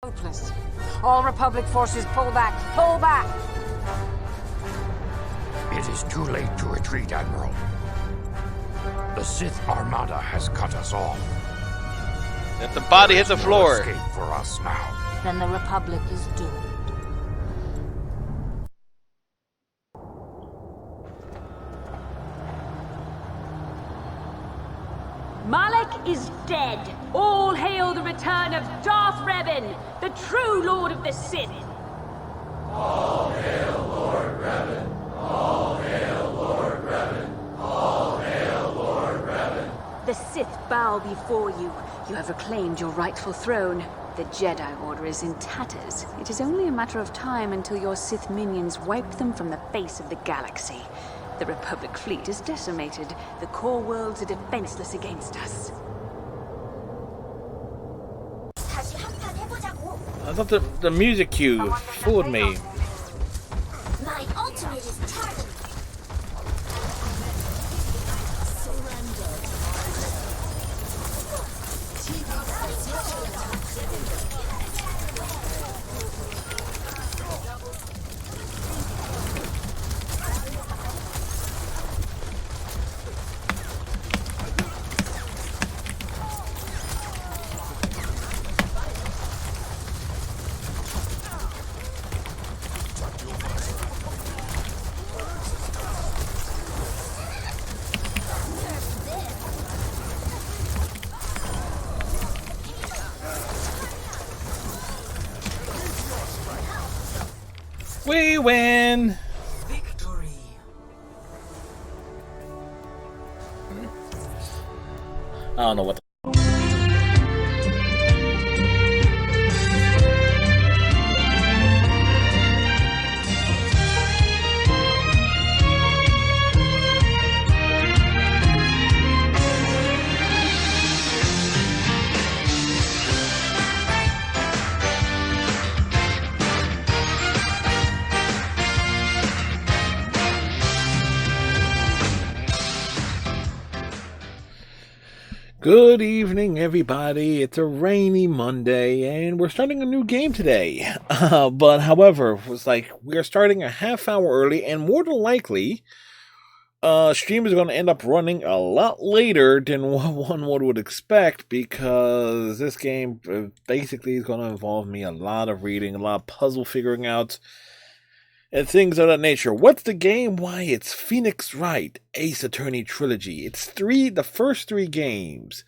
Hopeless. All Republic forces pull back. Pull back! It is too late to retreat, Admiral. The Sith Armada has cut us off. Let the body hit the floor. No escape for us now. Then the Republic is doomed. Malak is dead. All hail the return of Darth Revan, the true Lord of the Sith. All hail Lord Revan. All hail Lord Revan. All hail Lord Revan. The Sith bow before you. You have reclaimed your rightful throne. The Jedi Order is in tatters. It is only a matter of time until your Sith minions wipe them from the face of the galaxy. The Republic fleet is decimated. The core worlds are defenseless against us. I thought the music cue fooled me. My ultimate is targeted. We win! Victory. I don't know what the Good evening, everybody. It's a rainy Monday, and we're starting a new game today. But however, it was like we are starting a half hour early, and more than likely, stream is going to end up running a lot later than what one would expect, because this game basically is going to involve me a lot of reading, a lot of puzzle figuring out, and things of that nature. What's the game? Why, it's Phoenix Wright, Ace Attorney Trilogy. It's the first three games,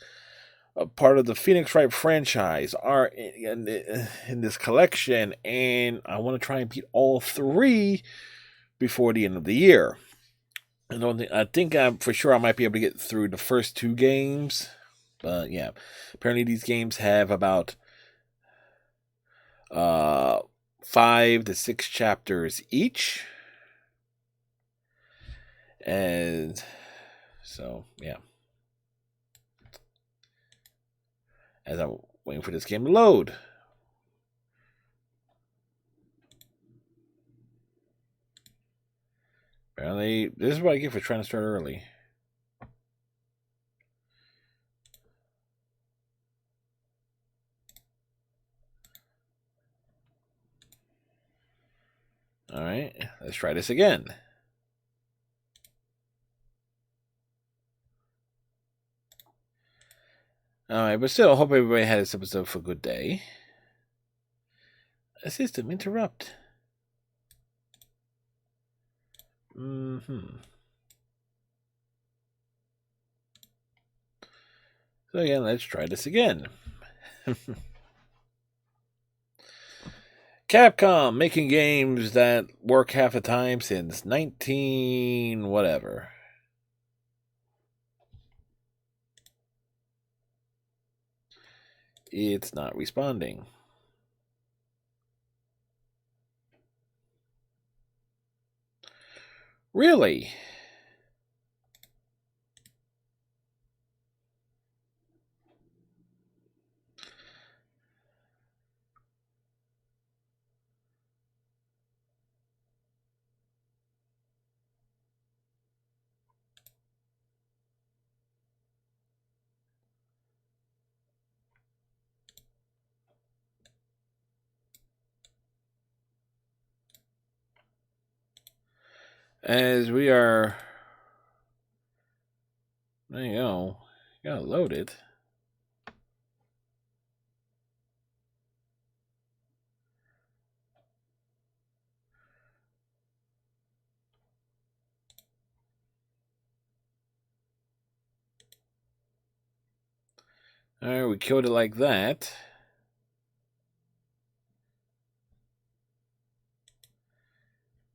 part of the Phoenix Wright franchise, are in this collection, and I want to try and beat all three before the end of the year. I think for sure I might be able to get through the first two games, but yeah, apparently these games have about 5 to 6 chapters each. And so, yeah. As I'm waiting for this game to load. Apparently, this is what I get for trying to start early. Alright, let's try this again. Alright, but still, I hope everybody had this episode for a good day. System interrupt. So again, let's try this again. Capcom, making games that work half the time since 19 whatever. It's not responding. Really? As we are... There you go. Gotta load it. Alright, we killed it like that.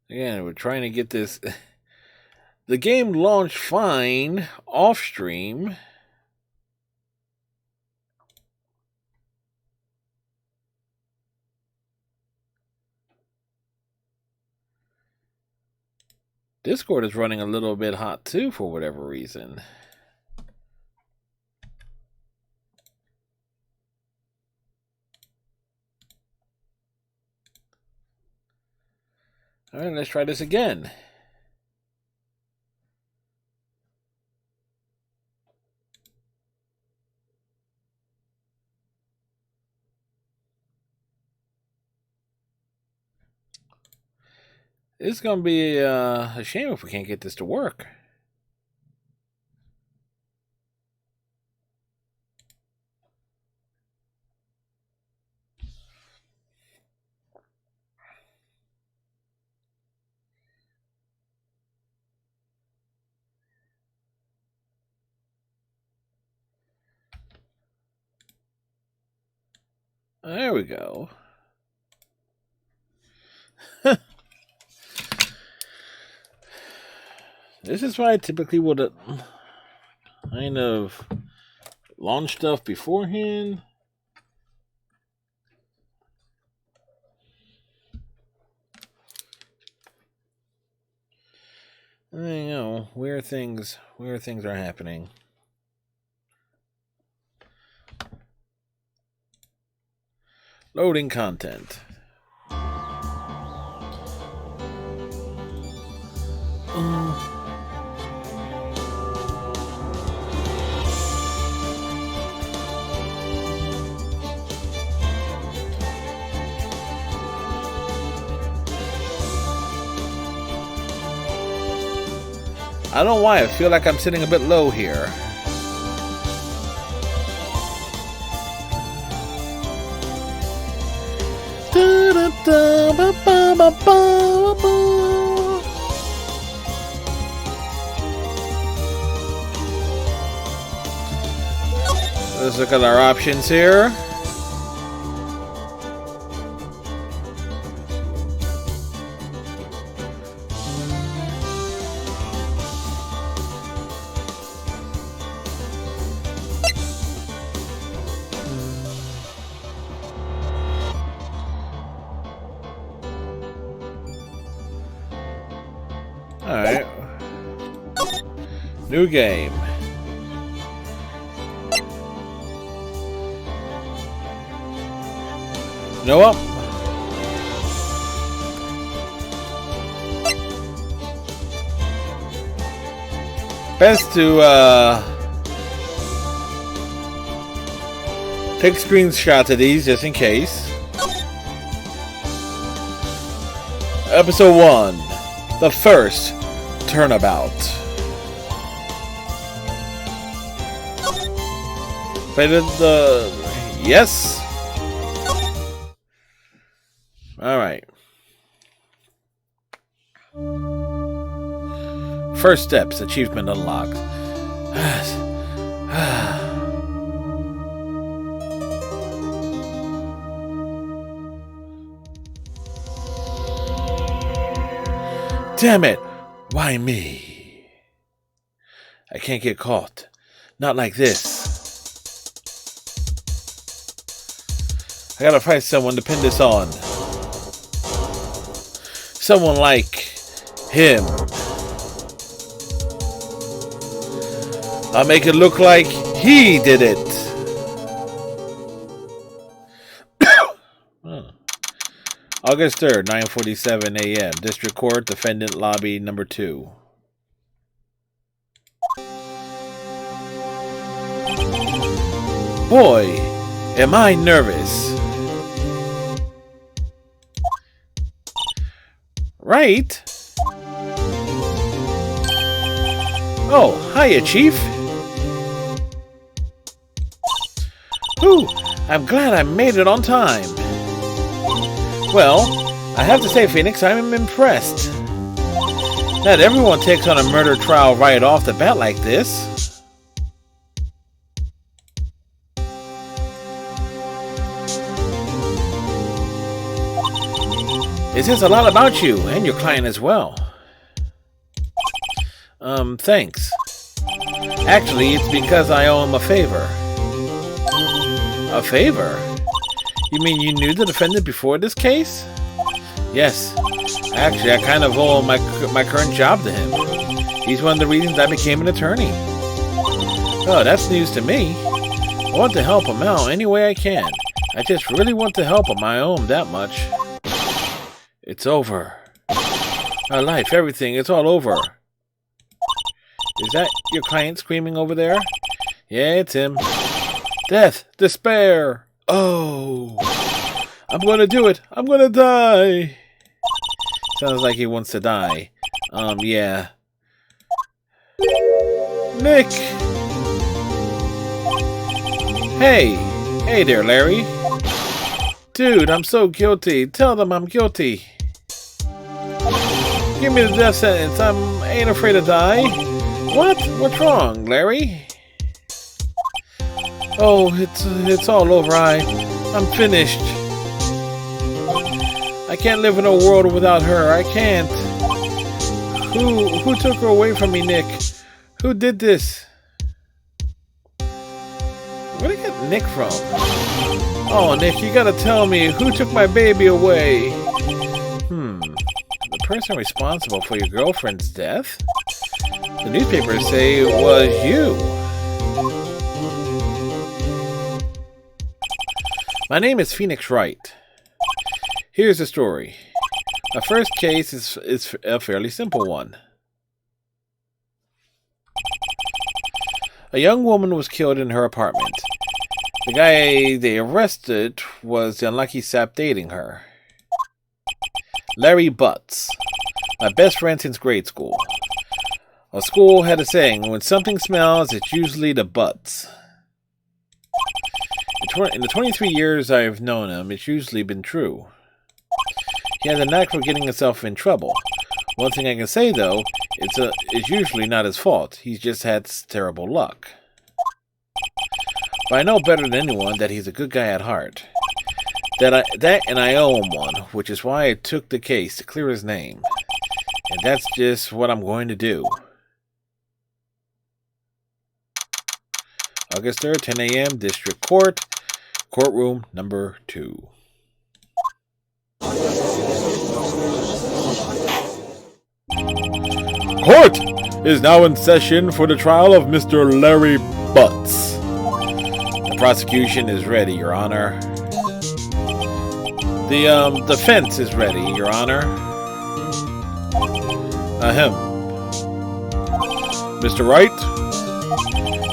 Again, we're trying to get this... The game launched fine off stream. Discord is running a little bit hot too for whatever reason. Alright, let's try this again. It's going to be a shame if we can't get this to work. There we go. This is why I typically would kind of launch stuff beforehand. You know, where things are happening. Loading content. I don't know why, I feel like I'm sitting a bit low here. Let's look at our options here. Alright. New game. You know what? Best to take screenshots of these just in case. Episode 1. The first turnabout. Played the yes. All right. First steps, achievement unlocked. Damn it! Why me? I can't get caught. Not like this. I gotta find someone to pin this on. Someone like him. I'll make it look like he did it. August 3rd, 9:47 a.m. District Court, Defendant Lobby number 2. Boy, am I nervous. Right? Oh, hiya, Chief. Ooh, I'm glad I made it on time. Well, I have to say, Phoenix, I'm impressed. Not everyone takes on a murder trial right off the bat like this. It says a lot about you and your client as well. Thanks. Actually, it's because I owe him a favor. A favor? You mean you knew the defendant before this case? Yes. Actually, I kind of owe my current job to him. He's one of the reasons I became an attorney. Oh, that's news to me. I want to help him out any way I can. I just really want to help him. I owe him that much. It's over. My life, everything, it's all over. Is that your client screaming over there? Yeah, it's him. Death! Despair! Oh! I'm gonna do it! I'm gonna die! Sounds like he wants to die. Yeah. Nick! Hey! Hey there, Larry! Dude, I'm so guilty. Tell them I'm guilty. Give me the death sentence. I ain't afraid to die. What? What's wrong, Larry? Oh, it's all over. I'm finished. I can't live in a world without her. I can't. Who took her away from me, Nick? Who did this? Where did I get Nick from? Oh, Nick, you gotta tell me who took my baby away. The person responsible for your girlfriend's death? The newspapers say it was you. My name is Phoenix Wright. Here's the story. My first case is a fairly simple one. A young woman was killed in her apartment. The guy they arrested was the unlucky sap dating her. Larry Butts, my best friend since grade school. Our school had a saying, when something smells, it's usually the butts. In the 23 years I've known him, it's usually been true. He has a knack for getting himself in trouble. One thing I can say, though, it's usually not his fault. He's just had terrible luck. But I know better than anyone that he's a good guy at heart. And I owe him one, which is why I took the case to clear his name. And that's just what I'm going to do. August 3rd, 10 a.m., District Court, Courtroom number 2. Court is now in session for the trial of Mr. Larry Butts. The prosecution is ready, Your Honor. The defense is ready, Your Honor. Mr. Wright,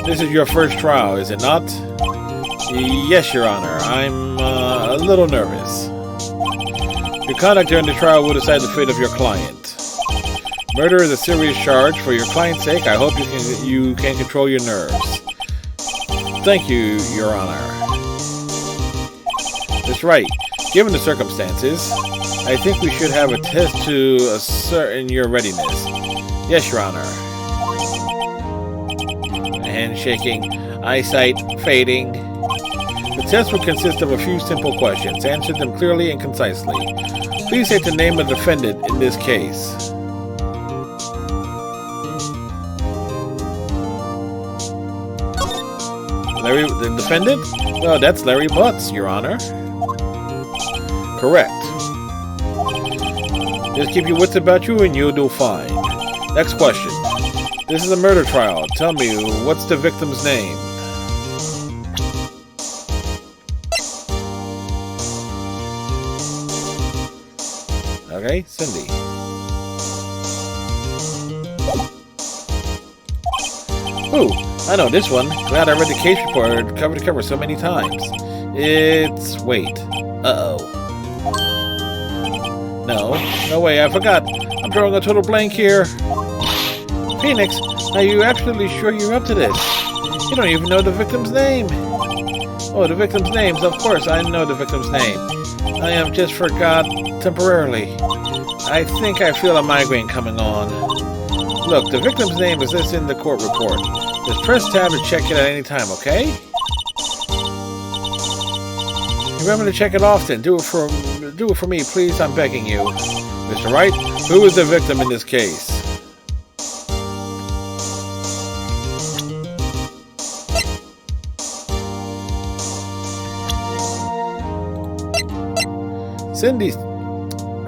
this is your first trial, is it not? Yes, Your Honor. I'm a little nervous. Your conduct during the trial will decide the fate of your client. Murder is a serious charge. For your client's sake, I hope you can control your nerves. Thank you, Your Honor. Mr. Wright, given the circumstances, I think we should have a test to ascertain your readiness. Yes, Your Honor. Hand shaking, eyesight fading. The test will consist of a few simple questions. Answer them clearly and concisely. Please state the name of the defendant in this case. Larry, the defendant? Well, that's Larry Butts, Your Honor. Correct. Just keep your wits about you and you'll do fine. Next question. This is a murder trial. Tell me, what's the victim's name? Okay, Cindy. Ooh, I know this one. Glad I read the case report cover to cover so many times. It's... wait. Uh-oh. No way, I forgot. I'm drawing a total blank here. Phoenix, Are you absolutely sure you're up to this? You don't even know the victim's name. Oh, the victim's names. Of course, I know the victim's name. I have just forgot temporarily. I think I feel a migraine coming on. Look, the victim's name is listed in the court report. Just press tab to check it at any time, okay? Remember to check it often. Do it for me, please. I'm begging you. Mr. Wright, who is the victim in this case? Cindy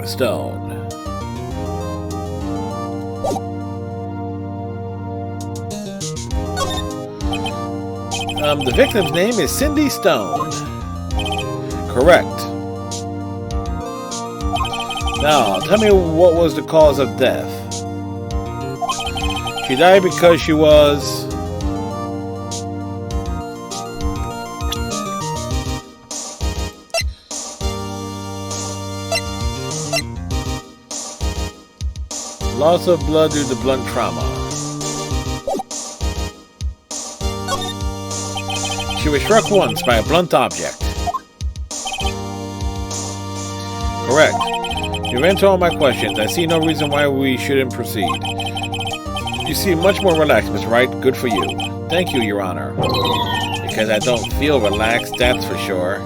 Stone. The victim's name is Cindy Stone. Correct. Now, tell me what was the cause of death. She died because she was... loss of blood due to blunt trauma. She was struck once by a blunt object. Correct. You've answered all my questions. I see no reason why we shouldn't proceed. You seem much more relaxed, Mr. Wright. Good for you. Thank you, Your Honor. Because I don't feel relaxed, that's for sure.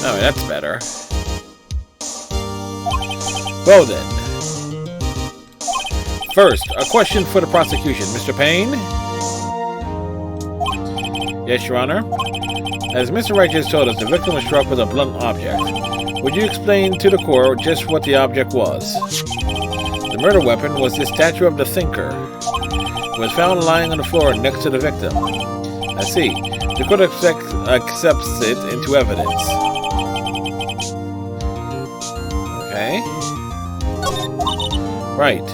Oh, that's better. Well then. First, a question for the prosecution. Mr. Payne? Yes, Your Honor. As Mr. Wright just told us, the victim was struck with a blunt object. Would you explain to the court just what the object was? The murder weapon was the statue of the Thinker. It was found lying on the floor next to the victim. I see. The court accepts it into evidence. Okay. Right.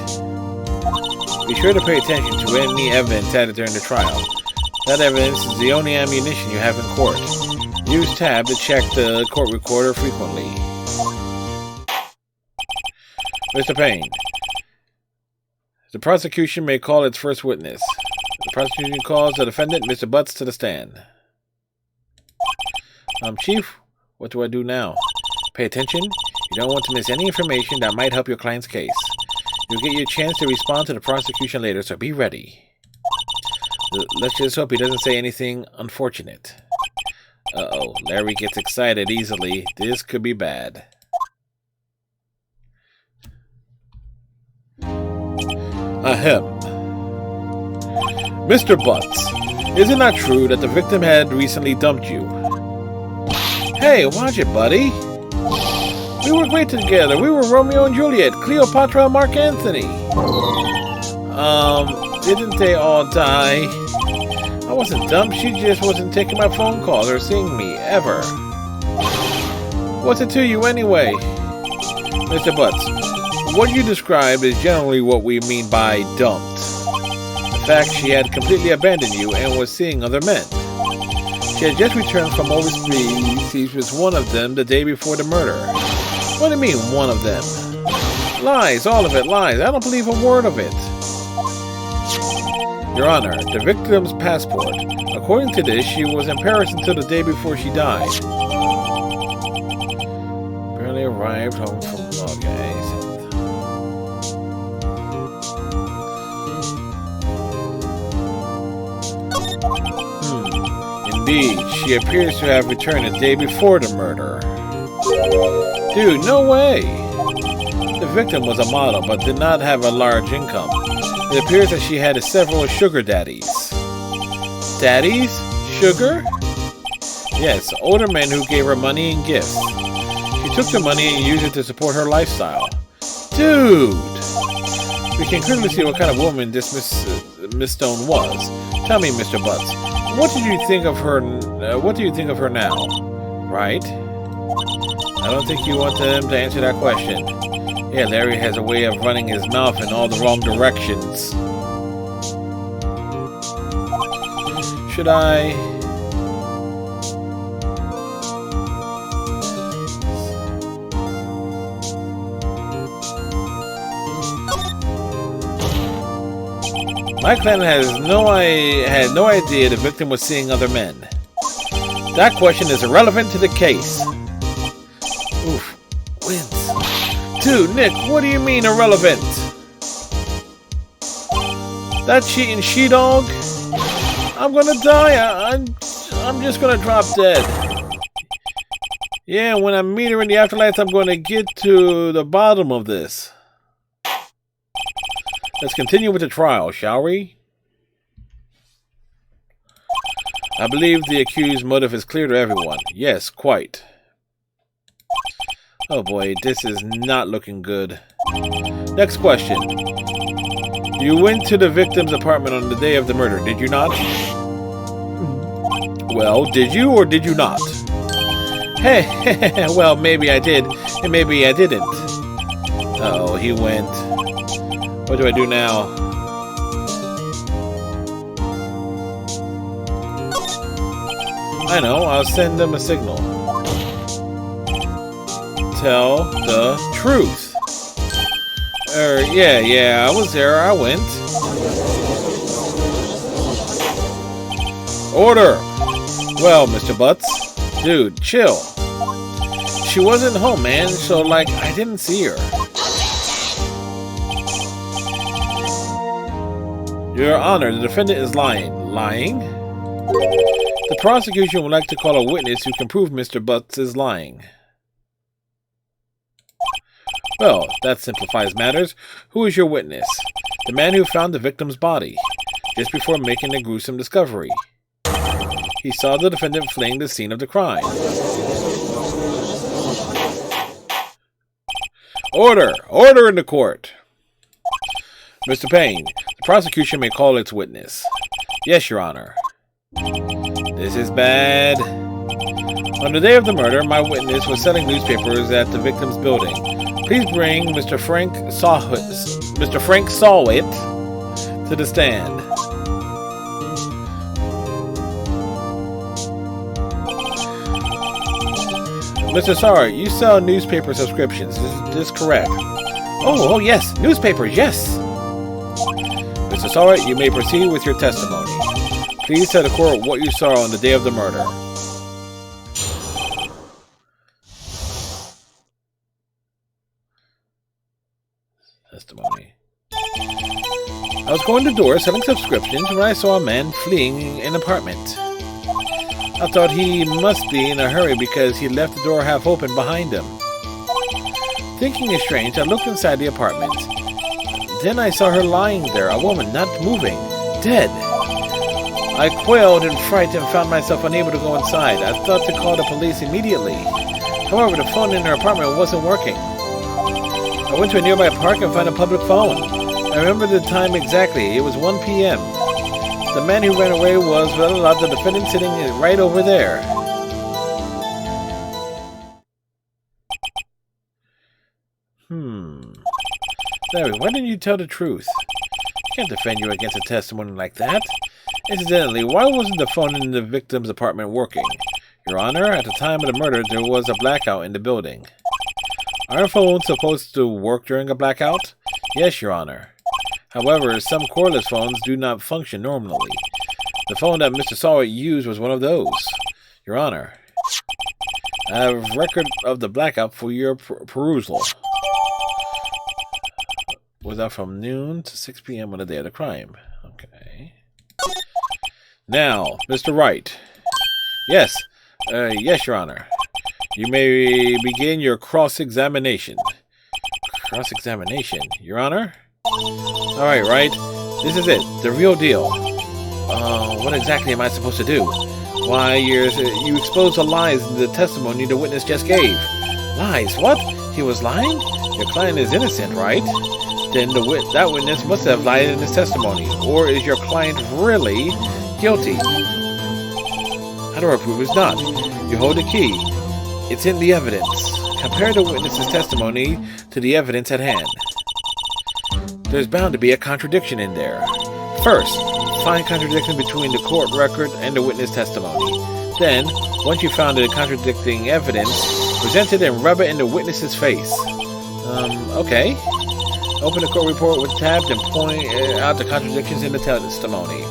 Be sure to pay attention to any evidence added during the trial. That evidence is the only ammunition you have in court. Use tab to check the court recorder frequently. Mr. Payne. The prosecution may call its first witness. The prosecution calls the defendant, Mr. Butts, to the stand. Chief, what do I do now? Pay attention. You don't want to miss any information that might help your client's case. You'll get your chance to respond to the prosecution later, so be ready. Let's just hope he doesn't say anything unfortunate. Uh-oh, Larry gets excited easily. This could be bad. Ahem. Mr. Butts, is it not true that the victim had recently dumped you? Hey, watch it, buddy. We were great together. We were Romeo and Juliet, Cleopatra and Mark Antony. Didn't they all die? I wasn't dumped. She just wasn't taking my phone calls or seeing me, ever. What's it to you anyway? Mr. Butts, what you described is generally what we mean by dumped. The fact she had completely abandoned you and was seeing other men. She had just returned from overseas. She was one of them the day before the murder. What do you mean, one of them? Lies, all of it, lies. I don't believe a word of it. Your Honor, the victim's passport. According to this, she was in Paris until the day before she died. Barely arrived home from... Okay. Indeed, she appears to have returned the day before the murder. Dude, no way! The victim was a model, but did not have a large income. It appears that she had several sugar daddies. Daddies? Sugar? Yes, older men who gave her money and gifts. She took the money and used it to support her lifestyle. Dude! We can clearly see what kind of woman this Miss Stone was. Tell me, Mr. Butts, what do you think of her? What do you think of her now? Right? I don't think you want them to answer that question. Yeah, Larry has a way of running his mouth in all the wrong directions. Should I? My clan had no idea the victim was seeing other men. That question is irrelevant to the case. Oof. Wins. Dude, Nick, what do you mean irrelevant? That cheating she-dog? I'm gonna die. I'm just gonna drop dead. Yeah, when I meet her in the afterlife, I'm gonna get to the bottom of this. Let's continue with the trial, shall we? I believe the accused's motive is clear to everyone. Yes, quite. Oh boy, this is not looking good. Next question. You went to the victim's apartment on the day of the murder, did you not? Well, did you or did you not? Hey, well, maybe I did, and maybe I didn't. Uh-oh, he went. What do I do now? I know, I'll send them a signal. Tell the truth. Yeah, I was there, I went. Order! Well, Mr. Butts, dude, chill. She wasn't home, man, so, like, I didn't see her. Your Honor, the defendant is lying. Lying? The prosecution would like to call a witness who can prove Mr. Butts is lying. Well, that simplifies matters. Who is your witness? The man who found the victim's body, just before making the gruesome discovery. He saw the defendant fleeing the scene of the crime. Order! Order in the court! Mr. Payne, the prosecution may call its witness. Yes, Your Honor. This is bad. On the day of the murder, my witness was selling newspapers at the victim's building. Please bring Mr. Frank Sawit to the stand. Mr. Sawit, you sell newspaper subscriptions. Is this correct? Oh, yes. Newspapers, yes. Mr. Sawit, you may proceed with your testimony. Please tell the court what you saw on the day of the murder. Testimony. I was going to door selling subscriptions when I saw a man fleeing an apartment. I thought he must be in a hurry because he left the door half open behind him. Thinking it strange, I looked inside the apartment. Then I saw her lying there, a woman not moving, dead. I quailed in fright and found myself unable to go inside. I thought to call the police immediately. However, the phone in her apartment wasn't working. I went to a nearby park and found a public phone. I remember the time exactly. It was 1 p.m. The man who ran away was, well, the defendant sitting right over there. Larry, why didn't you tell the truth? I can't defend you against a testimony like that. Incidentally, why wasn't the phone in the victim's apartment working? Your Honor, at the time of the murder, there was a blackout in the building. Are phones supposed to work during a blackout? Yes, Your Honor. However, some cordless phones do not function normally. The phone that Mr. Sawyer used was one of those. Your Honor, I have record of the blackout for your perusal. Was that from noon to 6 p.m. on the day of the crime? Okay. Now, Mr. Wright. Yes. Yes, Your Honor. You may begin your cross-examination. Cross-examination? Your Honor? Alright, Wright. This is it. The real deal. What exactly am I supposed to do? Why, you exposed the lies in the testimony the witness just gave. Lies? What? He was lying? Your client is innocent, right? then that witness must have lied in his testimony. Or is your client really guilty? How do I prove it's not? You hold the key. It's in the evidence. Compare the witness's testimony to the evidence at hand. There's bound to be a contradiction in there. First, find contradiction between the court record and the witness testimony. Then, once you found the contradicting evidence, present it and rub it in the witness's face. Okay. Open the court report with tabs and point out the contradictions in the testimony.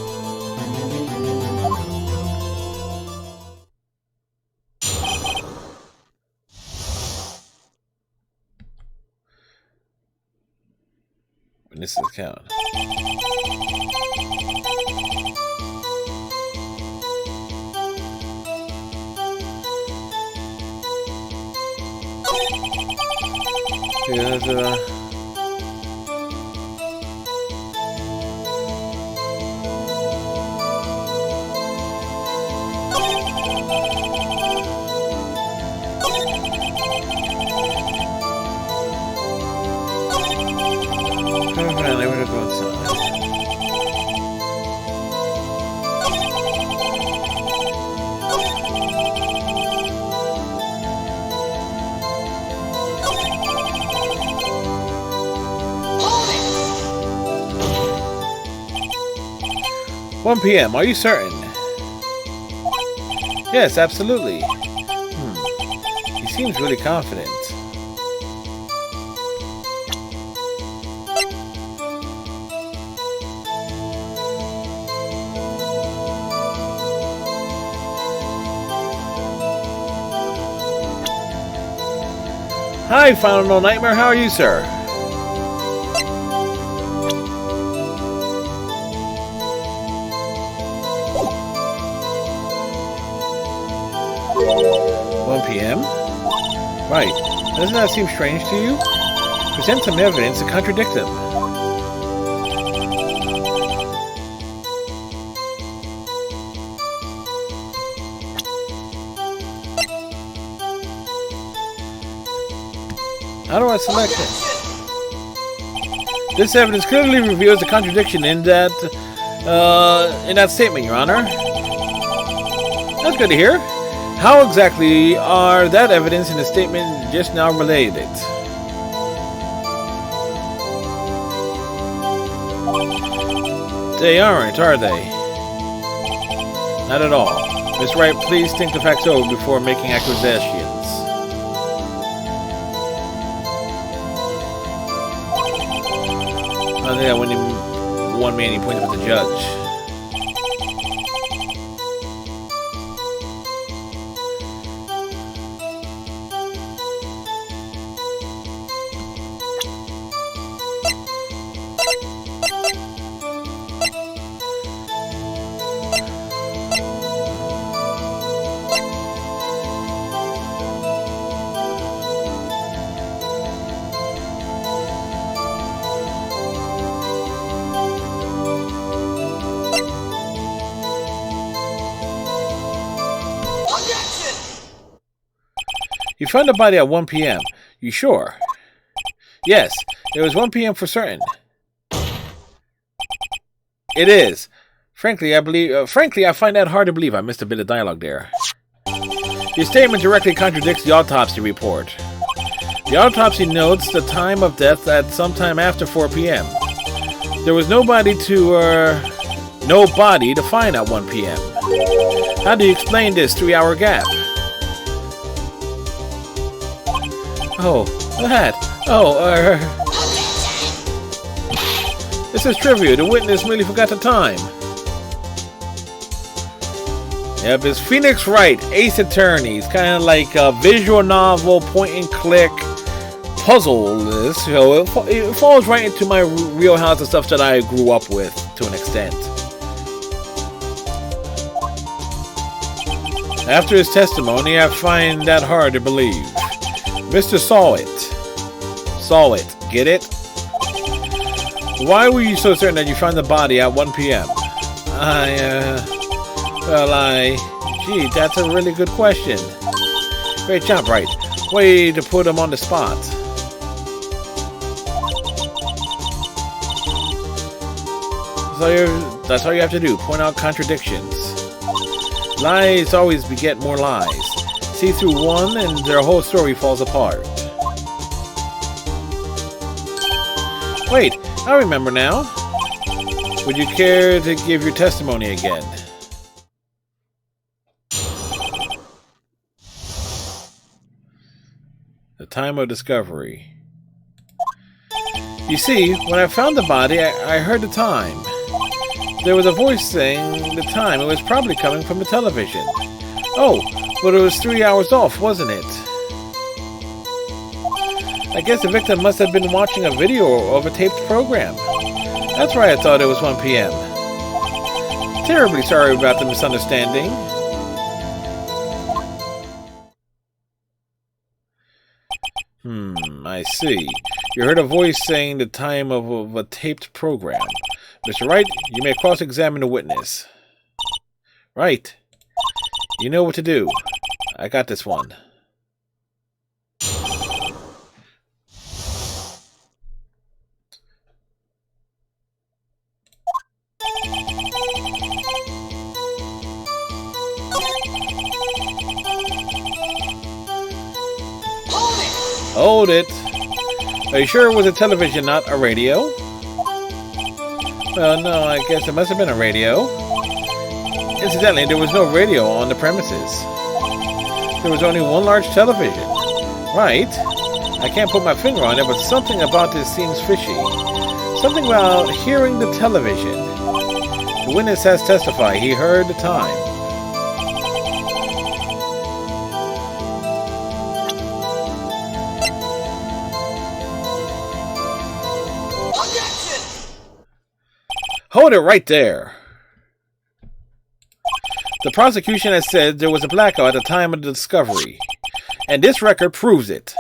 Witness account. Yeah, 1 p.m. Are you certain? Yes, absolutely. He seems really confident. Hi, Final No Nightmare. How are you, sir? PM? Right. Doesn't that seem strange to you? Present some evidence to contradict them. How do I select it? This evidence clearly reveals a contradiction in that statement, Your Honor. That's good to hear. How exactly are that evidence and the statement just now related? They aren't, are they? Not at all. Miss Wright, please think the facts over before making accusations. I think that when one man he pointed at the judge. You found the body at 1 p.m. You sure? Yes, it was 1 p.m. for certain. It is. Frankly, I find that hard to believe. I missed a bit of dialogue there. Your statement directly contradicts the autopsy report. The autopsy notes the time of death at sometime after 4 p.m. There was no body to find at 1 p.m. How do you explain this 3-hour gap? Oh, that. This is trivia. The witness really forgot the time. Yep, it's Phoenix Wright, Ace Attorney. It's kind of like a visual novel, point-and-click puzzle. So it falls right into my wheelhouse of stuff that I grew up with, to an extent. After his testimony, I find that hard to believe. Mr. Saw it. Get it? Why were you so certain that you found the body at 1 p.m.? Gee, that's a really good question. Great job, Wright. Way to put him on the spot. That's all you have to do. Point out contradictions. Lies always beget more lies. See through one and their whole story falls apart. Wait, I remember now. Would you care to give your testimony again? The time of discovery. You see, when I found the body, I heard the time. There was a voice saying the time. It was probably coming from the television. Oh, but it was 3 hours off, wasn't it? I guess the victim must have been watching a video of a taped program. That's why I thought it was 1 p.m. Terribly sorry about the misunderstanding. I see. You heard a voice saying the time of a taped program. Mr. Wright, you may cross-examine the witness. Right. You know what to do. I got this one. Hold it! Are you sure it was a television, not a radio? Well, no, I guess it must have been a radio. Incidentally, there was no radio on the premises. There was only one large television. Right? I can't put my finger on it, but something about this seems fishy. Something about hearing the television. The witness has testified he heard the time. Hold it right there. The prosecution has said there was a blackout at the time of the discovery, and this record proves it.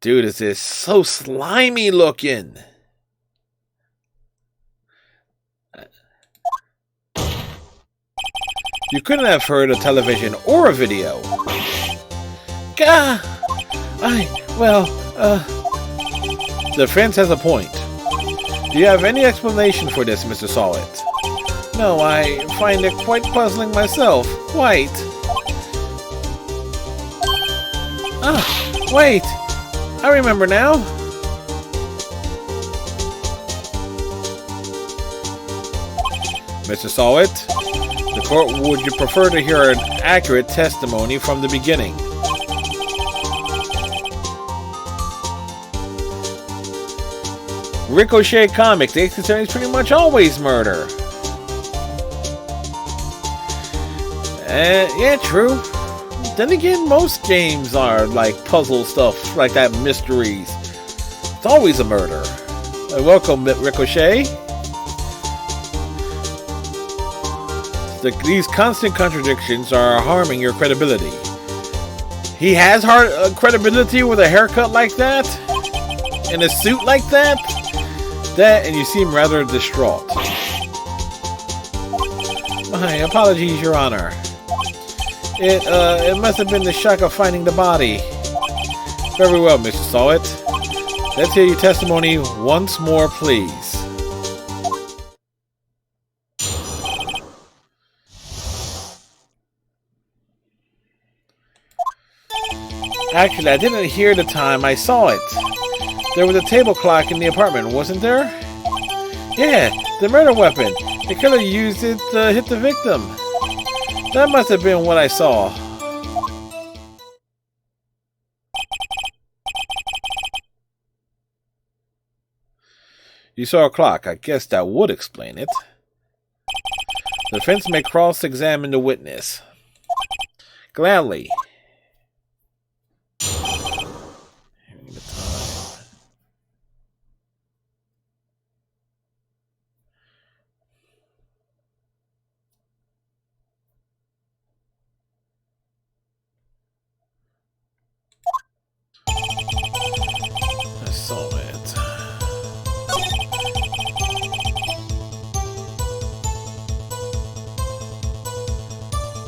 Dude, this is so slimy looking. You couldn't have heard a television or a video. Gah! The defense has a point. Do you have any explanation for this, Mr. Solid? No, I find it quite puzzling myself. Quite. Wait! I remember now. Mr. Solid, the court would prefer to hear an accurate testimony from the beginning. Ricochet Comics, the exit is pretty much always murder. Yeah, true. Then again, most games are like puzzle stuff, like that, mysteries. It's always a murder. Welcome, Ricochet. These constant contradictions are harming your credibility. He has credibility with a haircut like that? In a suit like that? And you seem rather distraught. My apologies, Your Honor. It must have been the shock of finding the body. Very well, Mr. Solid. Let's hear your testimony once more, please. Actually, I didn't hear the time, I saw it. There was a table clock in the apartment, wasn't there? Yeah, the murder weapon. The killer used it to hit the victim. That must have been what I saw. You saw a clock. I guess that would explain it. The defense may cross-examine the witness. Gladly. I saw it.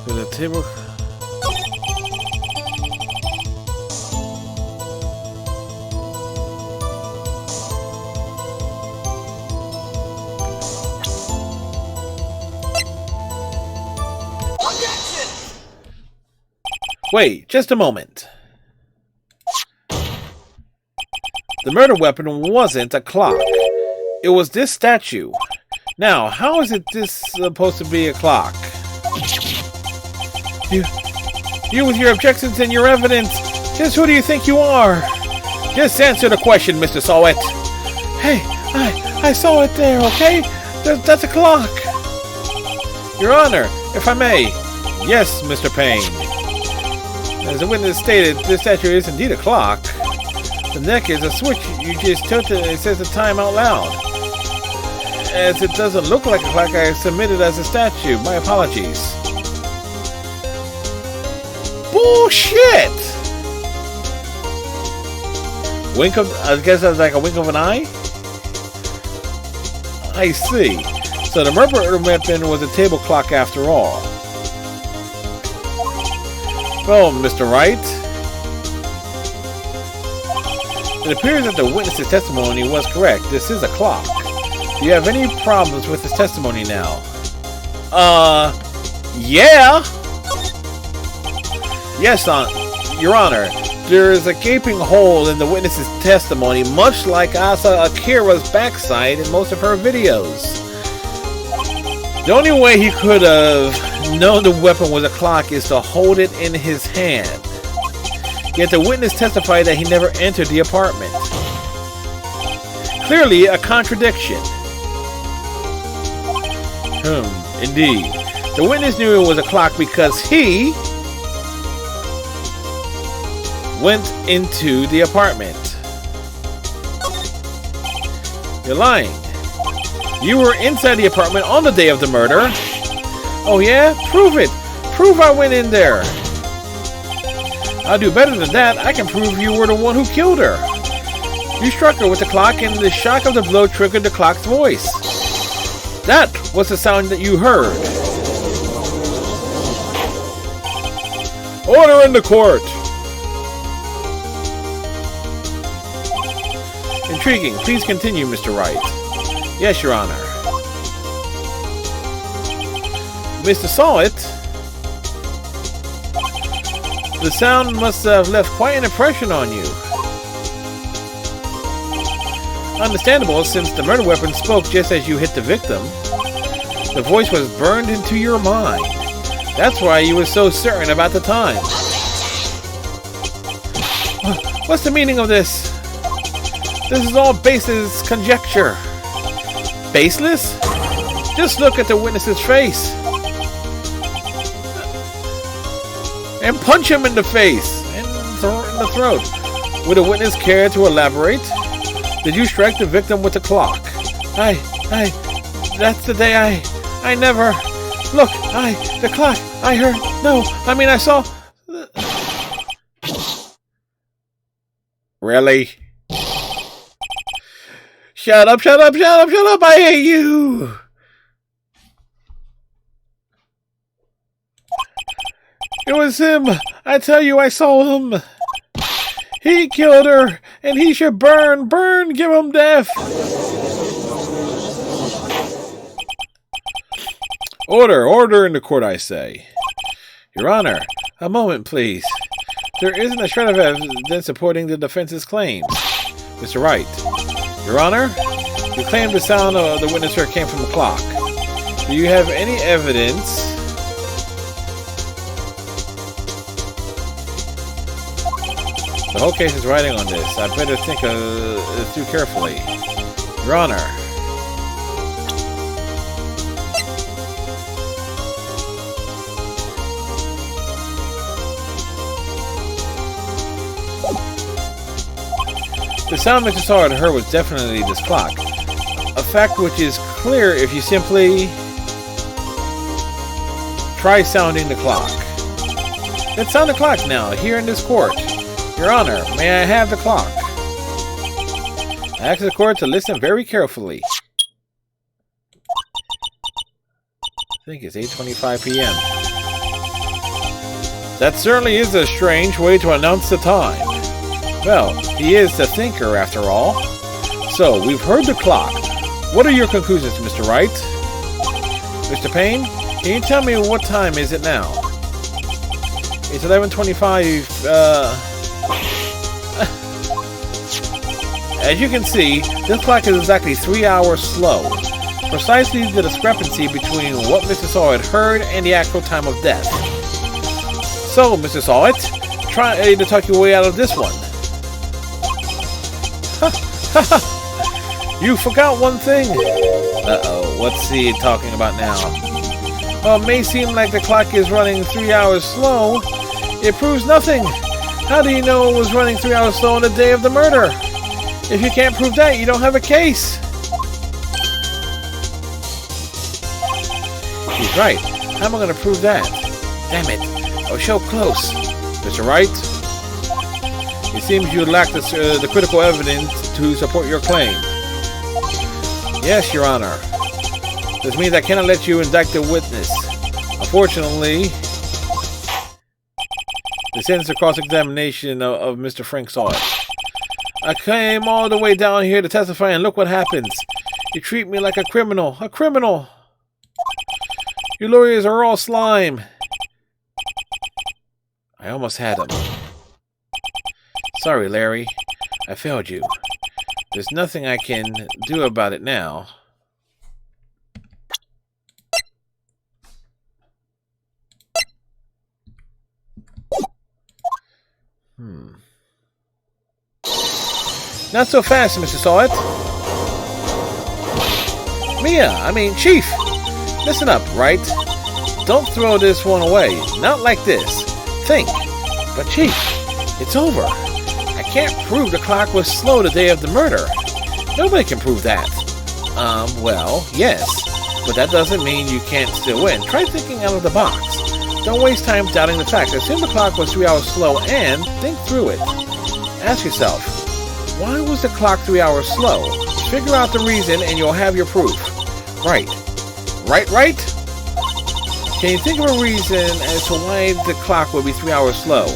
There's a table. Wait, just a moment. The murder weapon wasn't a clock. It was this statue. Now, how is this supposed to be a clock? You with your objections and your evidence, just who do you think you are? Just answer the question, Mr. Sawit. Hey, I saw it there, okay? That's a clock. Your Honor, if I may. Yes, Mr. Payne. As the witness stated, this statue is indeed a clock. The neck is a switch. You just tilt it and it says the time out loud. As it doesn't look like a clock, I submitted as a statue. My apologies. Bullshit! Wink of... I guess that's like a wink of an eye? I see. So the murder weapon was a table clock after all. Well, Mr. Wright, it appears that the witness's testimony was correct. This is a clock. Do you have any problems with his testimony now? Yeah. Yes, Your Honor. There is a gaping hole in the witness's testimony, much like Asa Akira's backside in most of her videos. The only way he could have known the weapon was a clock is to hold it in his hand. Yet the witness testified that he never entered the apartment. Clearly a contradiction. Indeed. The witness knew it was a clock because he went into the apartment. You're lying. You were inside the apartment on the day of the murder. Oh yeah? Prove it. Prove I went in there. I'll do better than that. I can prove you were the one who killed her. You struck her with the clock and the shock of the blow triggered the clock's voice. That was the sound that you heard. Order in the court. Intriguing. Please continue, Mr. Wright. Yes, Your Honor. Mr. Sawit, the sound must have left quite an impression on you. Understandable, since the murder weapon spoke just as you hit the victim. The voice was burned into your mind. That's why you were so certain about the time. What's the meaning of this? This is all baseless conjecture. Baseless? Just look at the witness's face. And punch him in the face. And in the throat. Would the witness care to elaborate? Did you strike the victim with the clock? That's the day I never... Look, the clock, I heard... No, I mean I saw... Really? Shut up, shut up, shut up, shut up, I hate you! It was him! I tell you, I saw him! He killed her, and he should burn, burn, give him death! Order in the court, I say. Your Honor, a moment, please. There isn't a shred of evidence supporting the defense's claims. Mr. Wright. Your Honor, you claim the sound of the witness heard came from the clock. Do you have any evidence? The whole case is riding on this. I better think it through carefully. Your Honor. The sound Mr. Sawyer heard was definitely this clock. A fact which is clear if you simply try sounding the clock. Let's sound the clock now, here in this court. Your Honor, may I have the clock? I ask the court to listen very carefully. I think it's 8:25 p.m. That certainly is a strange way to announce the time. Well, he is the thinker after all. So, we've heard the clock. What are your conclusions, Mr. Wright? Mr. Payne, can you tell me what time is it now? It's 11:25. As you can see, this clock is exactly 3 hours slow. Precisely the discrepancy between what Mr. Saw had heard and the actual time of death. So, Mr. Sawit, try to talk your way out of this one. You forgot one thing. Uh-oh, what's he talking about now? Well, it may seem like the clock is running 3 hours slow. It proves nothing. How do you know it was running 3 hours slow on the day of the murder? If you can't prove that, you don't have a case. He's right. How am I going to prove that? Damn it. I was so close. Mr. Wright? It seems you lack the critical evidence to support your claim. Yes, Your Honor. This means I cannot let you indict the witness. Unfortunately, the sentence of cross-examination of Mr. Frank Sawyer. I came all the way down here to testify, and look what happens. You treat me like a criminal. A criminal! You lawyers are all slime. I almost had him. Sorry, Larry. I failed you. There's nothing I can do about it now. Not so fast, Mr. Sawit. Chief. Listen up, Wright. Don't throw this one away. Not like this. Think. But Chief, it's over. I can't prove the clock was slow the day of the murder. Nobody can prove that. Well, yes. But that doesn't mean you can't still win. Try thinking out of the box. Don't waste time doubting the facts. Assume the clock was 3 hours slow and think through it. Ask yourself, why was the clock 3 hours slow? Figure out the reason and you'll have your proof. Right. Right? Can you think of a reason as to why the clock would be 3 hours slow?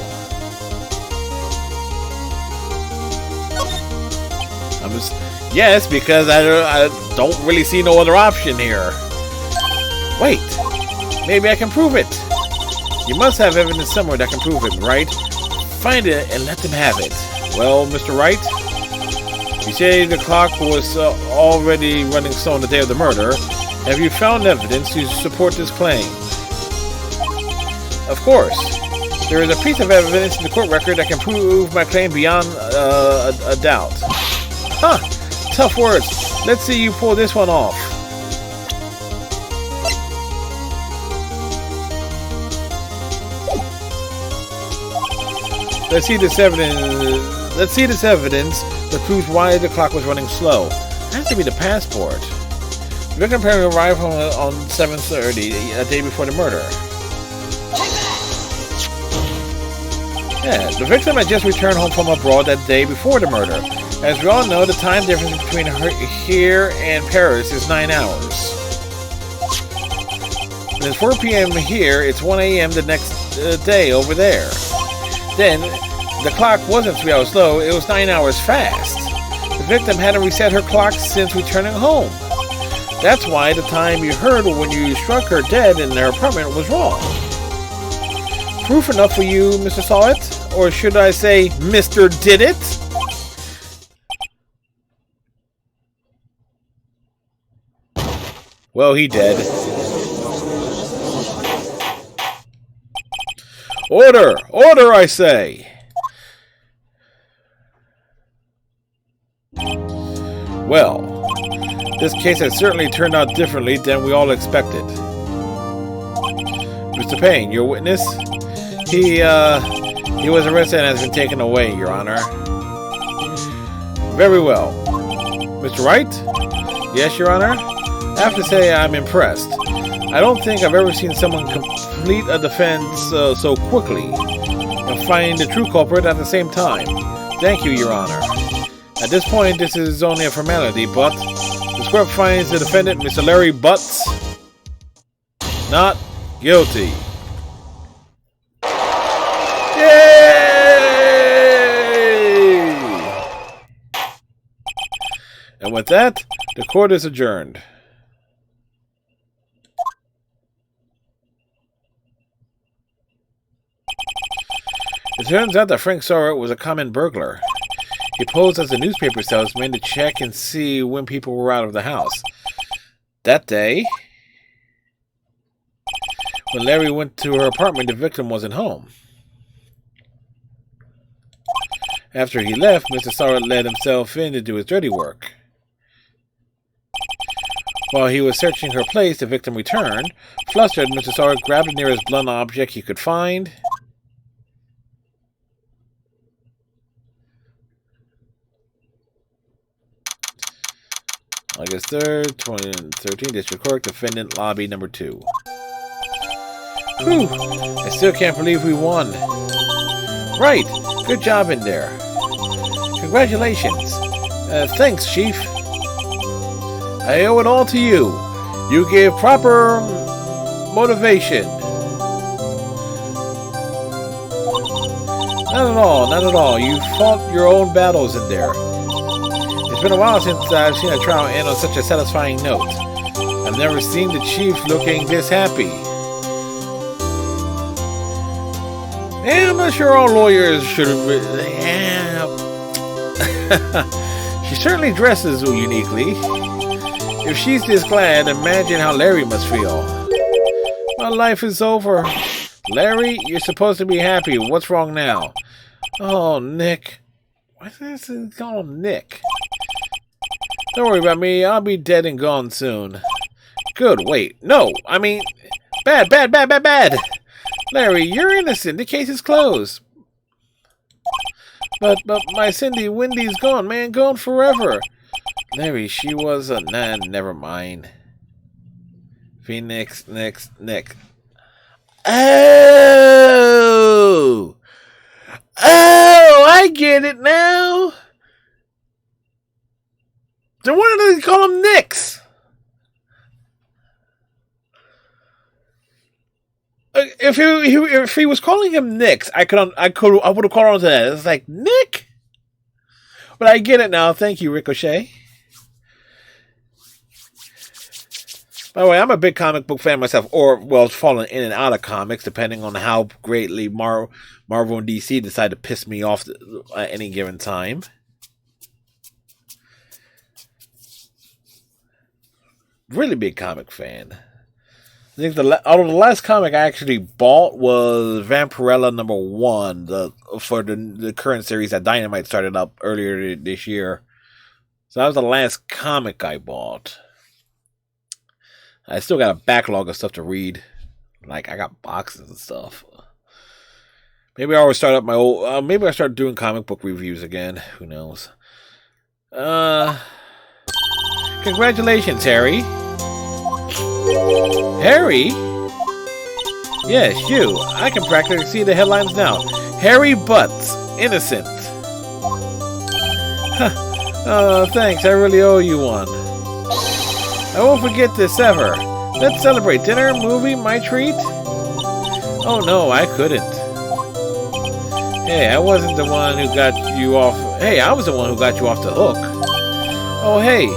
Yes, because I don't really see no other option here. Wait, maybe I can prove it. You must have evidence somewhere that can prove it, right? Find it and let them have it. Well, Mr. Wright, you say the clock was already running slow on the day of the murder. Have you found evidence to support this claim? Of course. There is a piece of evidence in the court record that can prove my claim beyond a doubt. Huh! Tough words. Let's see you pull this one off. Let's see this evidence that proves why the clock was running slow. It has to be the passport. The victim apparently arrived on 7:30, a day before the murder. Yeah, the victim had just returned home from abroad that day before the murder. As we all know, the time difference between here and Paris is 9 hours. When it's 4 p.m. here, it's 1 a.m. the next day over there. Then, the clock wasn't 3 hours slow, it was 9 hours fast. The victim hadn't reset her clock since returning home. That's why the time you heard when you struck her dead in her apartment was wrong. Proof enough for you, Mr. Sawit? Or should I say, Mr. Did It? Well, he dead. Order! Order, I say! Well, this case has certainly turned out differently than we all expected. Mr. Payne, your witness? He was arrested and has been taken away, Your Honor. Very well. Mr. Wright? Yes, Your Honor? I have to say I'm impressed. I don't think I've ever seen someone complete a defense so quickly and find the true culprit at the same time. Thank you, Your Honor. At this point, this is only a formality, but the court finds the defendant, Mr. Larry Butts, not guilty. Yay! And with that, the court is adjourned. turns out that Frank Sora was a common burglar. He posed as a newspaper salesman to check and see when people were out of the house. That day, when Larry went to her apartment, the victim wasn't home. After he left, Mr. Sora let himself in to do his dirty work. While he was searching her place, the victim returned. Flustered, Mr. Sora grabbed the nearest blunt object he could find. August 3rd, 2013, District Court, Defendant Lobby number 2. Whew, I still can't believe we won. Right, good job in there. Congratulations. Thanks, Chief. I owe it all to you. You gave proper motivation. Not at all. You fought your own battles in there. It's been a while since I've seen a trial end on such a satisfying note. I've never seen the Chief looking this happy. I'm not sure all lawyers should have... She certainly dresses uniquely. If she's this glad, imagine how Larry must feel. My life is over. Larry, you're supposed to be happy. What's wrong now? Oh, Nick. Why does it call him Nick? Don't worry about me. I'll be dead and gone soon. Good. Wait. No. I mean... Bad. Larry, you're innocent. The case is closed. But my Cindy Wendy's gone, man. Gone forever. Larry, she was a... Nah, never mind. Phoenix, Nick. Oh! I get it now. Then why do they call him Nicks? If he was calling him Nicks, I would have called on to that. It's like Nick, but I get it now. Thank you, Ricochet. By the way, I'm a big comic book fan myself, falling in and out of comics depending on how greatly Marvel and DC decide to piss me off at any given time. Really big comic fan. I think the last comic I actually bought was Vampirella #1, for the current series that Dynamite started up earlier this year. So that was the last comic I bought. I still got a backlog of stuff to read. Like, I got boxes and stuff. Maybe I will start up my old... maybe I start doing comic book reviews again. Who knows? Congratulations, Harry. Harry? Yes, you. I can practically see the headlines now. Harry Butts, innocent. Thanks. I really owe you one. I won't forget this ever. Let's celebrate. Dinner, movie, my treat? Oh no, I couldn't. Hey, I wasn't the one who got you off... Hey, I was the one who got you off the hook. Oh, hey.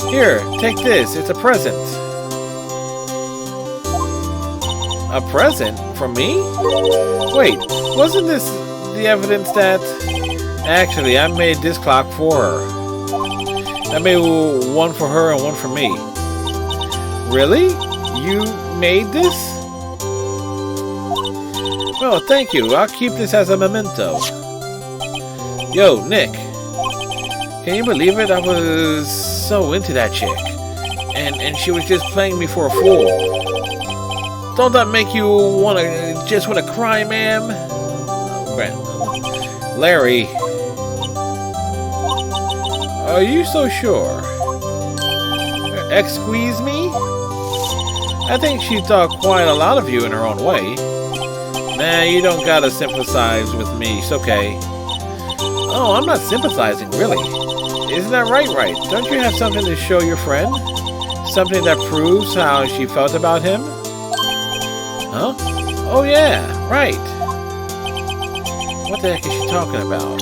Here, take this. It's a present. A present? From me? Wait, wasn't this the evidence that... Actually, I made this clock for her. I made one for her and one for me. Really? You made this? Well, thank you. I'll keep this as a memento. Yo, Nick. Can you believe it? I was so into that chick. And she was just playing me for a fool. Don't that make you just want to cry, ma'am? Larry. Are you so sure? Excuse me? I think she thought quite a lot of you in her own way. Nah, you don't gotta sympathize with me. It's okay. Oh, I'm not sympathizing, really. Isn't that right, Wright? Don't you have something to show your friend? Something that proves how she felt about him? Huh? Oh, yeah, right. What the heck is she talking about?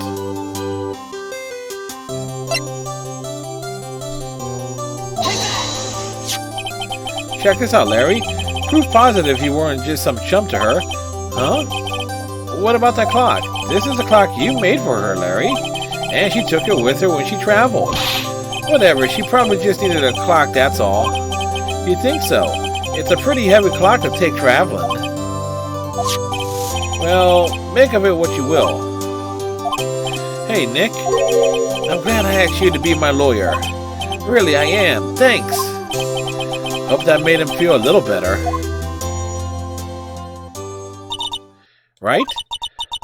Check this out, Larry. Proof positive you weren't just some chump to her. Huh? what about that clock? This is the clock you made for her, Larry. And she took it with her when she traveled. Whatever, she probably just needed a clock, that's all. You think so? It's a pretty heavy clock to take traveling. Well, make of it what you will. Hey, Nick. I'm glad I asked you to be my lawyer. Really, I am. Thanks. Hope that made him feel a little better. Right?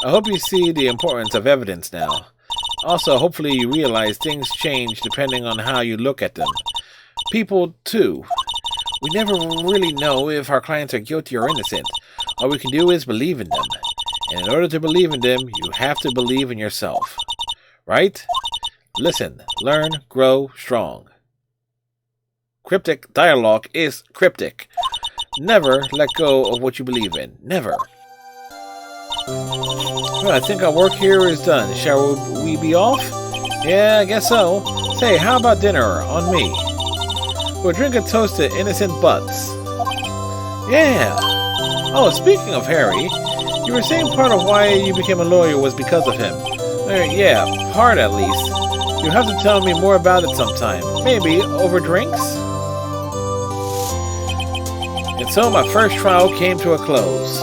I hope you see the importance of evidence now. Also, hopefully you realize things change depending on how you look at them. People, too. We never really know if our clients are guilty or innocent. All we can do is believe in them. And in order to believe in them, you have to believe in yourself. Right? Listen, learn, grow, strong. Cryptic dialogue is cryptic. Never let go of what you believe in. Never. Well, I think our work here is done. Shall we be off? Yeah, I guess so. Say, how about dinner on me? We'll drink a toast to innocent butts. Yeah. Oh, speaking of Harry, you were saying part of why you became a lawyer was because of him. Yeah, part at least. You'll have to tell me more about it sometime. Maybe over drinks? And so my first trial came to a close.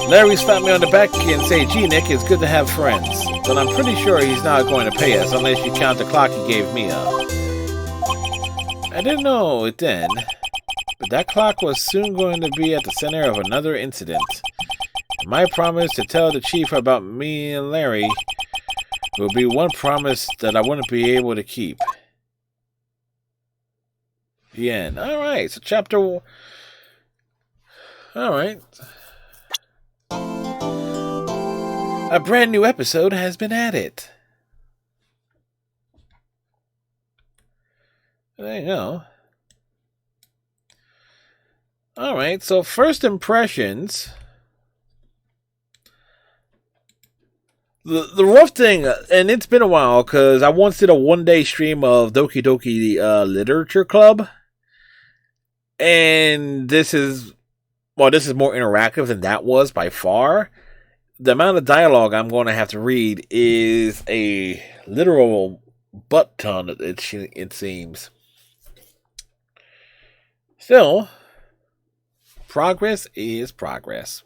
Larry slapped me on the back and said, "Gee, Nick, it's good to have friends. But I'm pretty sure he's not going to pay us unless you count the clock he gave me up." I didn't know it then, but that clock was soon going to be at the center of another incident. My promise to tell the chief about me and Larry will be one promise that I wouldn't be able to keep. The end. Alright, so chapter... Alright. A brand new episode has been added. There you go. Alright, so first impressions. The rough thing, and it's been a while, because I once did a one-day stream of Doki Doki Literature Club. And this is more interactive than that was by far. The amount of dialogue I'm going to have to read is a literal butt ton, it seems. Still, progress is progress.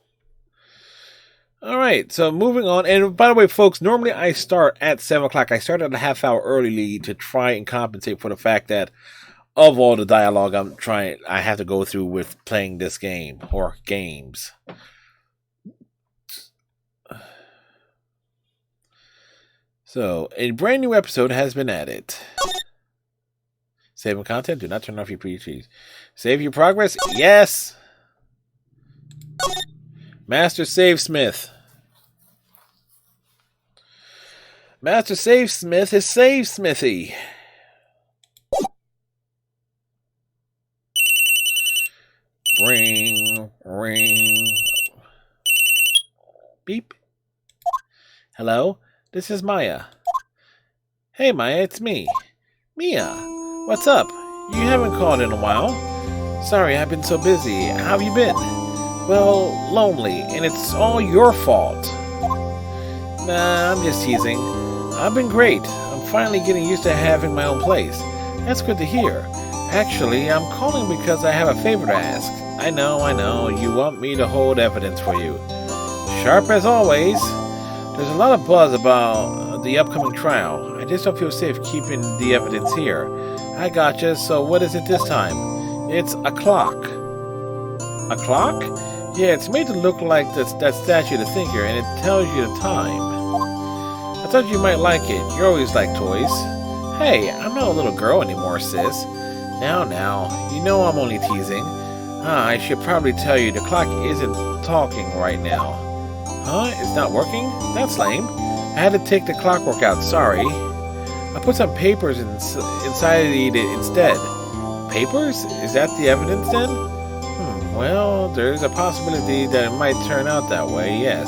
Alright, so moving on. And by the way, folks, normally I start at 7 o'clock. I started a half hour early to try and compensate for the fact that of all the dialogue I have to go through with playing this game, or games. So, a brand new episode has been added. Saving content? Do not turn off your pre-cheese. Save your progress? Yes! Master Savesmith. Master Savesmith is Savesmithy. Ring, ring. Beep. Hello? This is Maya. Hey Maya, it's me. Mia, what's up? You haven't called in a while. Sorry, I've been so busy. How have you been? Well, lonely, and it's all your fault. Nah, I'm just teasing. I've been great. I'm finally getting used to having my own place. That's good to hear. Actually, I'm calling because I have a favor to ask. I know. You want me to hold evidence for you. Sharp as always. There's a lot of buzz about the upcoming trial. I just don't feel safe keeping the evidence here. I gotcha, so what is it this time? It's a clock. A clock? Yeah, it's made to look like that statue of the thinker, and it tells you the time. I thought you might like it. You always like toys. Hey, I'm not a little girl anymore, sis. Now, you know I'm only teasing. I should probably tell you the clock isn't talking right now. Huh? It's not working? That's lame. I had to take the clockwork out, sorry. I put some papers inside it instead. Papers? Is that the evidence then? Well, there's a possibility that it might turn out that way, yes.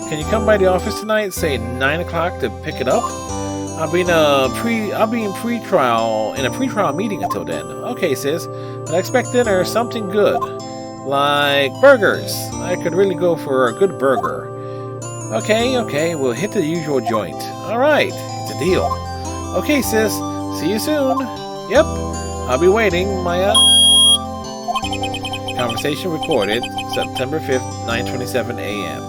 Can you come by the office tonight, say 9 o'clock, to pick it up? I'll be in a pre-trial meeting until then. Okay, sis, but I expect dinner something good. Like burgers. I could really go for a good burger. Okay, we'll hit the usual joint. Alright, it's a deal. Okay, sis, see you soon. Yep, I'll be waiting, Maya. Conversation recorded September 5th, 9:27 a.m.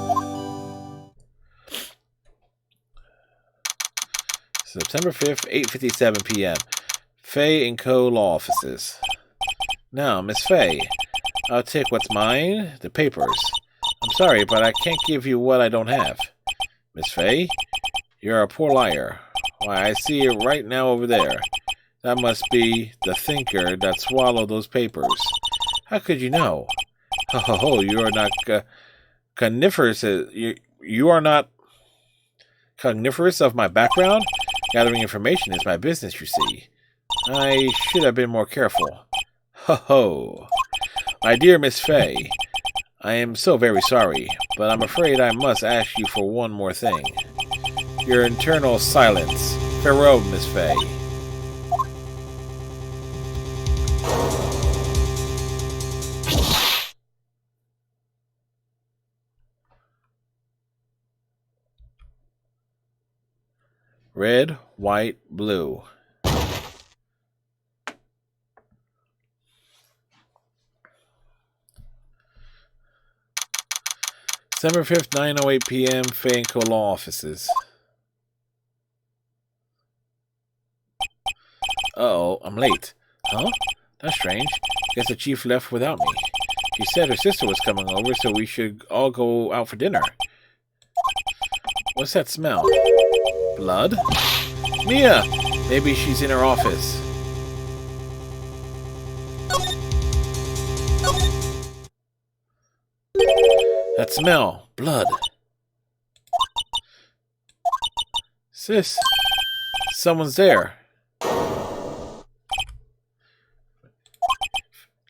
September 5th, 8:57 p.m. Faye & Co. Law Offices. Now, Miss Faye, I'll take what's mine, the papers. I'm sorry, but I can't give you what I don't have. Miss Faye, you're a poor liar. Why, I see it right now over there. That must be the thinker that swallowed those papers. How could you know? Ho, you are not coniferous. You are not cogniferous of my background? Gathering information is my business, you see. I should have been more careful. Ho. My dear Miss Faye, I am so very sorry, but I'm afraid I must ask you for one more thing. Your internal silence. Farewell, Miss Faye. Red, white, blue. December 5th, 9:08 p.m. Faye & Co. Law Offices. Uh-oh, I'm late. Huh? That's strange. Guess the chief left without me. She said her sister was coming over, so we should all go out for dinner. What's that smell? Blood? Mia! Maybe she's in her office. That smell. Blood. Sis. Someone's there.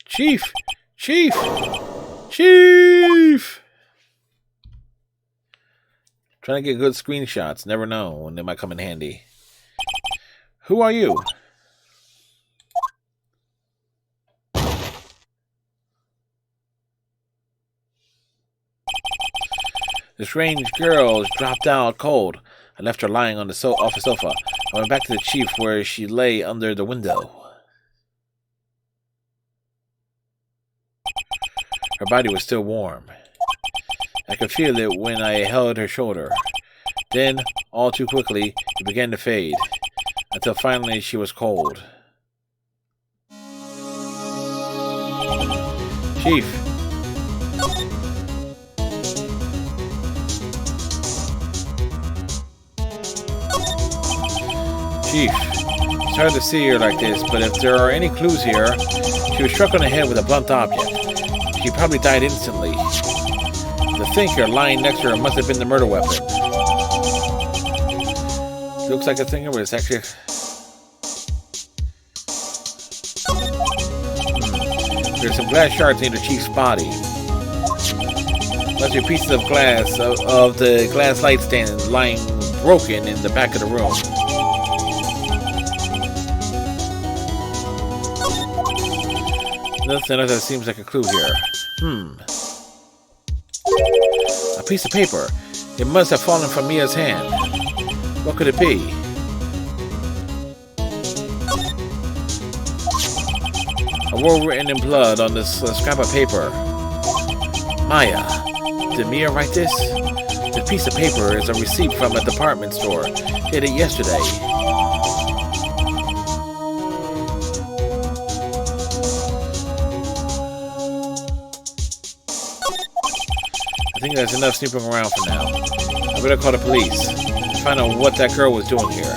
Chief! Chief! Chief! Trying to get good screenshots. Never know when they might come in handy. Who are you? This strange girl is dropped out cold. I left her lying on the office sofa. I went back to the chief where she lay under the window. Her body was still warm. I could feel it when I held her shoulder. Then, all too quickly, it began to fade, until finally she was cold. Chief. Chief. It's hard to see her like this, but if there are any clues here, she was struck on the head with a blunt object. She probably died instantly. The thinker lying next to her must have been the murder weapon. Looks like a thinker, but it's actually... There's some glass shards near the chief's body. Must be pieces of glass of the glass light stand lying broken in the back of the room. Nothing else that seems like a clue here. A piece of paper. It must have fallen from Mia's hand. What could it be? A word written in blood on this scrap of paper. Maya, did Mia write this? The piece of paper is a receipt from a department store. Dated yesterday. I think that's enough snooping around for now. I better call the police and find out what that girl was doing here.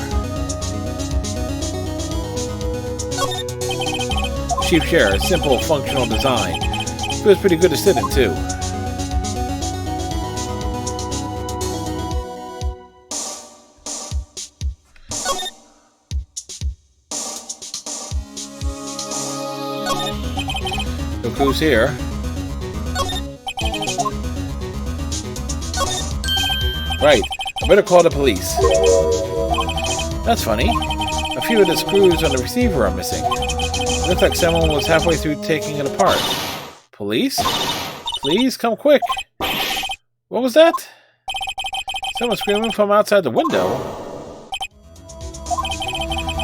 Cheap chair, simple, functional design. Feels pretty good to sit in, too. Look who's here. Right, I better call the police. That's funny. A few of the screws on the receiver are missing. Looks like someone was halfway through taking it apart. Police? Please, come quick. What was that? Someone's screaming from outside the window.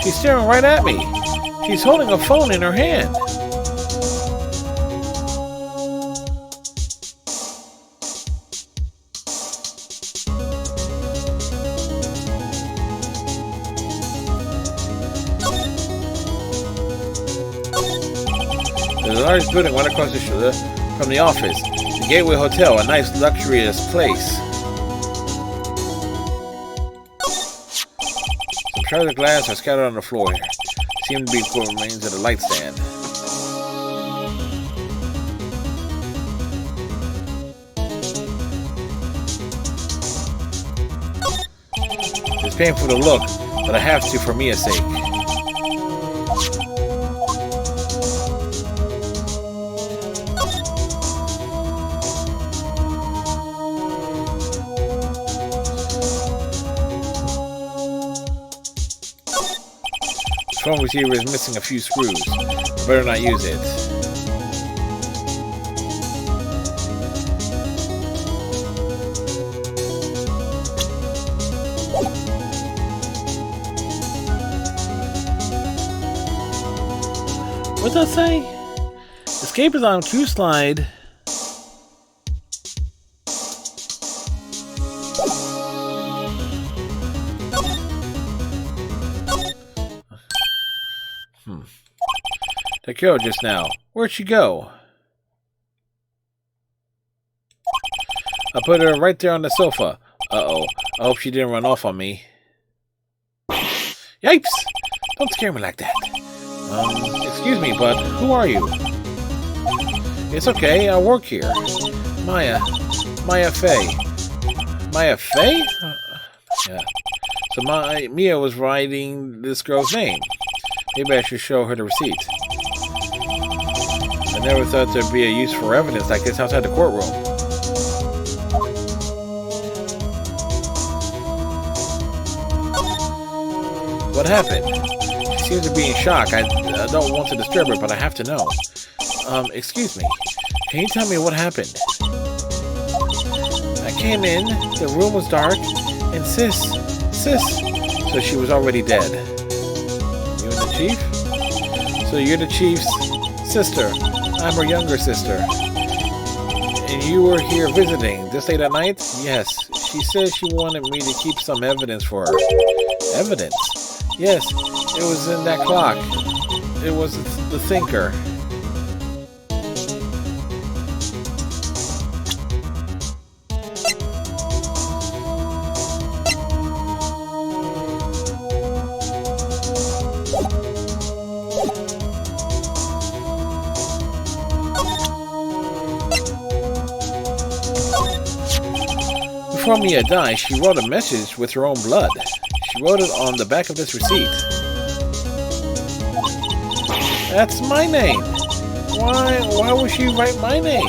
She's staring right at me. She's holding a phone in her hand. There's a large building right across the shoulder from the office. The Gateway Hotel, a nice luxurious place. Some shards of glass are scattered on the floor here. Seem to be what remains of the light stand. It's painful to look, but I have to for Mia's sake. The phone receiver is missing a few screws. Better not use it. What's that say? Escape is on Q slide. The girl just now. Where'd she go? I put her right there on the sofa. Uh-oh. I hope she didn't run off on me. Yipes! Don't scare me like that. Excuse me, but who are you? It's okay, I work here. Maya Fey. Maya Fey? Yeah. So Mia was writing this girl's name. Maybe I should show her the receipt. I never thought there'd be a use for evidence like this outside the courtroom. What happened? She seems to be in shock. I don't want to disturb her, but I have to know. Excuse me. Can you tell me what happened? I came in, the room was dark, and sis, so she was already dead. You and the chief? So you're the chief's sister. I'm her younger sister. And you were here visiting this late at night? Yes. She said she wanted me to keep some evidence for her. Evidence? Yes, it was in that clock. It was the thinker. Before Mia died, she wrote a message with her own blood. She wrote it on the back of this receipt. That's my name. Why would she write my name?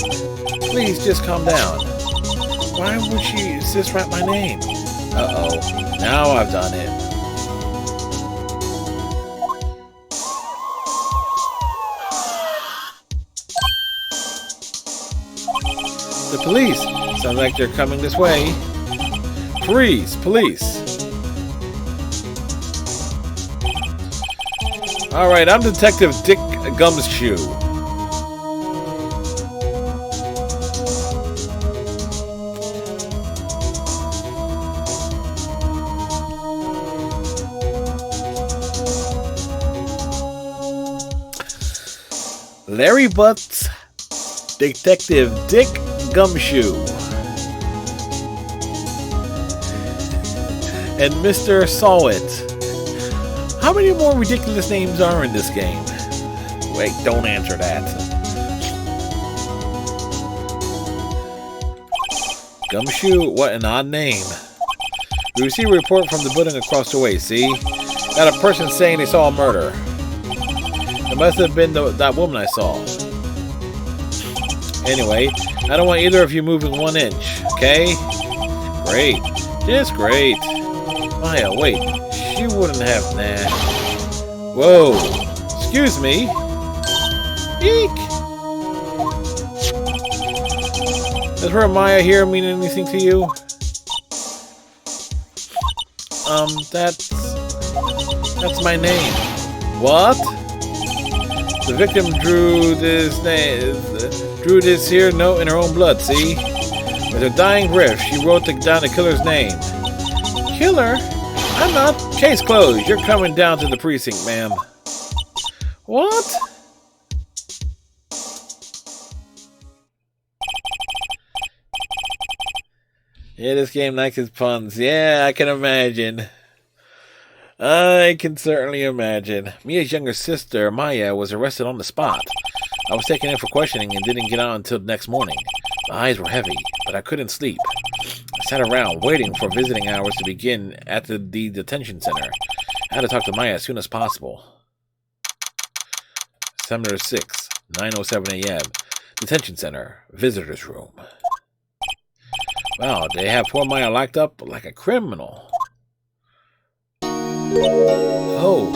Please just calm down. Why would she just write my name? Uh-oh. Now I've done it. The police. Sounds like they're coming this way. Freeze, police. Alright, I'm Detective Dick Gumshoe. Larry Butts, Detective Dick Gumshoe. And Mr. Sawit. How many more ridiculous names are in this game? Wait, don't answer that. Gumshoe, what an odd name. We received a report from the building across the way, see? Got a person saying they saw a murder. It must have been that woman I saw. Anyway, I don't want either of you moving 1 inch, okay? Great. Just great. Maya, wait. She wouldn't have... Nah. Whoa. Excuse me. Eek. Does her Maya here mean anything to you? That's my name. What? The victim drew this here note in her own blood, see? With her dying breath, she wrote down the killer's name. Killer? I'm not. Case closed. You're coming down to the precinct, ma'am. What? Yeah, this game likes its puns. Yeah, I can imagine. I can certainly imagine. Mia's younger sister, Maya, was arrested on the spot. I was taken in for questioning and didn't get out until the next morning. My eyes were heavy, but I couldn't sleep. I sat around waiting for visiting hours to begin at the detention center. I had to talk to Maya as soon as possible. December 6, 9:07 a.m. Detention center, visitor's room. Wow, they have poor Maya locked up like a criminal. Oh.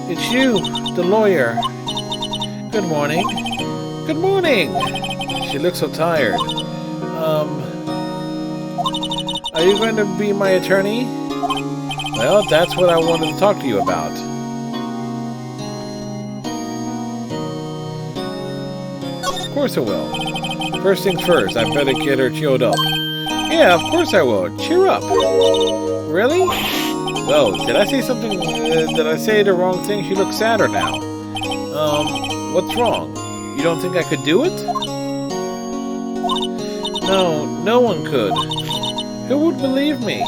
It's you, the lawyer. Good morning. Good morning. She looks so tired. Are you going to be my attorney? Well, that's what I wanted to talk to you about. Of course I will. First things first, I better get her cheered up. Yeah, of course I will. Cheer up. Really? Well, did I say something? Did I say the wrong thing? She looks sadder now. What's wrong? You don't think I could do it? No, no one could. Who would believe me?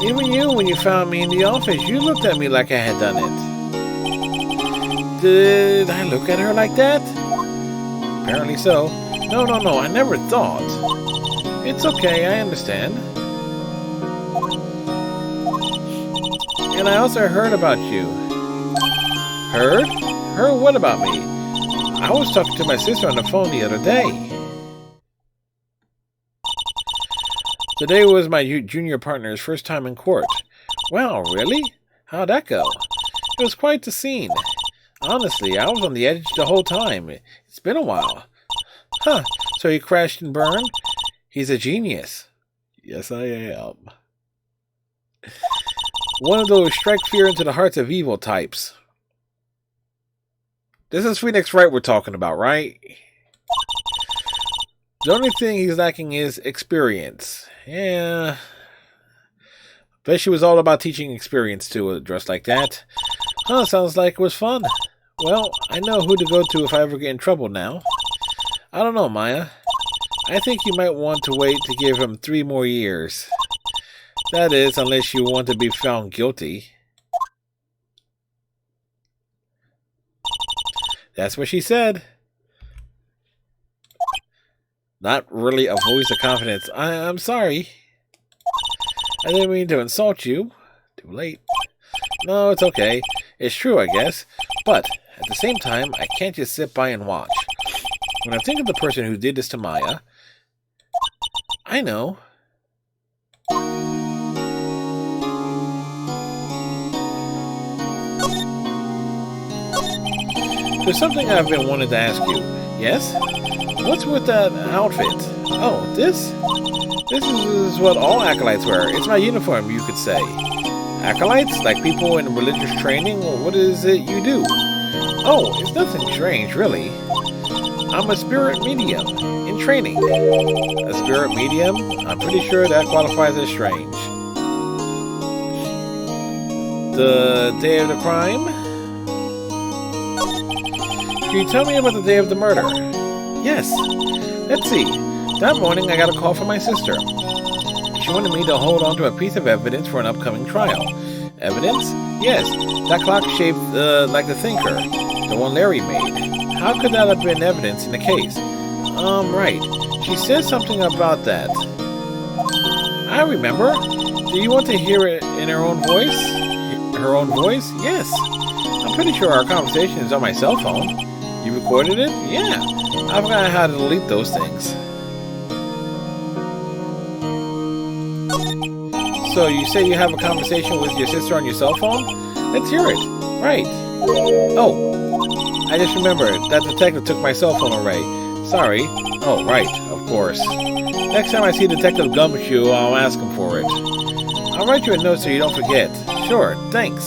Even you, when you found me in the office, you looked at me like I had done it. Did I look at her like that? Apparently so. No, I never thought. It's okay, I understand. And I also heard about you. Heard? Heard what about me? I was talking to my sister on the phone the other day. Today was my junior partner's first time in court. Wow, really? How'd that go? It was quite the scene. Honestly, I was on the edge the whole time. It's been a while. Huh, so he crashed and burned? He's a genius. Yes, I am. One of those strike fear into the hearts of evil types. This is Phoenix Wright we're talking about, right? The only thing he's lacking is experience. Yeah. Bet she was all about teaching experience to a dress like that. Huh, sounds like it was fun. Well, I know who to go to if I ever get in trouble now. I don't know, Maya. I think you might want to wait to give him 3 more years. That is, unless you want to be found guilty. That's what she said. Not really a voice of confidence. I'm sorry. I didn't mean to insult you. Too late. No, it's okay. It's true, I guess. But, at the same time, I can't just sit by and watch. When I think of the person who did this to Maya, I know. There's something I've been wanting to ask you. Yes? What's with that outfit? Oh, this? This is what all acolytes wear. It's my uniform, you could say. Acolytes? Like people in religious training? What is it you do? Oh, it's nothing strange, really. I'm a spirit medium in training. A spirit medium? I'm pretty sure that qualifies as strange. The day of the crime? Can you tell me about the day of the murder? Yes. Let's see. That morning I got a call from my sister. She wanted me to hold on to a piece of evidence for an upcoming trial. Evidence? Yes. That clock shaped like the thinker. The one Larry made. How could that have been evidence in the case? Right. She said something about that. I remember. Do you want to hear it in her own voice? Her own voice? Yes. I'm pretty sure our conversation is on my cell phone. You recorded it? Yeah. I forgot how to delete those things. So you say you have a conversation with your sister on your cell phone? Let's hear it. Right. Oh. I just remembered. That detective took my cell phone away. Sorry. Oh, right. Of course. Next time I see Detective Gumshoe, I'll ask him for it. I'll write you a note so you don't forget. Sure, thanks.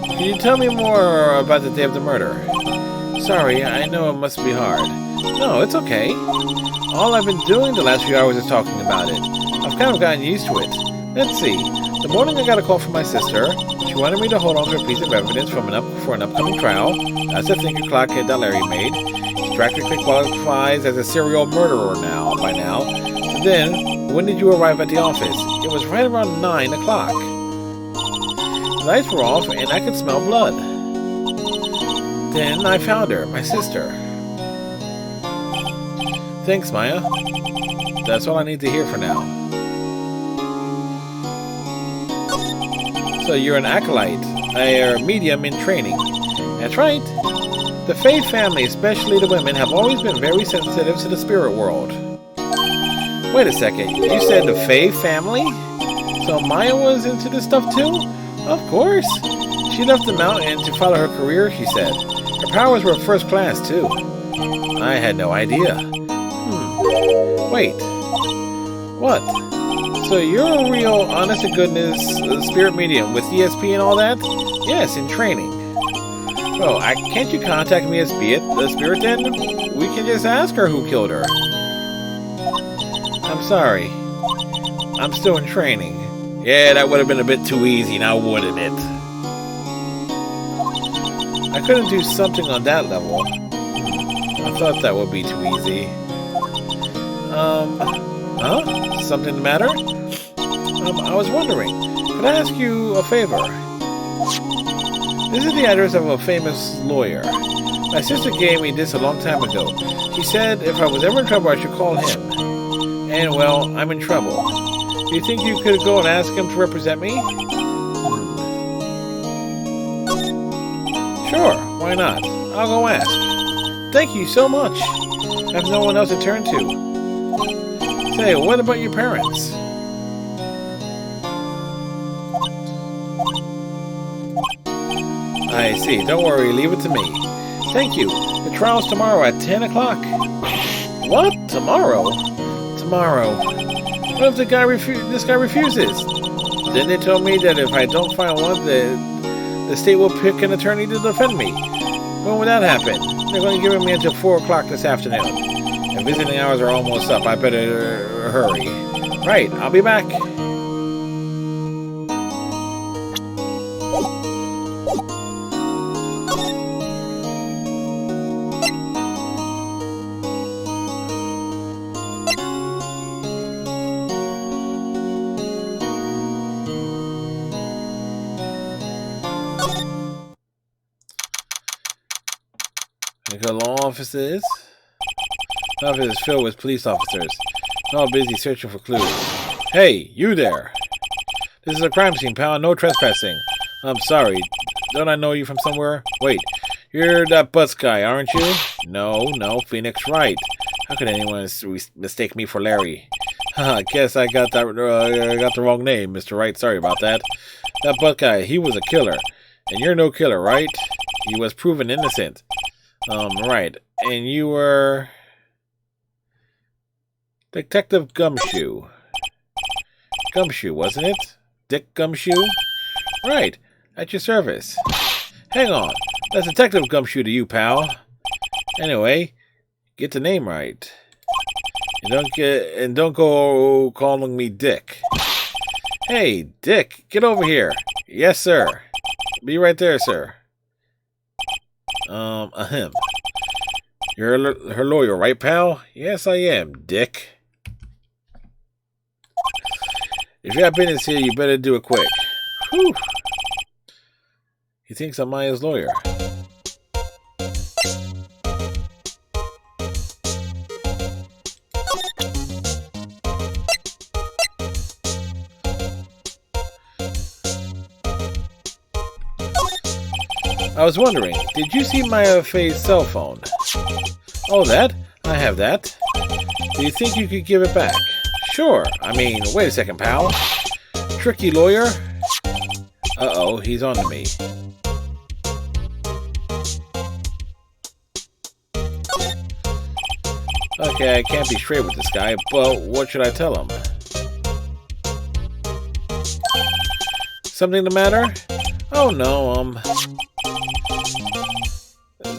Can you tell me more about the day of the murder? Sorry, I know it must be hard. No, it's okay. All I've been doing the last few hours is talking about it. I've kind of gotten used to it. Let's see. The morning I got a call from my sister. She wanted me to hold on to a piece of evidence for an upcoming trial. That's the thinker clock kid that Larry made. She practically qualifies as a serial murderer by now. So then, when did you arrive at the office? It was right around 9 o'clock. The lights were off and I could smell blood. Then I found her, my sister. Thanks, Maya. That's all I need to hear for now. So you're an acolyte, a medium in training. That's right. The Fae family, especially the women, have always been very sensitive to the spirit world. Wait a second, you said the Fae family? So Maya was into this stuff too? Of course. She left the mountain to follow her career, she said. Her powers were first class too. I had no idea. Wait. What? So you're a real, honest-to-goodness spirit medium with ESP and all that? Yes, in training. Oh, can't you contact me as the spirit then? We can just ask her who killed her. I'm sorry. I'm still in training. Yeah, that would have been a bit too easy now, wouldn't it? I couldn't do something on that level. I thought that would be too easy. Huh? Something the matter? I was wondering, could I ask you a favor? This is the address of a famous lawyer. My sister gave me this a long time ago. She said if I was ever in trouble, I should call him. And, well, I'm in trouble. Do you think you could go and ask him to represent me? Sure, why not? I'll go ask. Thank you so much. I have no one else to turn to. Say, what about your parents? I see. Don't worry. Leave it to me. Thank you. The trial's tomorrow at 10 o'clock. What? Tomorrow? Tomorrow. What if this guy refuses? Then they told me that if I don't find one, the state will pick an attorney to defend me. When would that happen? They're going to give me until 4 o'clock this afternoon. And visiting hours are almost up. I better hurry. Right, I'll be back. The law offices. The office is filled with police officers. They're all busy searching for clues. Hey, you there! This is a crime scene, pal. No trespassing. I'm sorry. Don't I know you from somewhere? Wait, you're that bus guy, aren't you? No, Phoenix Wright. How could anyone mistake me for Larry? I guess I got the wrong name, Mr. Wright. Sorry about that. That bus guy, he was a killer. And you're no killer, right? He was proven innocent. Right. And you were... Detective Gumshoe. Gumshoe, wasn't it? Dick Gumshoe? Right. At your service. Hang on. That's Detective Gumshoe to you, pal. Anyway, get the name right. And don't go calling me Dick. Hey, Dick, get over here. Yes, sir. Be right there, sir. Ahem. You're her lawyer, right, pal? Yes, I am, Dick. If you have business here, you better do it quick. Whew. He thinks I'm Maya's lawyer. I was wondering, did you see Maya Faye's cell phone? Oh, that? I have that. Do you think you could give it back? Sure. I mean, wait a second, pal. Tricky lawyer? Uh-oh, he's on to me. Okay, I can't be straight with this guy, but what should I tell him? Something the matter? Oh no,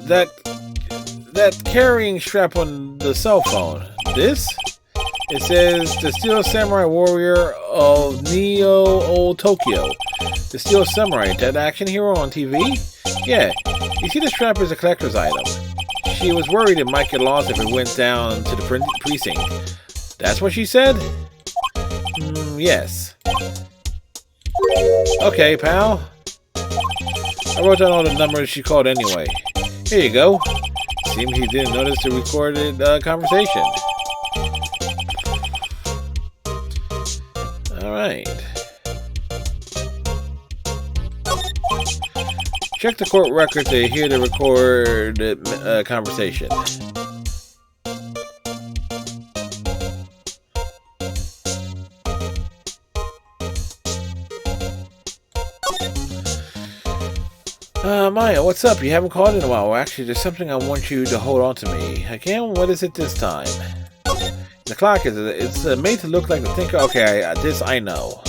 that carrying strap on the cell phone. This? It says the Steel Samurai Warrior of Neo Tokyo. The Steel Samurai, that action hero on TV? Yeah, you see the strap is a collector's item. She was worried it might get lost if it went down to the precinct. That's what she said? Yes. Okay, pal. I wrote down all the numbers she called anyway. Here you go. Seems he didn't notice the recorded conversation. Alright. Check the court record to hear the recorded conversation. Maya, what's up? You haven't called in a while. Well, actually, there's something I want you to hold on to me. Again, what is it this time? The clock is it's made to look like the thinker. Okay, this I know.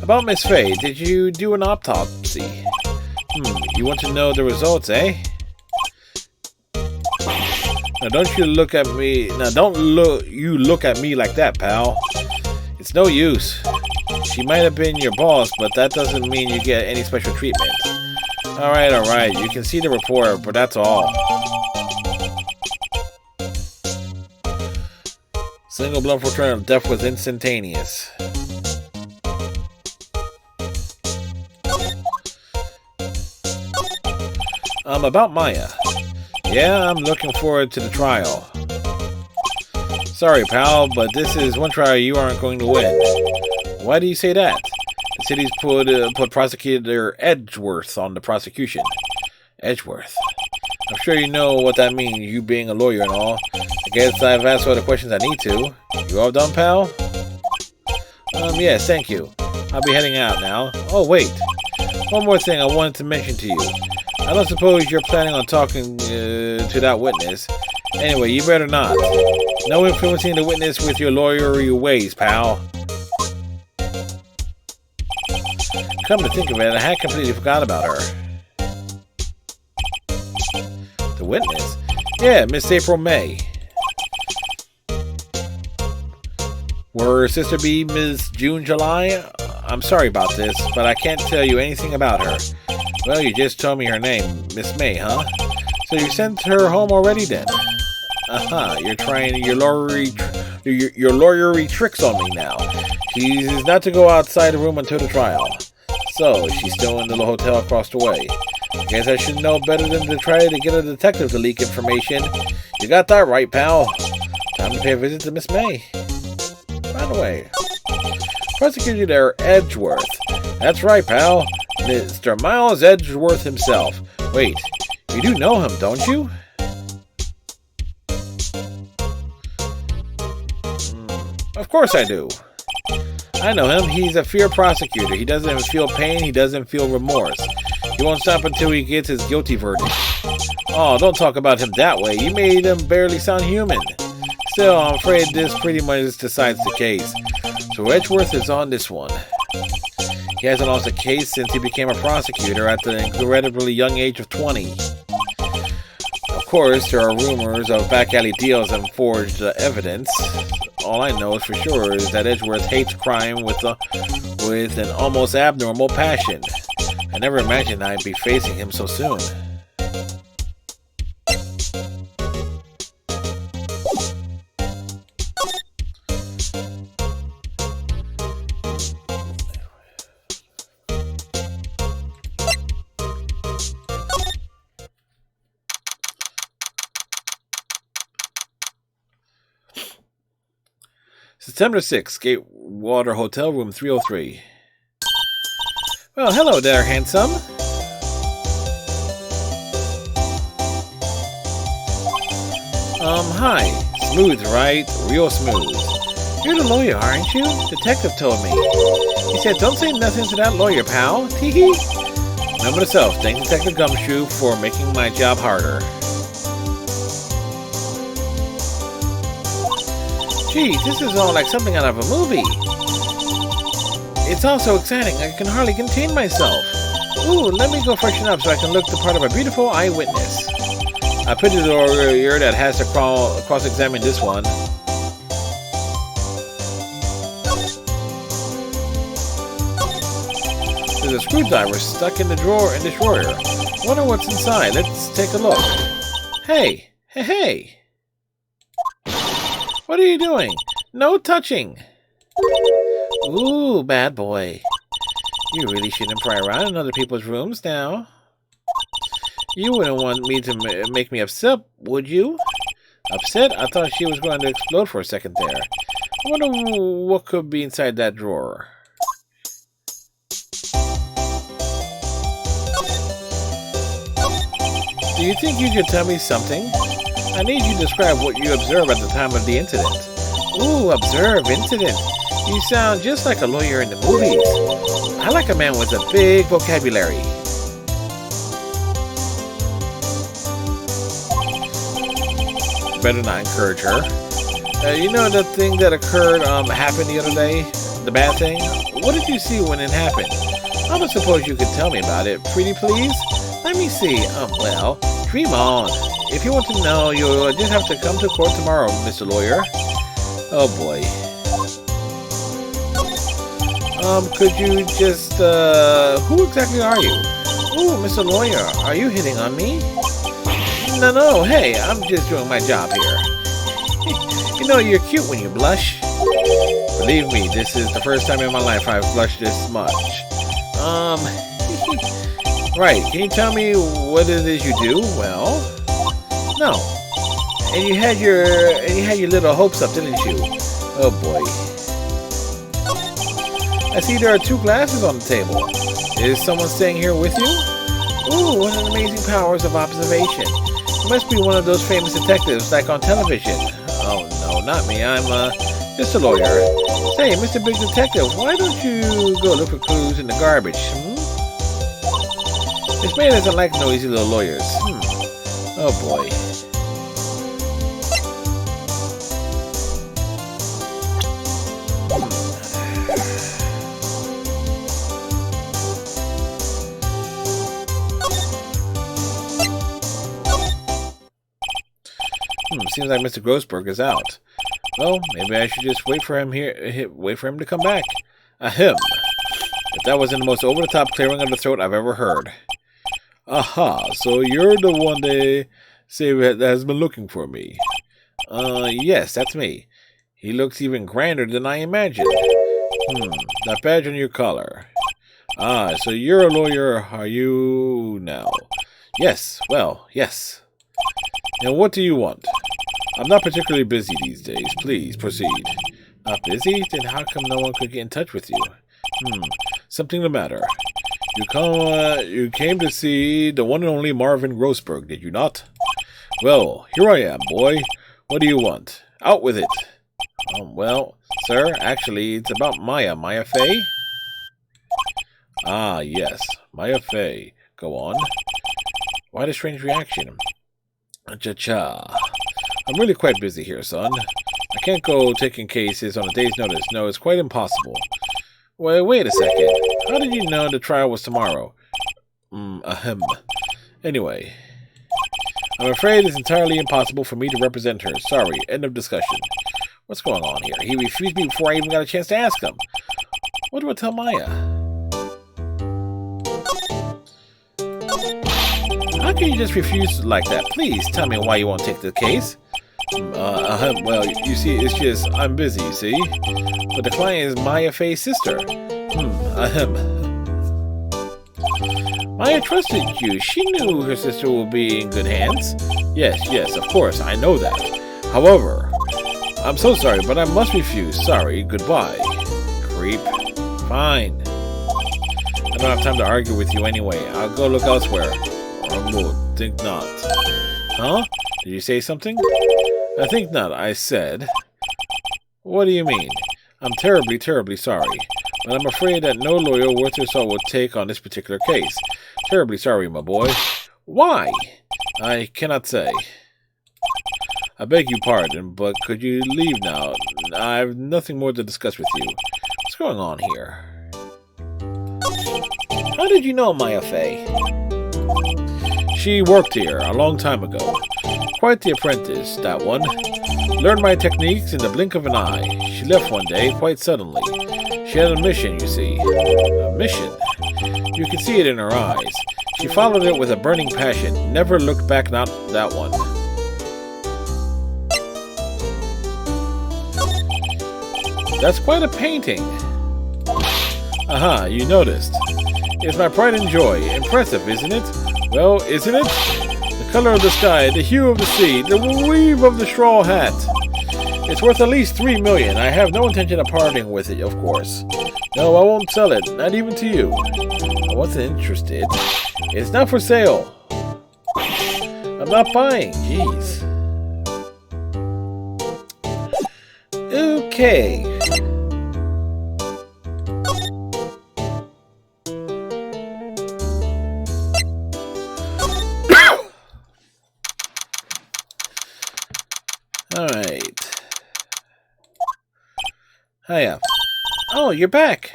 About Miss Faye, did you do an autopsy? You want to know the results, eh? Now don't you look at me. Now don't look at me like that, pal. It's no use. She might have been your boss, but that doesn't mean you get any special treatment. Alright. You can see the report, but that's all. Single blunt for trial. Death was instantaneous. About Maya. Yeah, I'm looking forward to the trial. Sorry, pal, but this is one trial you aren't going to win. Why do you say that? The city's put Prosecutor Edgeworth on the prosecution. Edgeworth. I'm sure you know what that means, you being a lawyer and all. I guess I've asked all the questions I need to. You all done, pal? Yes, thank you. I'll be heading out now. Oh, wait. One more thing I wanted to mention to you. I don't suppose you're planning on talking to that witness. Anyway, you better not. No influencing the witness with your lawyery ways, pal. Come to think of it, I had completely forgot about her. The witness? Yeah, Miss April May. Will her sister be Miss June July? I'm sorry about this, but I can't tell you anything about her. Well, you just told me her name, Miss May, huh? So you sent her home already then? You're trying your lawyery tricks on me now. She's not to go outside the room until the trial. So, she's still in the hotel across the way. Guess I should know better than to try to get a detective to leak information. You got that right, pal. Time to pay a visit to Miss May. By the way, Prosecutor Edgeworth. That's right, pal. Mr. Miles Edgeworth himself. Wait, you do know him, don't you? Of course I do. I know him. He's a fair prosecutor. He doesn't feel pain. He doesn't feel remorse. He won't stop until he gets his guilty verdict. Oh, don't talk about him that way. You made him barely sound human. Still, I'm afraid this pretty much decides the case. So Edgeworth is on this one. He hasn't lost a case since he became a prosecutor at the incredibly young age of 20. Of course, there are rumors of back alley deals and forged evidence. All I know for sure is that Edgeworth hates crime with an almost abnormal passion. I never imagined I'd be facing him so soon. September 6th, Gatewater Hotel, room 303. Well, hello there, handsome. Hi. Smooth, right? Real smooth. You're the lawyer, aren't you? Detective told me. He said, don't say nothing to that lawyer, pal. Tee-hee. Remember myself. Thank Detective Gumshoe for making my job harder. Gee, this is all like something out of a movie. It's all so exciting, I can hardly contain myself. Ooh, let me go freshen up so I can look the part of a beautiful eyewitness. I pity the lawyer that has to cross-examine this one. There's a screwdriver stuck in the drawer in this drawer. Wonder what's inside. Let's take a look. Hey! Hey, hey! What are you doing? No touching! Ooh, bad boy. You really shouldn't pry around in other people's rooms now. You wouldn't want me to make me upset, would you? Upset? I thought she was going to explode for a second there. I wonder what could be inside that drawer. Do you think you could tell me something? I need you to describe what you observed at the time of the incident. Ooh, observe incident. You sound just like a lawyer in the movies. I like a man with a big vocabulary. Better not encourage her. You know the thing that occurred happened the other day? The bad thing? What did you see when it happened? I don't suppose you could tell me about it. Pretty please? Let me see. Well, dream on. If you want to know, you'll just have to come to court tomorrow, Mr. Lawyer. Oh boy. Could you just, who exactly are you? Ooh, Mr. Lawyer, are you hitting on me? No, hey, I'm just doing my job here. You know, you're cute when you blush. Believe me, this is the first time in my life I've blushed this much. Right, can you tell me what it is you do? Well, no. And you had your little hopes up, didn't you? Oh boy. I see there are 2 glasses on the table. Is someone staying here with you? Ooh, what an amazing powers of observation. You must be one of those famous detectives like on television. Oh no, not me. I'm just a lawyer. Say, Mr. Big Detective, why don't you go look for clues in the garbage? This man doesn't like noisy little lawyers. Oh boy. Seems like Mr. Grossberg is out. Well, maybe I should just wait for him to come back. Ahem. If that wasn't the most over-the-top clearing of the throat I've ever heard. Aha, so you're the one they say that has been looking for me. Yes, that's me. He looks even grander than I imagined. That badge on your collar. Ah, so you're a lawyer, are you now? Yes, well, yes. Now what do you want? I'm not particularly busy these days. Please, proceed. Not busy? Then how come no one could get in touch with you? Something the matter. You came to see the one and only Marvin Grossberg, did you not? Well, here I am, boy. What do you want? Out with it. Well, sir, actually, it's about Maya Fey. Ah, yes, Maya Fey. Go on. Why the strange reaction? Cha-cha. I'm really quite busy here, son. I can't go taking cases on a day's notice. No, it's quite impossible. Well, wait a second. How did you know the trial was tomorrow? Ahem. Anyway, I'm afraid it's entirely impossible for me to represent her. Sorry, end of discussion. What's going on here? He refused me before I even got a chance to ask him. What do I tell Maya? How can you just refuse like that? Please tell me why you won't take the case. Well, you see, it's just, I'm busy, you see? But the client is Maya Fey's sister. Maya trusted you. She knew her sister will be in good hands. Yes, of course, I know that. However, I'm so sorry, but I must refuse. Sorry, goodbye. Creep. Fine. I don't have time to argue with you anyway. I'll go look elsewhere. Or think not. Huh? Did you say something? I think not, I said. What do you mean? I'm terribly, terribly sorry. but I'm afraid that no lawyer worth their salt will take on this particular case. Terribly sorry, my boy. Why? I cannot say. I beg your pardon, but could you leave now? I have nothing more to discuss with you. What's going on here? How did you know Maya Fey? She worked here a long time ago. Quite the apprentice, that one. Learned my techniques in the blink of an eye. She left one day, quite suddenly. She had a mission, you see. A mission? You can see it in her eyes. She followed it with a burning passion. Never looked back, not that one. That's quite a painting. Aha, you noticed. It's my pride and joy. Impressive, isn't it? Well, isn't it? The color of the sky, the hue of the sea, the weave of the straw hat. It's worth at least 3 million. I have no intention of parting with it, of course. No, I won't sell it, not even to you. I wasn't interested. It's not for sale. I'm not buying. Jeez. Okay. Alright. Hiya. Oh, you're back.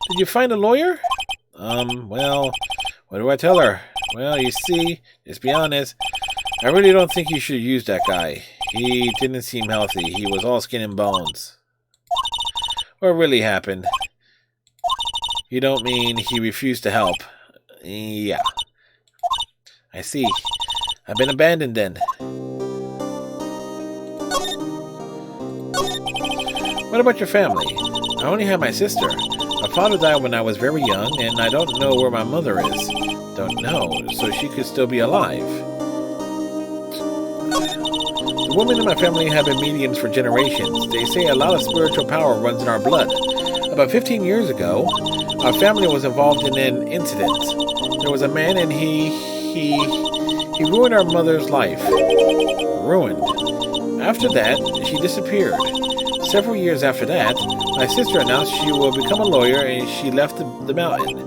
Did you find a lawyer? Well, what do I tell her? Well, you see, just be honest, I really don't think you should use that guy. He didn't seem healthy. He was all skin and bones. What really happened? You don't mean he refused to help? Yeah. I see. I've been abandoned then. What about your family? I only have my sister. My father died when I was very young, and I don't know where my mother is. Don't know, so she could still be alive. The women in my family have been mediums for generations. They say a lot of spiritual power runs in our blood. About 15 years ago, our family was involved in an incident. There was a man, and he ruined our mother's life. Ruined. After that, she disappeared. Several years after that, my sister announced she will become a lawyer, and she left the mountain.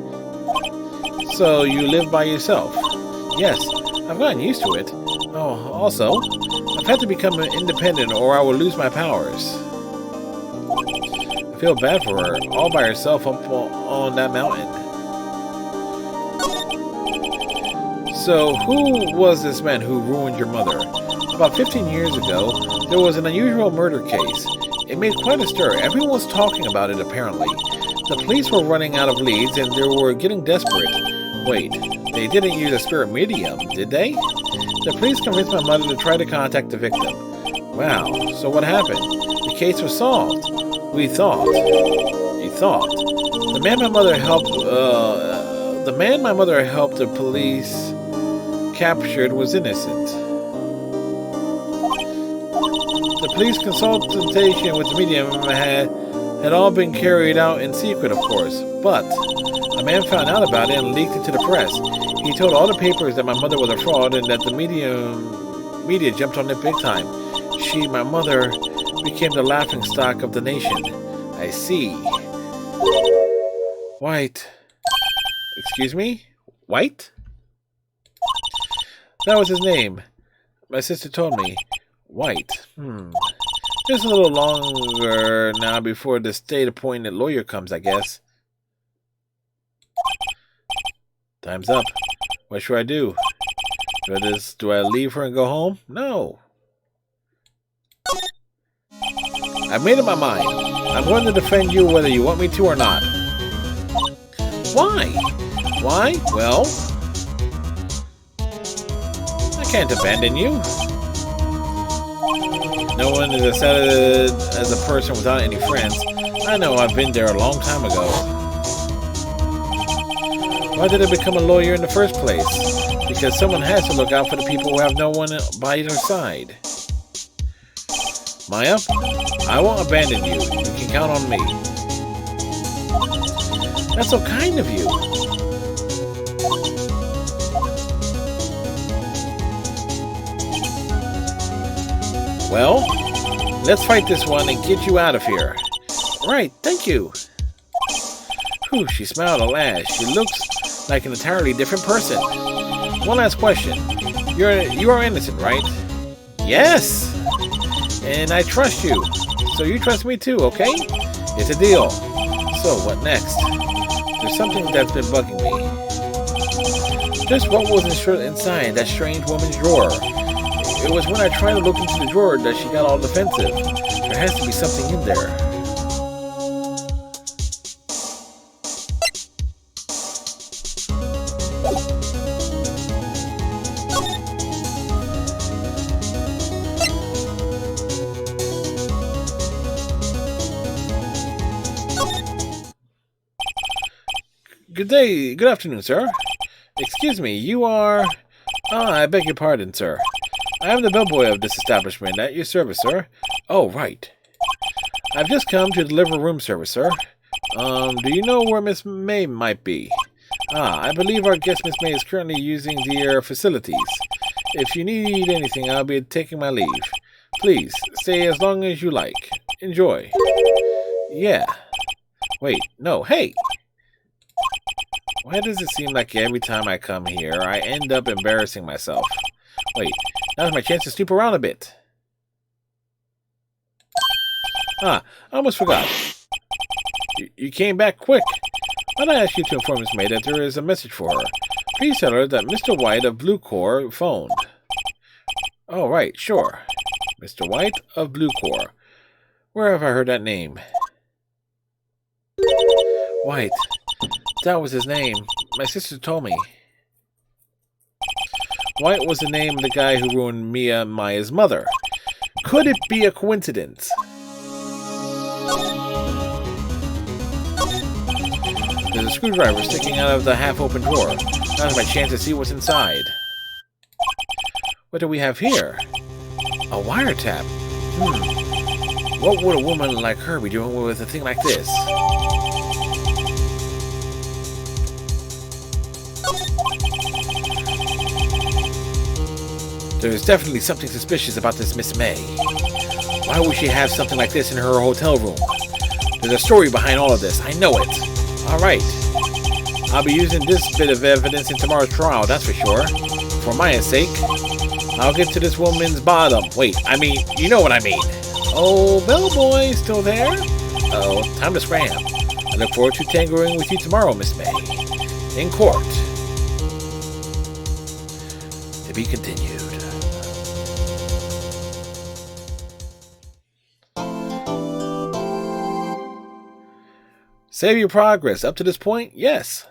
So you live by yourself? Yes, I've gotten used to it. Oh, also, I've had to become independent or I will lose my powers. I feel bad for her, all by herself up on that mountain. So, who was this man who ruined your mother? About 15 years ago, there was an unusual murder case. It made quite a stir. Everyone was talking about it, apparently. The police were running out of leads, and they were getting desperate. Wait, they didn't use a spirit medium, did they? The police convinced my mother to try to contact the victim. Wow, so what happened? The case was solved. We thought. You thought. The man my mother helped the police captured was innocent. The police consultation with the medium had all been carried out in secret, of course, but a man found out about it and leaked it to the press. He told all the papers that my mother was a fraud and that the media jumped on it big time. My mother, became the laughingstock of the nation. I see. White. Excuse me? White? That was his name. My sister told me. White. Just a little longer now before the state-appointed lawyer comes, I guess. Time's up. What should I do? Do I leave her and go home? No. I've made up my mind. I'm going to defend you whether you want me to or not. Why? Why? Well, I can't abandon you. No one is as sad as a person without any friends. I know, I've been there a long time ago. Why did I become a lawyer in the first place? Because someone has to look out for the people who have no one by their side. Maya, I won't abandon you. You can count on me. That's so kind of you. Well, let's fight this one and get you out of here. Right, thank you. Whew, she smiled at last. She looks like an entirely different person. One last question. You are innocent, right? Yes! And I trust you. So you trust me too, okay? It's a deal. So, what next? There's something that's been bugging me. Just what was inside that strange woman's drawer? It was when I tried to look into the drawer that she got all defensive. There has to be something in there. Good afternoon, sir. Excuse me, you are... I beg your pardon, sir. I am the bellboy of this establishment, at your service, sir. Oh, right. I've just come to deliver room service, sir. Do you know where Miss May might be? I believe our guest Miss May is currently using their facilities. If you need anything, I'll be taking my leave. Please, stay as long as you like. Enjoy. Yeah. Wait, no, hey! Why does it seem like every time I come here, I end up embarrassing myself? Wait, now's my chance to snoop around a bit. I almost forgot. You came back quick. I'd ask you to inform Miss May that there is a message for her. Please tell her that Mr. White of Blue Corps phoned. Oh, right, sure. Mr. White of Blue Corps. Where have I heard that name? White. That was his name. My sister told me. White was the name of the guy who ruined Maya's mother. Could it be a coincidence? There's a screwdriver sticking out of the half-open drawer. Now's my chance to see what's inside. What do we have here? A wiretap. What would a woman like her be doing with a thing like this? There's definitely something suspicious about this Miss May. Why would she have something like this in her hotel room? There's a story behind all of this. I know it. Alright. I'll be using this bit of evidence in tomorrow's trial, that's for sure. For Maya's sake. I'll get to this woman's bottom. Wait, I mean, you know what I mean. Oh, bellboy, still there? Uh-oh, time to scram. I look forward to tangoing with you tomorrow, Miss May. In court. To be continued. Save your progress. Up to this point, yes.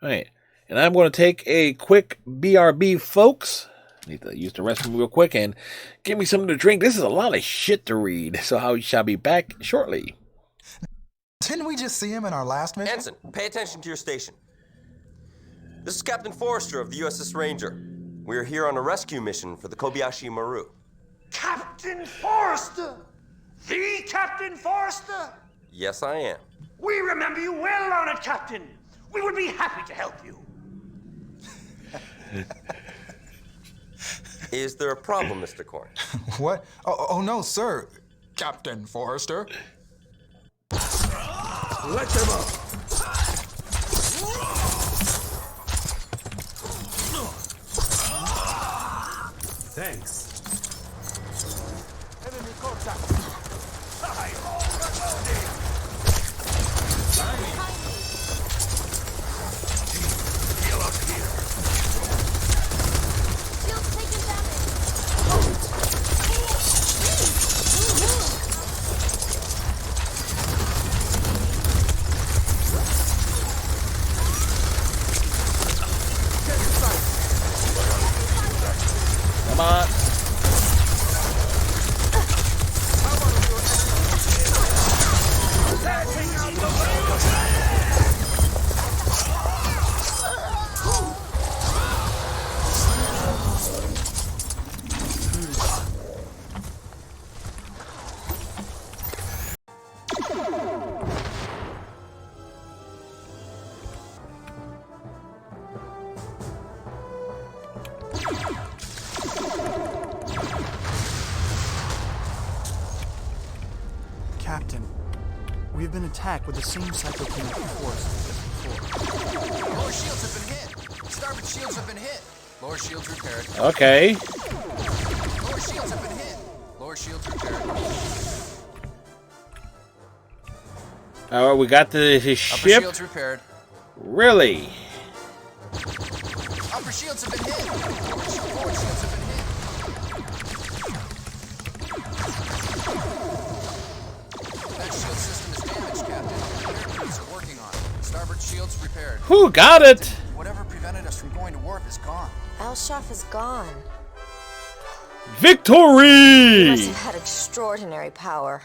Alright, and I'm going to take a quick BRB, folks. Need to use the restroom real quick and get me something to drink. This is a lot of shit to read, so I shall be back shortly. Didn't we just see him in our last mission? Ensign, pay attention to your station. This is Captain Forrester of the USS Ranger. We are here on a rescue mission for the Kobayashi Maru. Captain Forrester! The Captain Forrester! Yes, I am. We remember you well, honored Captain. We would be happy to help you. Is there a problem, Mr. Corn? What? Oh, no, sir. Captain Forrester. Let them up. Thanks. Enemy contact. Heal up here. Shield's taking damage. Come on. Captain, we have been attacked with the same psychokinetic force as before. Lower shields have been hit. Starboard shields have been hit. Lower shields repaired. Okay. Lower shields have been hit. Lower shields repaired. Alright, we got his Upper ship. shields repaired. Really? Upper shields have been hit. Forward shields have been hit. That shield system is damaged, Captain. Repair crews are working on it. Starboard shields repaired. Who got it? Whatever prevented us from going to warp is gone. Elshaf is gone. He Victory! must have had extraordinary power.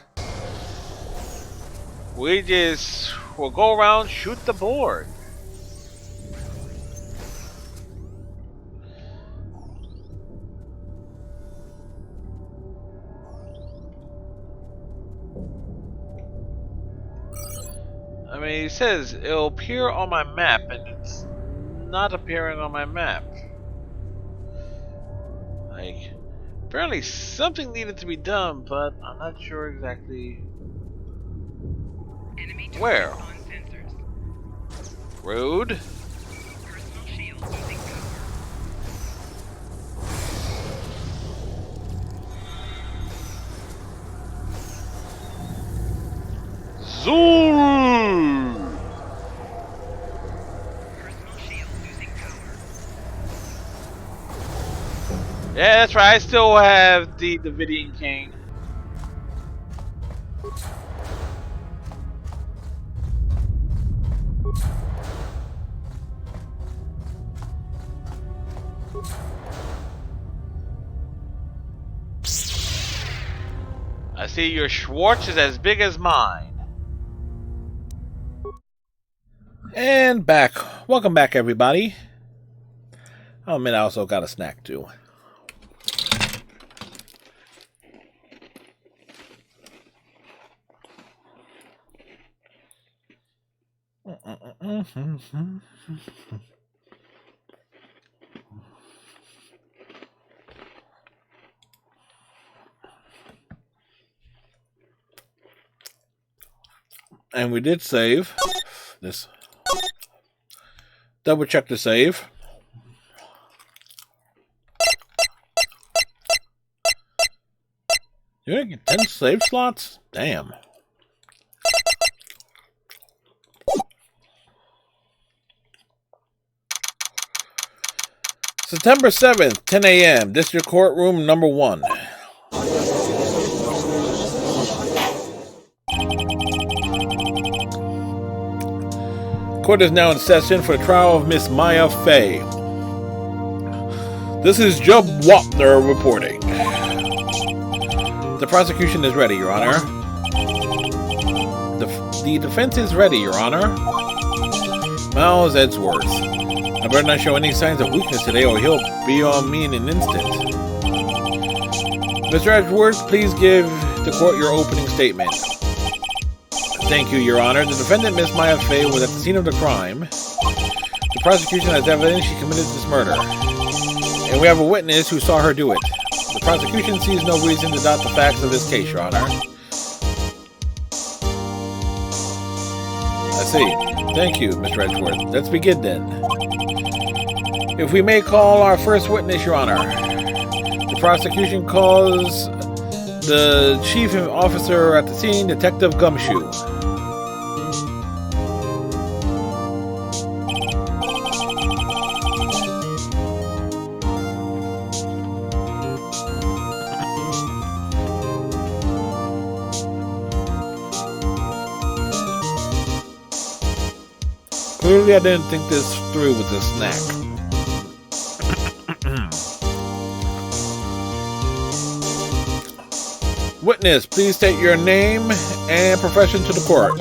We just will go around, shoot the board. I mean, he says it'll appear on my map, and it's not appearing on my map. Like, apparently something needed to be done, but I'm not sure exactly where. Rude. Zul. Yeah, that's right. I still have the Davidian King. I see your Schwartz is as big as mine. And back. Welcome back, everybody. I'll admit I also got a snack, too. And we did save this. Double check the save. You're gonna get 10 save slots? Damn. September 7th, 10 a.m. District Courtroom number 1. Court is now in session for the trial of Miss Maya Fey. This is Jub Watner reporting. The prosecution is ready, Your Honor. The defense is ready, Your Honor. Miles Edgeworth. I better not show any signs of weakness today or he'll be on me in an instant. Mr. Edgeworth, please give the court your opening statement. Thank you, Your Honor. The defendant, Miss Maya Fey, was at the scene of the crime. The prosecution has evidence she committed this murder. And we have a witness who saw her do it. The prosecution sees no reason to doubt the facts of this case, Your Honor. I see. Thank you, Mr. Edgeworth. Let's begin then. If we may call our first witness, Your Honor. The prosecution calls the chief officer at the scene, Detective Gumshoe. Clearly, I didn't think this through with this snack. Witness, please state your name and profession to the court.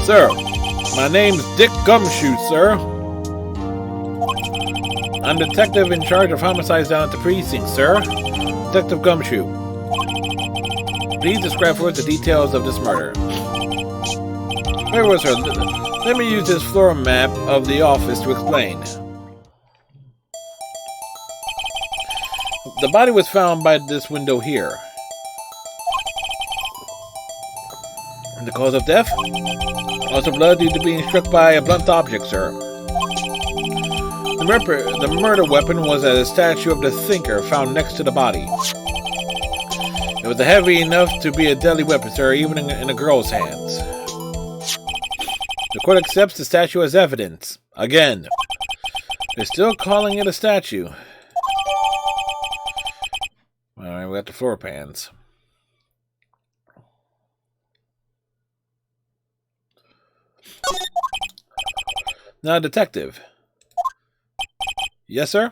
Sir, my name's Dick Gumshoe, sir. I'm detective in charge of homicides down at the precinct, sir. Detective Gumshoe. Please describe for us the details of this murder. Very well, sir. Let me use this floor map of the office to explain. The body was found by this window here. The cause of death? Loss of blood due to being struck by a blunt object, sir. The murder weapon was a statue of the Thinker found next to the body. It was heavy enough to be a deadly weapon, sir, even in a girl's hands. The court accepts the statue as evidence. Again. They're still calling it a statue. Alright, we got the floor pans. Now, detective. Yes, sir?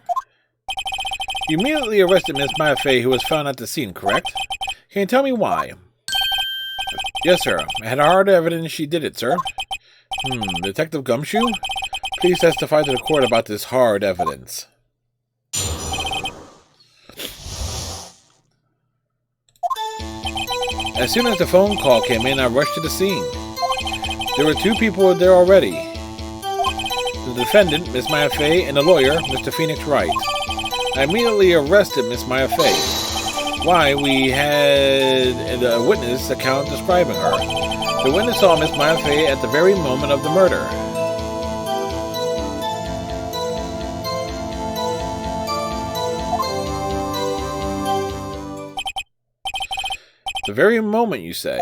You immediately arrested Miss Maffei, who was found at the scene, correct? Can you tell me why? Yes, sir. I had hard evidence she did it, sir. Detective Gumshoe? Please testify to the court about this hard evidence. As soon as the phone call came in, I rushed to the scene. There were 2 people there already. The defendant, Miss Maffei, and the lawyer, Mr. Phoenix Wright. I immediately arrested Miss Maffei. Why? We had a witness account describing her. The witness saw Miss Maffei at the very moment of the murder. The very moment, you say?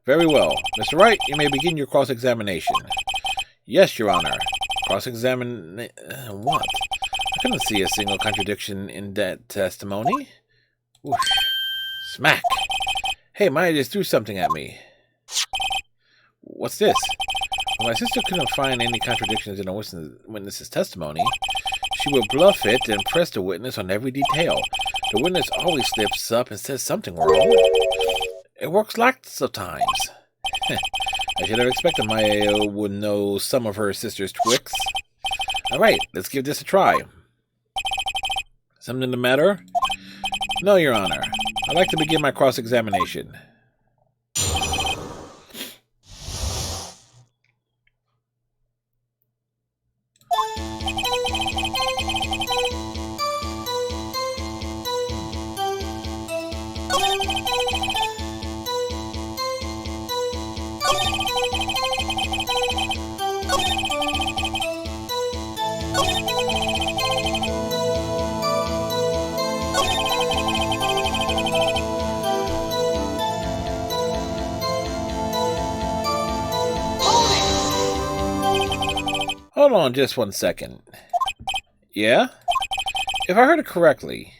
Very well. Mr. Wright, you may begin your cross-examination. Yes, Your Honor. Cross-examine... what? I couldn't see a single contradiction in that testimony. Whoosh. Smack. Hey, Maya just threw something at me. What's this? When my sister couldn't find any contradictions in a witness's testimony, she would bluff it and press the witness on every detail. The witness always slips up and says something wrong. It works lots of times. I should have expected Maya would know some of her sister's tricks. Alright, let's give this a try. Something the matter? No, Your Honor. I'd like to begin my cross-examination. Hold on just 1 second. Yeah? If I heard it correctly,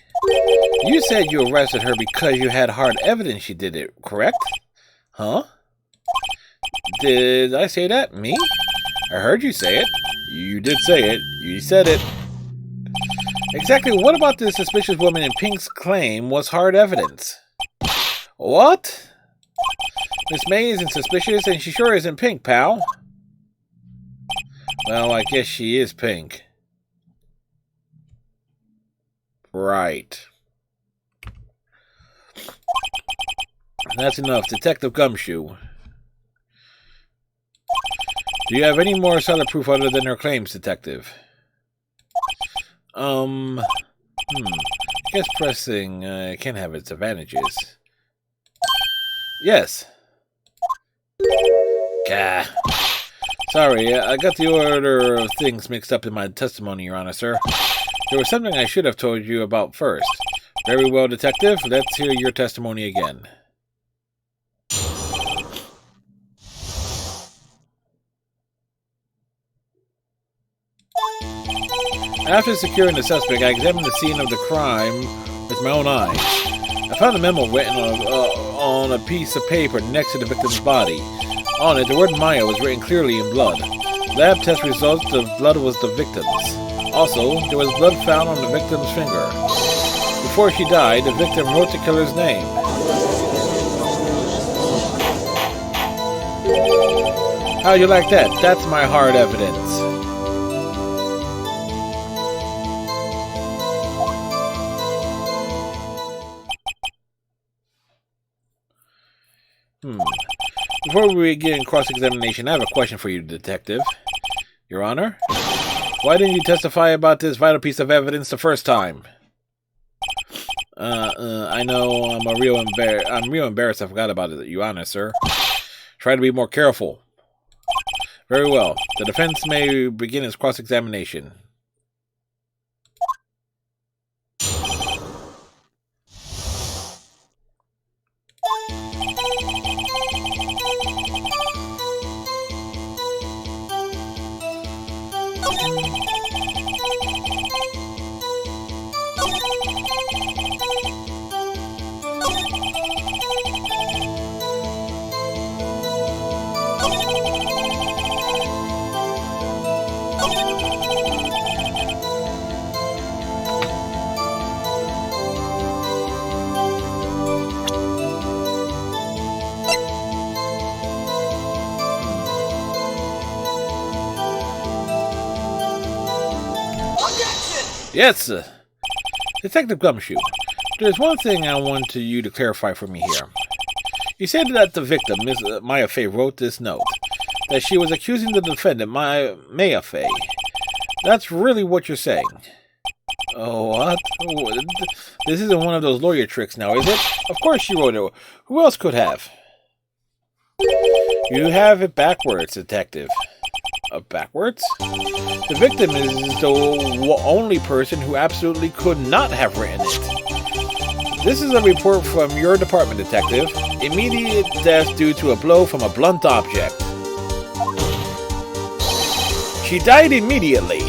you said you arrested her because you had hard evidence she did it, correct? Huh? Did I say that? Me? I heard you say it. You did say it. You said it. Exactly what about this suspicious woman in Pink's claim was hard evidence? What? Miss May isn't suspicious and she sure isn't Pink, pal. Well, I guess she is Pink. Right. That's enough. Detective Gumshoe. Do you have any more solid proof other than her claims, Detective? I guess pressing can have its advantages. Yes. Gah. Sorry, I got the order of things mixed up in my testimony, Your Honor, sir. There was something I should have told you about first. Very well, Detective. Let's hear your testimony again. After securing the suspect, I examined the scene of the crime with my own eyes. I found a memo written on a piece of paper next to the victim's body. On it, the word Maya was written clearly in blood. Lab test results, the blood was the victim's. Also, there was blood found on the victim's finger. Before she died, the victim wrote the killer's name. How you like that? That's my hard evidence. Before we begin cross-examination, I have a question for you, Detective. Your Honor? Why didn't you testify about this vital piece of evidence the first time? I know I'm real embarrassed I forgot about it, Your Honor, sir. Try to be more careful. Very well. The defense may begin its cross-examination. Yes, Detective Gumshoe. There's one thing I want you to clarify for me here. You said that the victim, Miss Maya Fey, wrote this note. That she was accusing the defendant, Maya Fey. That's really what you're saying. Oh, what? This isn't one of those lawyer tricks now, is it? Of course she wrote it. Who else could have? You have it backwards, Detective. Backwards? The victim is the only person who absolutely could not have written it. This is a report from your department, Detective. Immediate death due to a blow from a blunt object. She died immediately.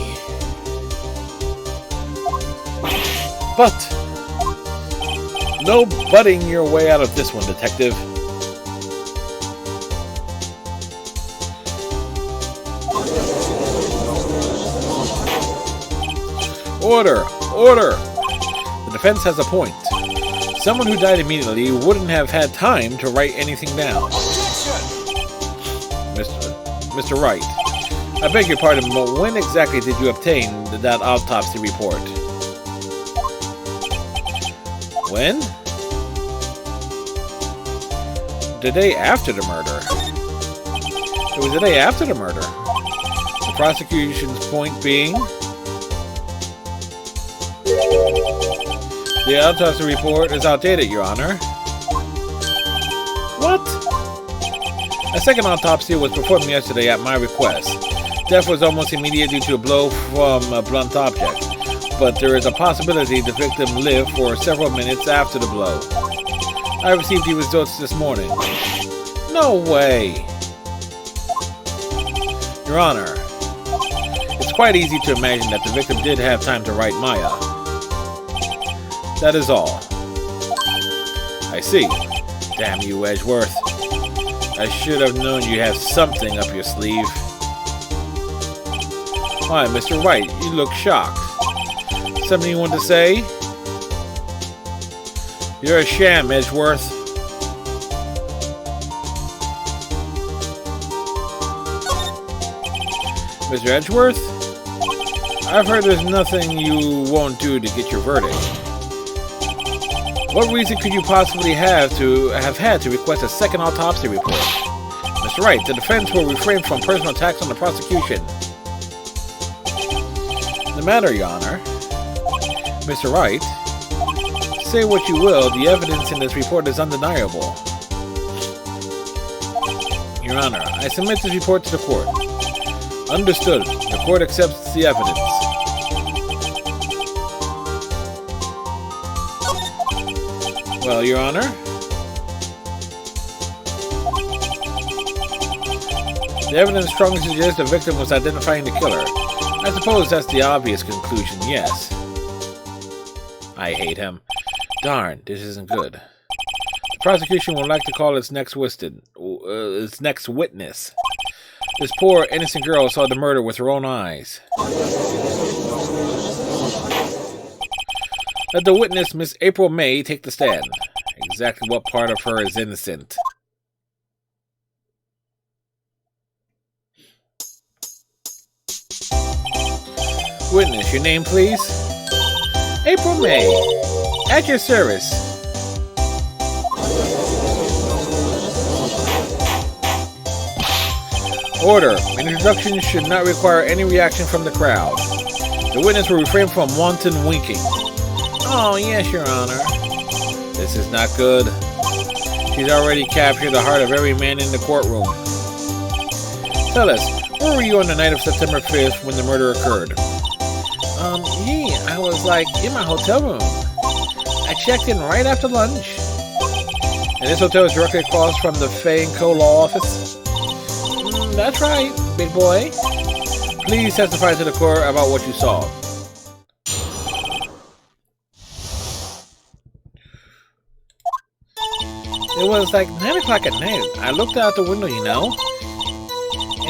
But no butting your way out of this one, Detective. Order! Order! The defense has a point. Someone who died immediately wouldn't have had time to write anything down. Mr. Wright, I beg your pardon, but when exactly did you obtain that autopsy report? When? The day after the murder. It was the day after the murder. The prosecution's point being... The autopsy report is outdated, Your Honor. What? A second autopsy was performed yesterday at my request. Death was almost immediate due to a blow from a blunt object, but there is a possibility the victim lived for several minutes after the blow. I received the results this morning. No way! Your Honor, it's quite easy to imagine that the victim did have time to write Maya. That is all. I see. Damn you, Edgeworth. I should have known you have something up your sleeve. Why, Mr. Wright, you look shocked. Something you want to say? You're a sham, Edgeworth. Mr. Edgeworth? I've heard there's nothing you won't do to get your verdict. What reason could you possibly have had to request a second autopsy report? Mr. Wright, the defense will refrain from personal attacks on the prosecution. The matter, Your Honor. Mr. Wright, say what you will, the evidence in this report is undeniable. Your Honor, I submit this report to the court. Understood. The court accepts the evidence. Well, Your Honor? The evidence strongly suggests the victim was identifying the killer. I suppose that's the obvious conclusion, yes. I hate him. Darn, this isn't good. The prosecution would like to call its next witness. This poor, innocent girl saw the murder with her own eyes. Let the witness, Miss April May, take the stand. Exactly what part of her is innocent? Witness, your name, please? April May. At your service. Order. An introduction should not require any reaction from the crowd. The witness will refrain from wanton winking. Oh, yes, Your Honor. This is not good. She's already captured the heart of every man in the courtroom. Tell us, where were you on the night of September 5th when the murder occurred? I was in my hotel room. I checked in right after lunch. And this hotel is directly across from the Fay & Co. law office? That's right, big boy. Please testify to the court about what you saw. It was 9 o'clock at night. I looked out the window, and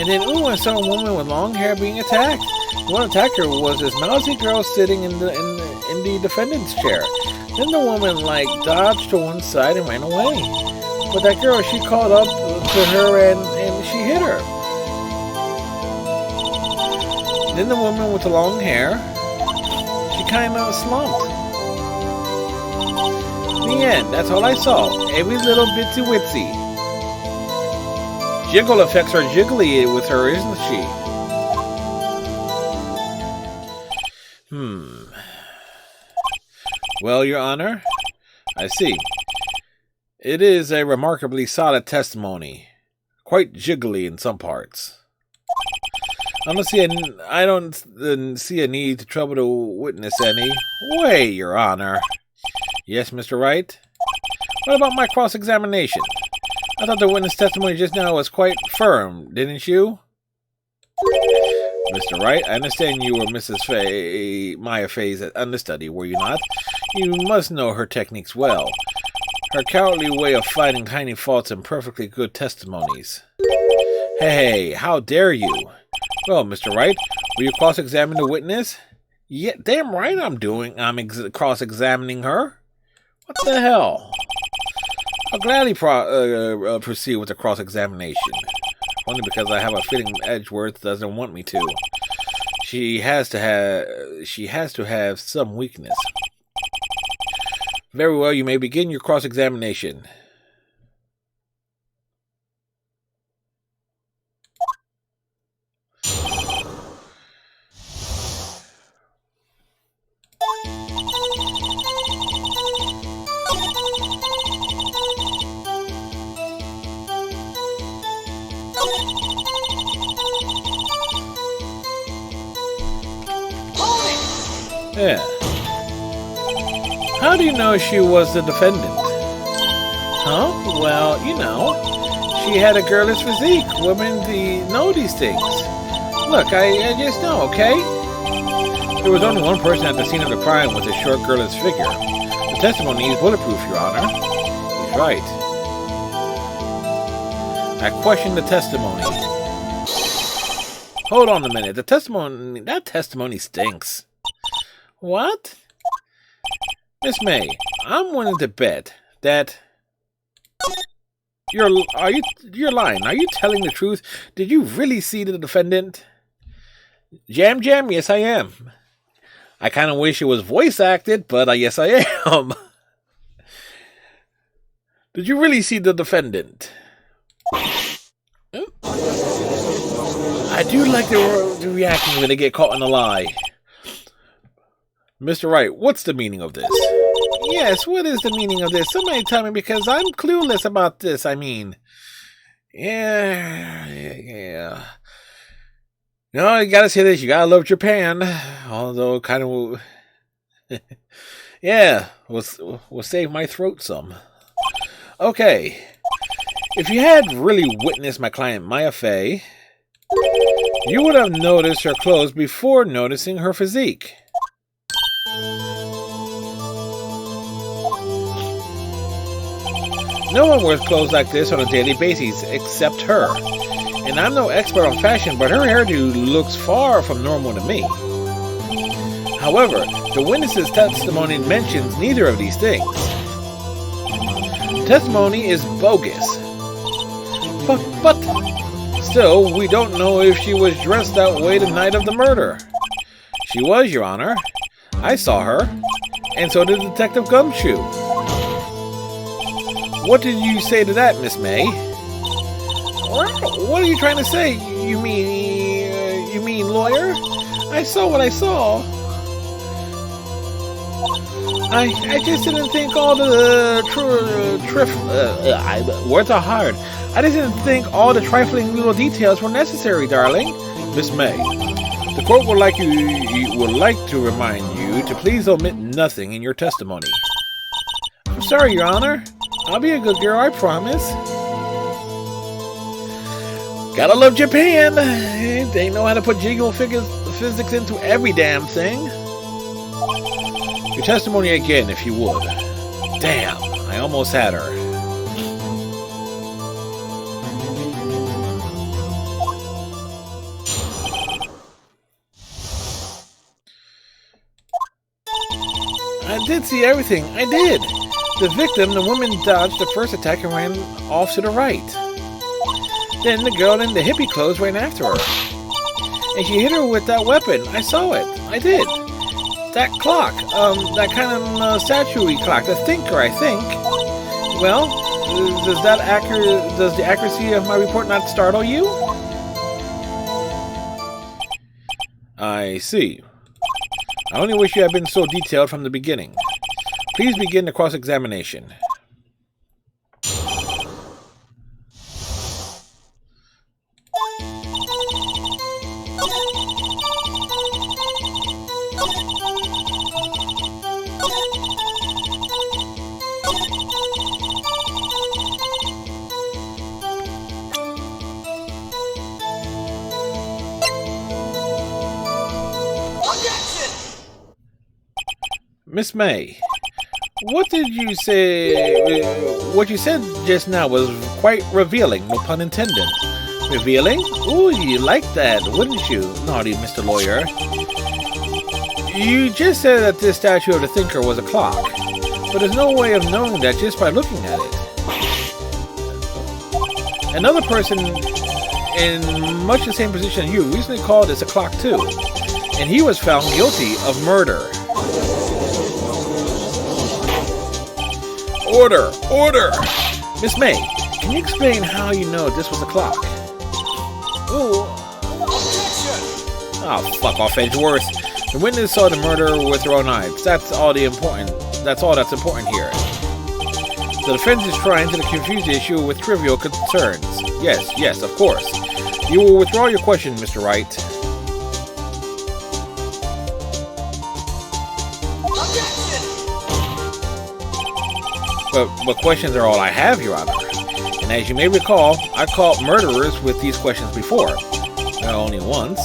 then, I saw a woman with long hair being attacked. The one attacker was this mousy girl sitting in the defendant's chair. Then the woman, dodged to one side and ran away. But that girl, she called up to her and she hit her. Then the woman with the long hair, she kind of slumped. The end. That's all I saw. Every little bitsy witsy. Jiggle effects are jiggly with her, isn't she? Well, Your Honor, I see. It is a remarkably solid testimony. Quite jiggly in some parts. I don't see a need to trouble the witness any. Wait, Your Honor. Yes, Mr. Wright? What about my cross-examination? I thought the witness testimony just now was quite firm, didn't you? Mr. Wright, I understand you were Mrs. Maya Fay's understudy, were you not? You must know her techniques well. Her cowardly way of finding tiny faults in perfectly good testimonies. Hey, how dare you? Well, Mr. Wright, will you cross-examine the witness? Yeah, damn right I'm cross-examining her. What the hell? I'll gladly proceed with the cross-examination. Only because I have a feeling Edgeworth doesn't want me to. She has to have some weakness. Very well, you may begin your cross-examination. Yeah. How do you know she was the defendant? Huh? Well, she had a girlish physique. Women know these things. Look, I just know, okay? There was only one person at the scene of the crime with a short, girlish figure. The testimony is bulletproof, Your Honor. He's right. I question the testimony. Hold on a minute. That testimony stinks. What? Miss May, I'm willing to bet that you're lying. Are you telling the truth? Did you really see the defendant? Jam, yes I am. I kind of wish it was voice acted, but yes I am. Did you really see the defendant? I do like the reaction when they get caught in a lie. Mr. Wright, what's the meaning of this? Yes, what is the meaning of this? Somebody tell me, because I'm clueless about this, Yeah. No, you gotta say this. You gotta love Japan. Although, kind of... yeah, will save my throat some. Okay. If you had really witnessed my client Maya Fay, you would have noticed her clothes before noticing her physique. No one wears clothes like this on a daily basis except her. And I'm no expert on fashion, but her hairdo looks far from normal to me. However, the witness's testimony mentions neither of these things. The testimony is bogus. But still, we don't know if she was dressed that way the night of the murder. She was, Your Honor. I saw her, and so did Detective Gumshoe. What did you say to that, Miss May? What are you trying to say? You mean lawyer? I saw what I saw. I just didn't think all the words are hard. I just didn't think all the trifling little details were necessary, darling. Miss May, the court would like to remind you to please omit nothing in your testimony. I'm sorry, Your Honor. I'll be a good girl, I promise. Gotta love Japan. They know how to put jiggle physics into every damn thing. Your testimony again, if you would. Damn, I almost had her. I did see everything. I did. The victim, the woman, dodged the first attack and ran off to the right. Then the girl in the hippie clothes ran after her. And she hit her with that weapon. I saw it. I did. That clock. That kind of statue-y clock. The thinker, I think. Well, does the accuracy of my report not startle you? I see. I only wish you had been so detailed from the beginning. Please begin the cross-examination. Miss May, what did you say? What you said just now was quite revealing, no pun intended. Revealing? Ooh, you like that, wouldn't you, naughty Mr. Lawyer? You just said that this statue of the thinker was a clock, but there's no way of knowing that just by looking at it. Another person in much the same position as you recently called this a clock too, and he was found guilty of murder. Order! Order! Miss May, can you explain how you know this was a clock? Ooh. Oh, fuck off, Edgeworth. The witness saw the murder with her own eyes. That's all that's important here. The defense is trying to confuse the issue with trivial concerns. Yes, of course. You will withdraw your question, Mr. Wright. But questions are all I have, Your Honor. And as you may recall, I caught murderers with these questions before. Only once.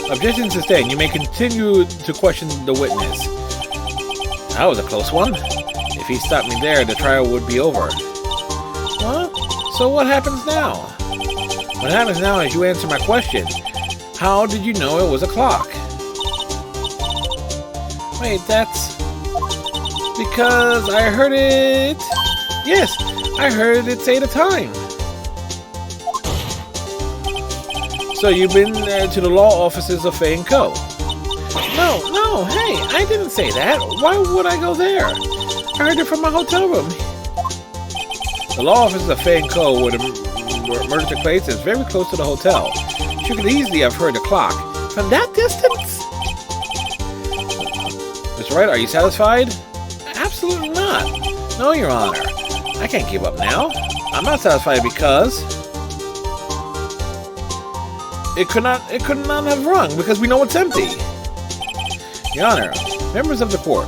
Objection sustained. You may continue to question the witness. That was a close one. If he stopped me there, the trial would be over. What? So what happens now? What happens now is you answer my question. How did you know it was a clock? Wait, that's because I heard it. Yes, I heard it say the time. So you've been to the law offices of Faye & Co. No, hey, I didn't say that. Why would I go there? I heard it from my hotel room. The law offices of Faye & Co. where the murder took place is very close to the hotel. You could easily have heard the clock from that distance. Mr. Wright, are you satisfied? Absolutely not. No, Your Honor. I can't give up now. I'm not satisfied because it could not have rung because we know it's empty. Your Honor, members of the court,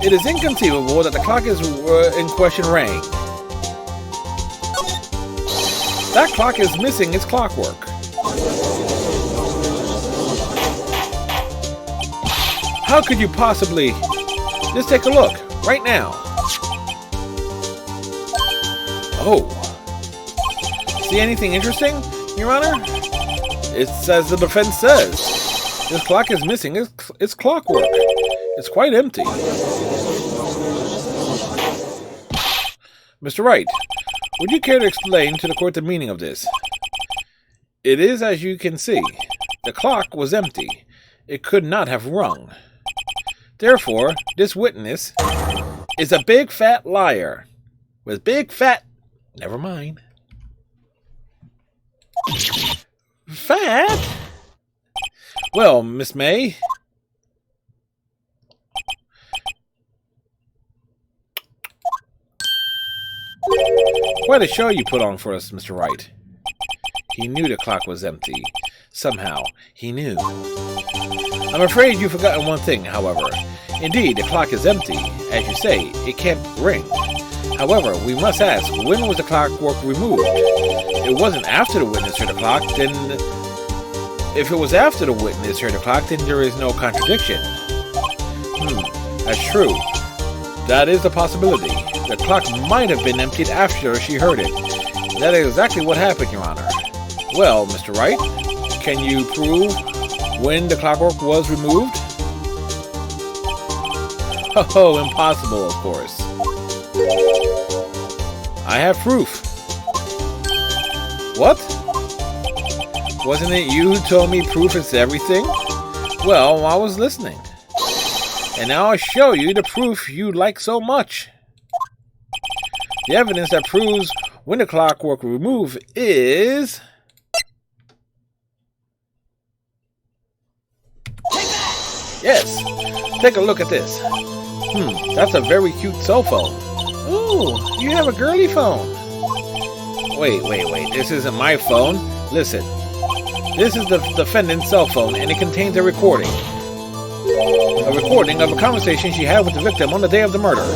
it is inconceivable that the clock in question rang. That clock is missing its clockwork. How could you possibly? Just take a look, right now. Oh. See anything interesting, Your Honor? It's as the defense says. This clock is missing its clockwork. It's quite empty. Mr. Wright, would you care to explain to the court the meaning of this? It is as you can see. The clock was empty. It could not have rung. Therefore, this witness is a big fat liar. With big fat... Never mind. Fat? Well, Miss May. Quite a show you put on for us, Mr. Wright. He knew the clock was empty. Somehow, he knew. I'm afraid you've forgotten one thing, however. Indeed, the clock is empty. As you say, it can't ring. However, we must ask, when was the clockwork removed? It wasn't after the witness heard the clock, then... If it was after the witness heard the clock, then there is no contradiction. That's true. That is a possibility. The clock might have been emptied after she heard it. That is exactly what happened, Your Honor. Well, Mr. Wright, can you prove when the clockwork was removed? Oh, impossible, of course. I have proof. What? Wasn't it you who told me proof is everything? Well, I was listening. And now I'll show you the proof you like so much. The evidence that proves when the clockwork was removed is... Yes, take a look at this. That's a very cute cell phone. Ooh, you have a girly phone. Wait, this isn't my phone. Listen, this is the defendant's cell phone, and it contains a recording. A recording of a conversation she had with the victim on the day of the murder.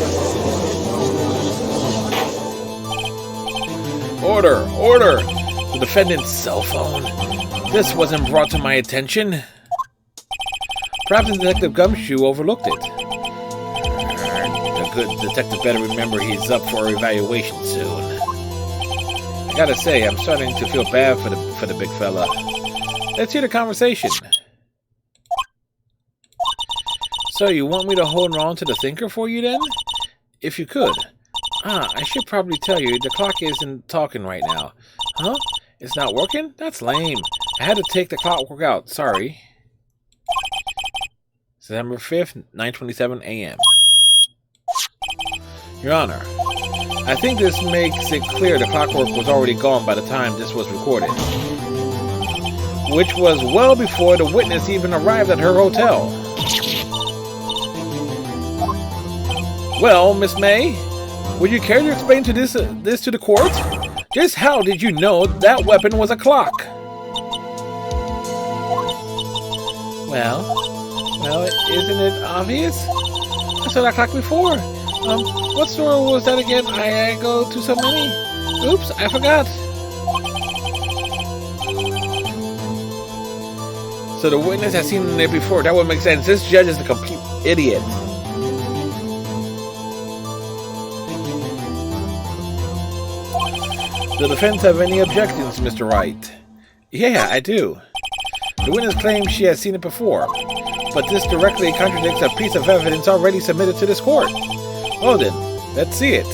Order! The defendant's cell phone. This wasn't brought to my attention. Perhaps Detective Gumshoe overlooked it. The good detective better remember he's up for evaluation soon. I gotta say, I'm starting to feel bad for the big fella. Let's hear the conversation. So you want me to hold on to the thinker for you then? If you could. I should probably tell you, the clock isn't talking right now. Huh? It's not working? That's lame. I had to take the clockwork out. Sorry. September 5th, 9:27 a.m. Your Honor, I think this makes it clear the clockwork was already gone by the time this was recorded. Which was well before the witness even arrived at her hotel. Well, Miss May, would you care to explain to this to the court? Just how did you know that weapon was a clock? Well, isn't it obvious? I saw that clock before. What store was that again? I go to so many. Oops, I forgot. So the witness has seen it before. That would make sense. This judge is a complete idiot. The defense have any objections, Mr. Wright? Yeah, I do. The witness claims she has seen it before, but this directly contradicts a piece of evidence already submitted to this court. Well then, let's see it.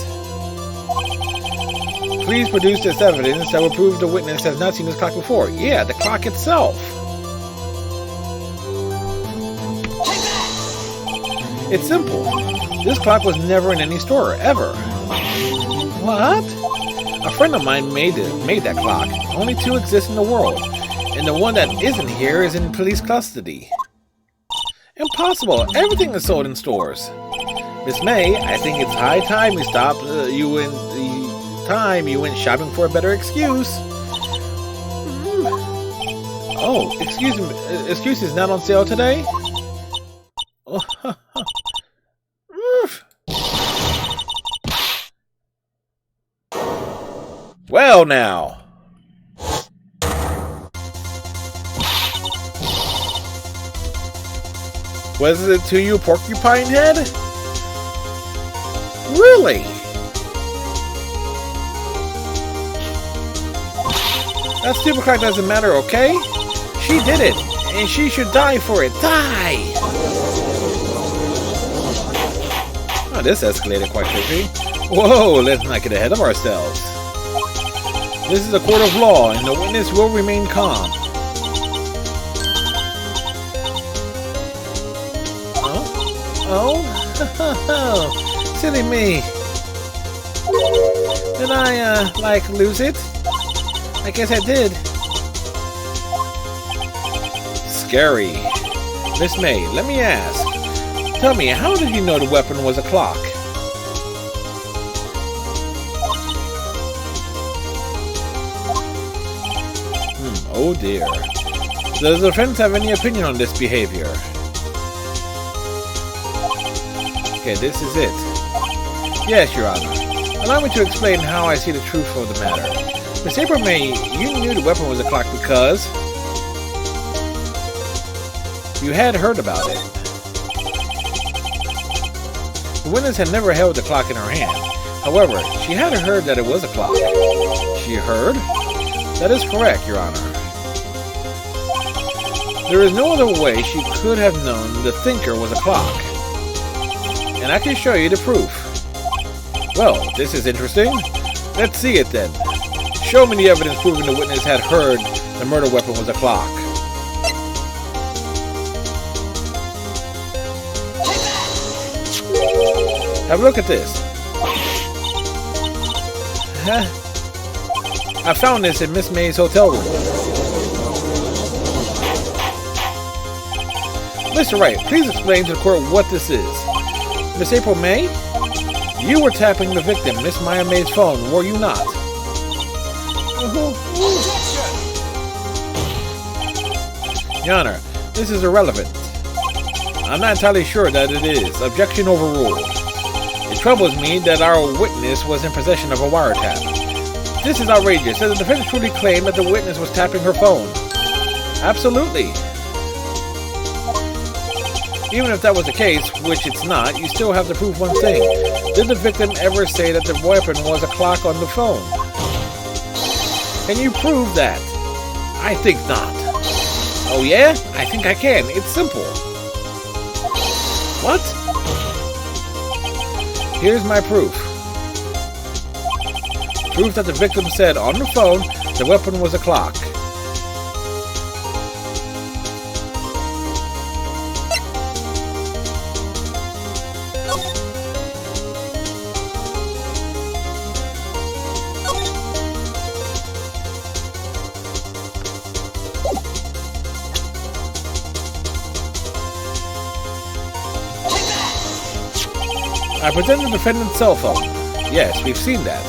Please produce this evidence that will prove the witness has not seen this clock before. Yeah, the clock itself. It's simple. This clock was never in any store, ever. What? A friend of mine made that clock. Only two exist in the world, and the one that isn't here is in police custody. Impossible. Everything is sold in stores. Miss May, I think it's high time we stop you went shopping for a better excuse. Oh, excuse me. Excuse is not on sale today? Well now. Was it to you, Porcupine Head? Really? That stupid clock doesn't matter, okay? She did it, and she should die for it. Die! Oh, this escalated quite quickly. Whoa, let's not get ahead of ourselves. This is a court of law, and the witness will remain calm. Oh? Silly me. Did I, lose it? I guess I did. scary. Miss May, let me ask. Tell me, how did you know the weapon was a clock? Oh dear. Does the defense have any opinion on this behavior? Okay, this is it. Yes, Your Honor. Allow me to explain how I see the truth of the matter. Miss April May, you knew the weapon was a clock because you had heard about it. The witness had never held the clock in her hand. However, she had heard that it was a clock. She heard? That is correct, Your Honor. There is no other way she could have known the thinker was a clock. And I can show you the proof. Well, this is interesting. Let's see it then. Show me the evidence proving the witness had heard the murder weapon was a clock. Have a look at this. I found this in Miss May's hotel room. Mr. Wright, please explain to the court what this is. Miss April May, you were tapping the victim, Miss Maya May's phone, were you not? Your Honor, this is irrelevant. I'm not entirely sure that it is. Objection overruled. It troubles me that our witness was in possession of a wiretap. This is outrageous. Does the defendant truly claim that the witness was tapping her phone? Absolutely. Even if that was the case, which it's not, you still have to prove one thing. Did the victim ever say that the weapon was a clock on the phone? Can you prove that? I think not. Oh yeah? I think I can. It's simple. What? Here's my proof. Proof that the victim said on the phone the weapon was a clock. I present the defendant's cell phone. Yes, we've seen that.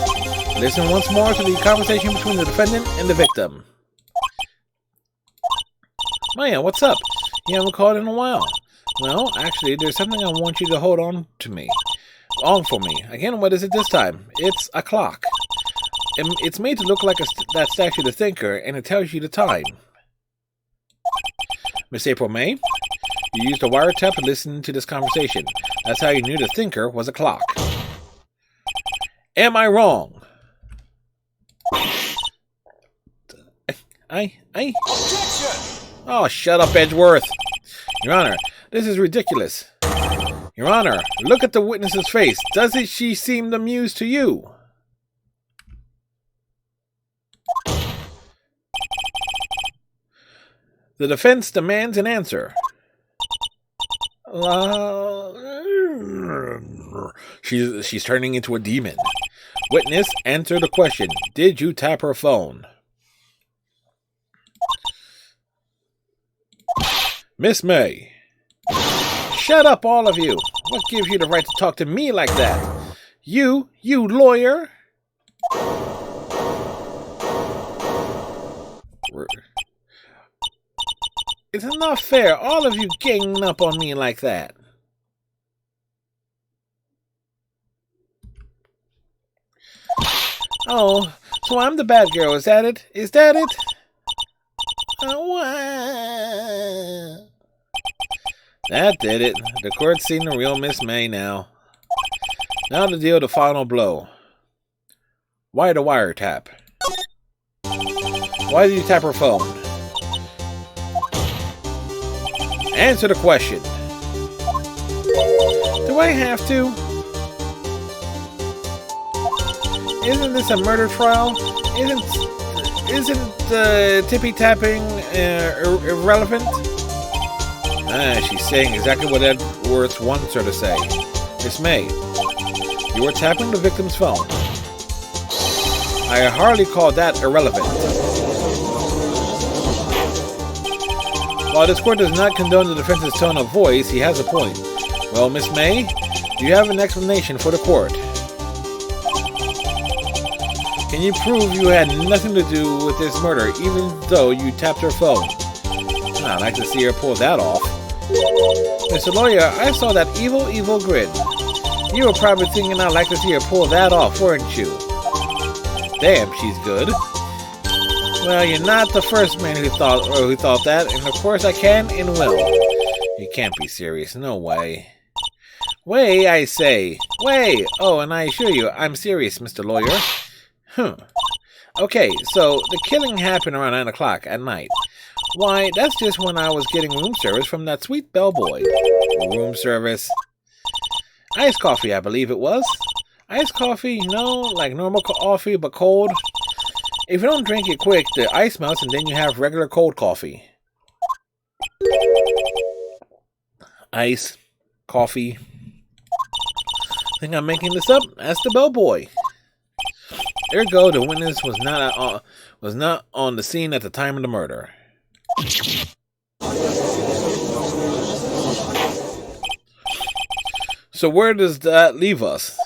Listen once more to the conversation between the defendant and the victim. Maya, what's up? You haven't called in a while. Well, actually, there's something I want you to hold on for me. Again, what is it this time? It's a clock. It's made to look like that statue of the thinker, and it tells you the time. Miss April May, you used a wiretap to listen to this conversation. That's how you knew the thinker was a clock. Am I wrong? Oh, shut up, Edgeworth. Your Honor, this is ridiculous. Your Honor, look at the witness's face. Doesn't she seem amused to you? The defense demands an answer. She's turning into a demon. Witness, answer the question. Did you tap her phone? Miss May. Shut up, all of you. What gives you the right to talk to me like that? You lawyer. It's not fair, all of you ganging up on me like that. Oh, so I'm the bad girl, is that it? Is that it? That did it. The court's seen the real Miss May now. Now to deal the final blow. Why the wiretap? Why did you tap her phone? Answer the question. Do I have to? Isn't this a murder trial? Isn't tippy tapping irrelevant? She's saying exactly what Edgeworth wants her to say. Miss May, you were tapping the victim's phone. I hardly call that irrelevant. While this court does not condone the defense's tone of voice, he has a point. Well, Miss May, do you have an explanation for the court? Can you prove you had nothing to do with this murder, even though you tapped her phone? I'd like to see her pull that off. Mr. Lawyer, I saw that evil grin. You were probably thinking I'd like to see her pull that off, weren't you? Damn, she's good. Well, you're not the first man who thought that, and of course I can and will. You can't be serious, no way. Way, I say. Way! Oh, and I assure you, I'm serious, Mr. Lawyer. Okay, so the killing happened around 9 o'clock at night. Why, that's just when I was getting room service from that sweet bellboy. Room service. Iced coffee, I believe it was. Iced coffee? No, like normal coffee, but cold. If you don't drink it quick, the ice melts and then you have regular cold coffee. Ice. Coffee. Think I'm making this up? Ask the bellboy. Ergo, the witness was not on the scene at the time of the murder. So where does that leave us?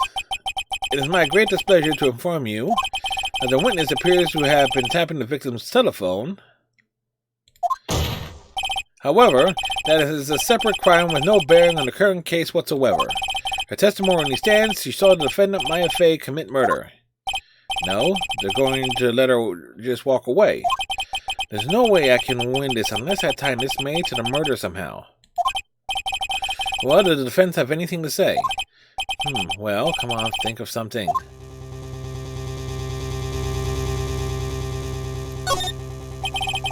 It is my great displeasure to inform you that the witness appears to have been tapping the victim's telephone. However, that is a separate crime with no bearing on the current case whatsoever. Her testimony stands. She saw the defendant, Maya Fey, commit murder. No, they're going to let her just walk away. There's no way I can win this unless I tie Miss May to the murder somehow. Well, does the defense have anything to say? Well, come on, think of something.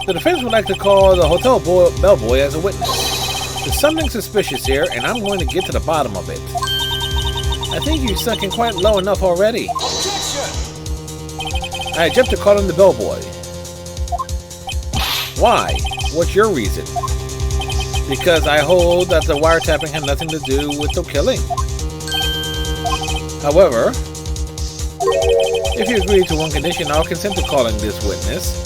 The defense would like to call the hotel bellboy as a witness. There's something suspicious here, and I'm going to get to the bottom of it. I think you've sunk in quite low enough already. I jumped to call him the bellboy. Why? What's your reason? Because I hold that the wiretapping had nothing to do with the killing. However, if you agree to one condition, I'll consent to calling this witness.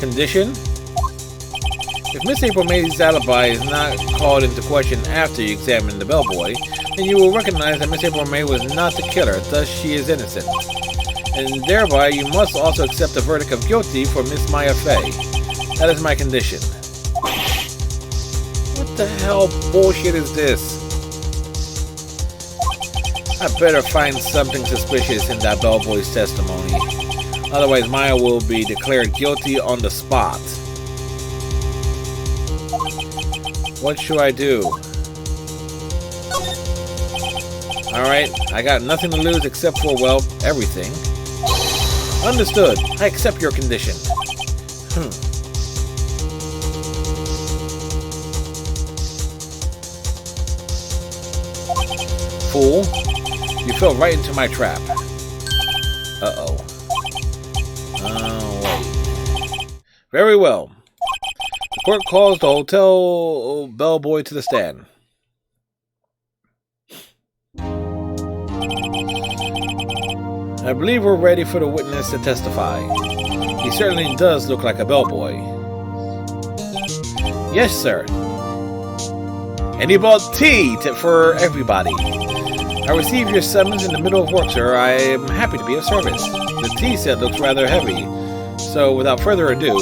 Condition? If Miss April May's alibi is not called into question after you examine the bellboy, then you will recognize that Miss April May was not the killer, thus she is innocent. And thereby, you must also accept the verdict of guilty for Miss Maya Fey. That is my condition. What the hell bullshit is this? I better find something suspicious in that bellboy's testimony. Otherwise, Maya will be declared guilty on the spot. What should I do? Alright, I got nothing to lose except for, well, everything. Understood. I accept your condition. Fool. You fell right into my trap. Uh-oh. Oh, wait. Very well. The court calls the hotel bellboy to the stand. I believe we're ready for the witness to testify. He certainly does look like a bellboy. Yes, sir. And he bought tea for everybody. I received your summons in the middle of work, sir. I am happy to be of service. The tea set looks rather heavy. So, without further ado,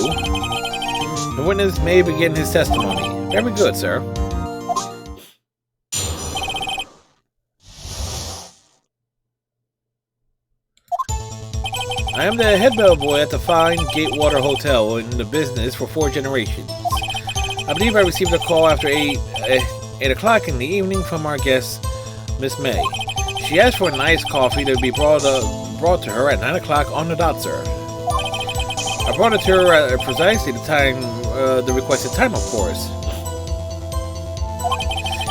the witness may begin his testimony. Very good, sir. I am the head bellboy at the fine Gatewater Hotel in the business for 4 generations. I believe I received a call after 8 o'clock in the evening from our guest, Miss May. She asked for an iced coffee to be brought to her at 9 o'clock on the dot, sir. I brought it to her at precisely the requested time, of course.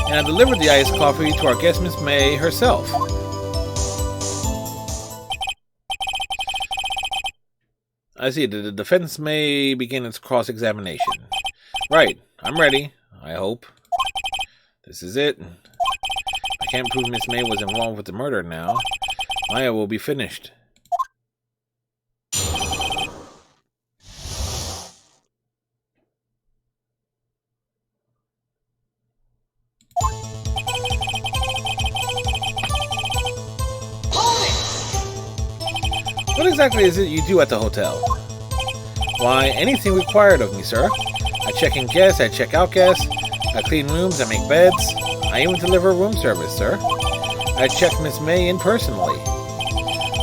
And I delivered the iced coffee to our guest, Miss May, herself. I see. The defense may begin its cross-examination. Right. I'm ready. I hope. This is it. I can't prove Miss May was involved with the murder now. Maya will be finished. exactly is it you do at the hotel? Why, anything required of me, sir. I check in guests, I check out guests, I clean rooms, I make beds, I even deliver room service, sir. I check Miss May in personally.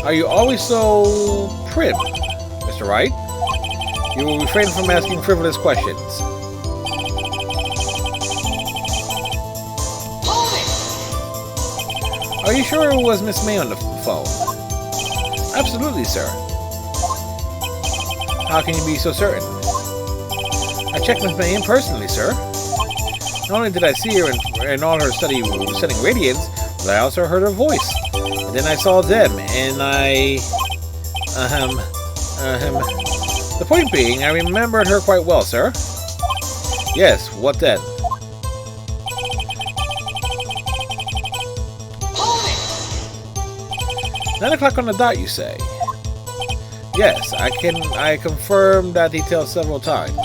Are you always so prim, Mr. Wright? You will refrain from asking frivolous questions. Are you sure it was Miss May on the phone? Absolutely, sir. How can you be so certain? I checked Miss May in personally, sir. Not only did I see her in all her stunning radiance, but I also heard her voice. And then I saw them, and The point being, I remembered her quite well, sir. Yes, what then? Hold it! 9 o'clock on the dot, you say? Yes, I confirmed that detail several times.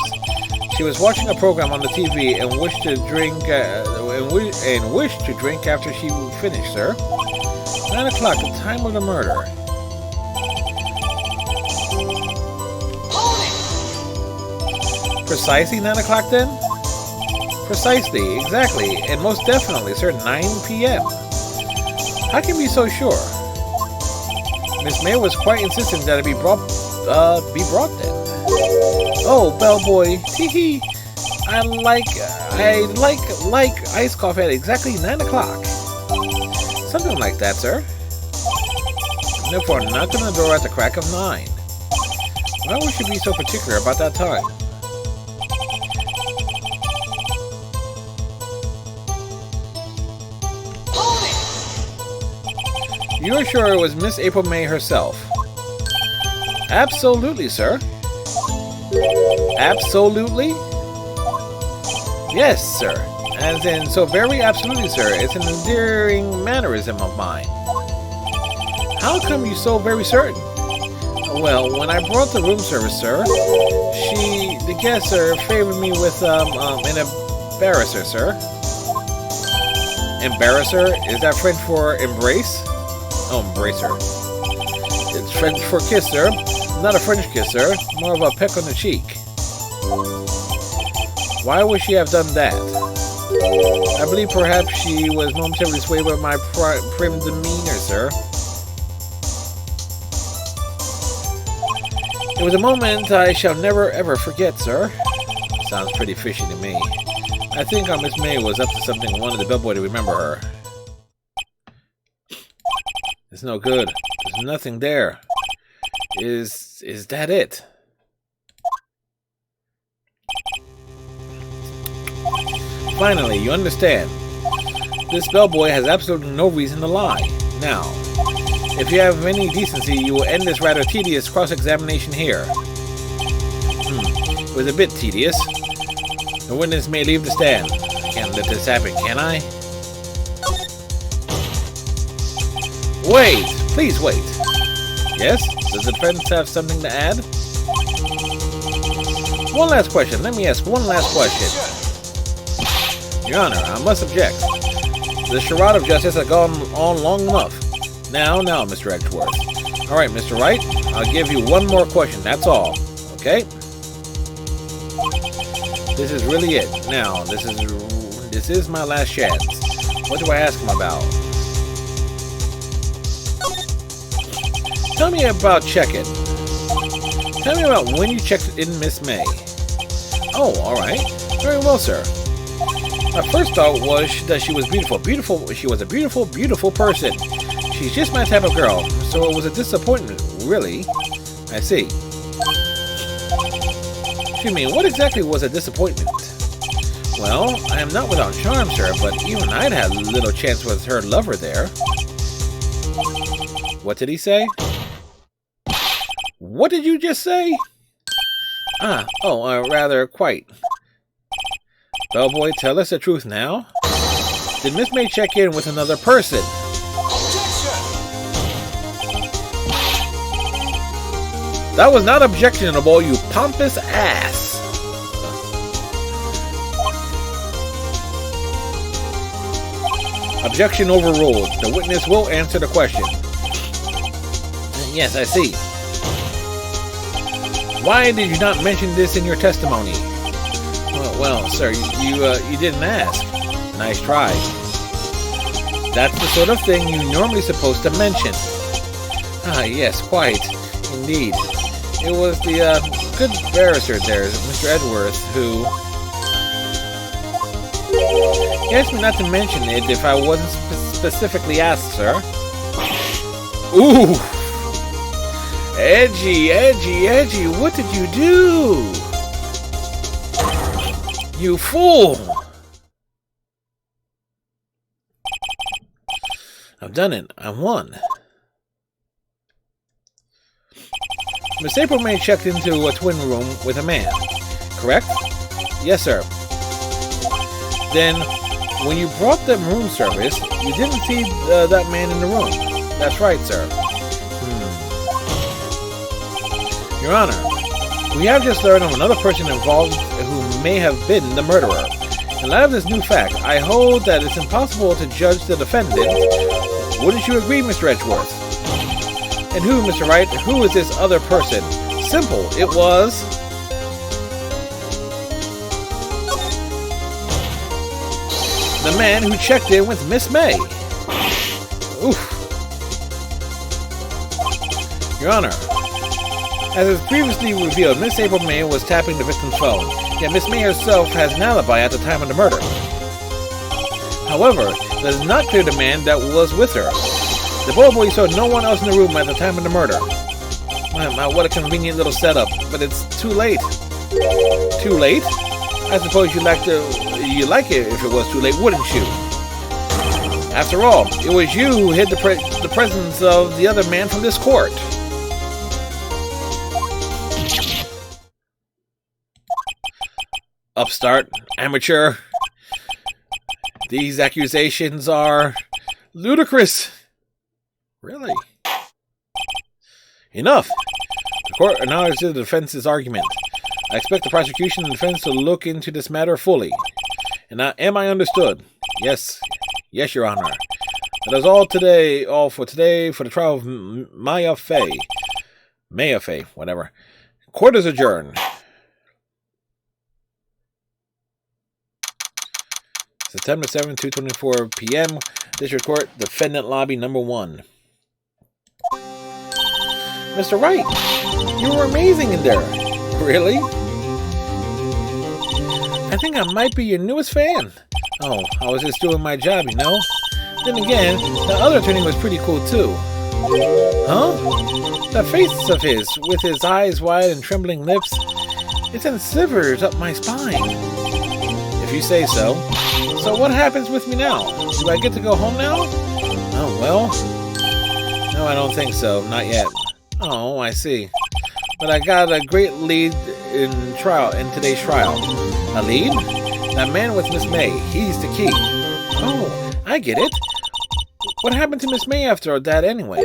She was watching a program on the TV and wished to drink after she finished, sir. 9 o'clock, the time of the murder. Precisely 9 o'clock then? Precisely, exactly, and most definitely, sir, 9 p.m. How can you be so sure? Miss May was quite insistent that it be brought then. Oh, bellboy, tee-hee. I like iced coffee at exactly 9 o'clock. Something like that, sir. Therefore, knock on the door at the crack of 9. Why would you be so particular about that time? You're sure it was Miss April May herself? Absolutely, sir. Absolutely? Yes, sir. As in, so very absolutely, sir. It's an endearing mannerism of mine. How come you so very certain? Well, when I brought the room service, sir, the guest, sir, favored me with, an embarrasser, sir. Embarrasser? Is that French for embrace? Oh, embracer. It's French for kiss, sir. Not a French kiss, sir. More of a peck on the cheek. Why would she have done that? I believe perhaps she was momentarily swayed by my prim demeanor, sir. It was a moment I shall never ever forget, sir. Sounds pretty fishy to me. I think our Miss May was up to something and wanted the bellboy to remember her. It's no good. There's nothing there. Is that it? Finally, you understand. This bellboy has absolutely no reason to lie. Now, if you have any decency, you will end this rather tedious cross-examination here. It was a bit tedious. The witness may leave the stand. I can't let this happen, can I? Wait! Please wait. Yes? Does the defense have something to add? One last question. Let me ask one last question. Your Honor, I must object. The charade of justice has gone on long enough. Now, Mr. Edgeworth. Alright, Mr. Wright, I'll give you one more question, that's all. Okay? This is really it. Now, this is my last chance. What do I ask him about? Tell me about checking. Tell me about when you checked in Miss May. Oh, alright. Very well, sir. My first thought was that she was beautiful. She was a beautiful, beautiful person. She's just my type of girl. So it was a disappointment, really. I see. Excuse me, what exactly was a disappointment? Well, I am not without charm, sir, but even I'd had little chance with her lover there. What did he say? What did you just say? Rather, quite. Bellboy, tell us the truth now. Did Miss May check in with another person? That was not objectionable, you pompous ass. Objection overruled. The witness will answer the question. Yes, I see. Why did you not mention this in your testimony? Well, sir, you didn't ask. Nice try. That's the sort of thing you're normally supposed to mention. Ah, yes, quite. Indeed. It was the good barrister there, Mr. Edworth, who... He asked me not to mention it if I wasn't specifically asked, sir. Ooh! Edgy, edgy, edgy, what did you do? You fool! I've done it. I won. Miss April May checked into a twin room with a man, correct? Yes, sir. Then, when you brought them room service, you didn't see that man in the room. That's right, sir. Your Honor, we have just learned of another person involved who may have been the murderer. In light of this new fact, I hold that it's impossible to judge the defendant. Wouldn't you agree, Mr. Edgeworth? And who, Mr. Wright? Who is this other person? Simple. It was... the man who checked in with Miss May. Oof. Your Honor, as is previously revealed, Miss April May was tapping the victim's phone, yet Miss May herself has an alibi at the time of the murder. However, it does not clear the man that was with her. The boy saw no one else in the room at the time of the murder. My, what a convenient little setup, but it's too late. Too late? I suppose you'd like it if it was too late, wouldn't you? After all, it was you who hid the presence of the other man from this court. Upstart, amateur. These accusations are ludicrous. Really? Enough. The court acknowledges the defense's argument. I expect the prosecution and defense to look into this matter fully. And am I understood? Yes. Yes, Your Honor. That is all for today for the trial of Maya Fey. Whatever. Court is adjourned. September 7, 2:24 p.m. District Court, Defendant Lobby Number 1. Mr. Wright, you were amazing in there. Really? I think I might be your newest fan. Oh, I was just doing my job, you know? Then again, the other attorney was pretty cool too. Huh? That face of his, with his eyes wide and trembling lips, it sends shivers up my spine. If you say so. So what happens with me now? Do I get to go home now? Oh, well. No, I don't think so. Not yet. Oh, I see. But I got a great lead in today's trial. A lead? That man with Miss May. He's the key. Oh, I get it. What happened to Miss May after that anyway?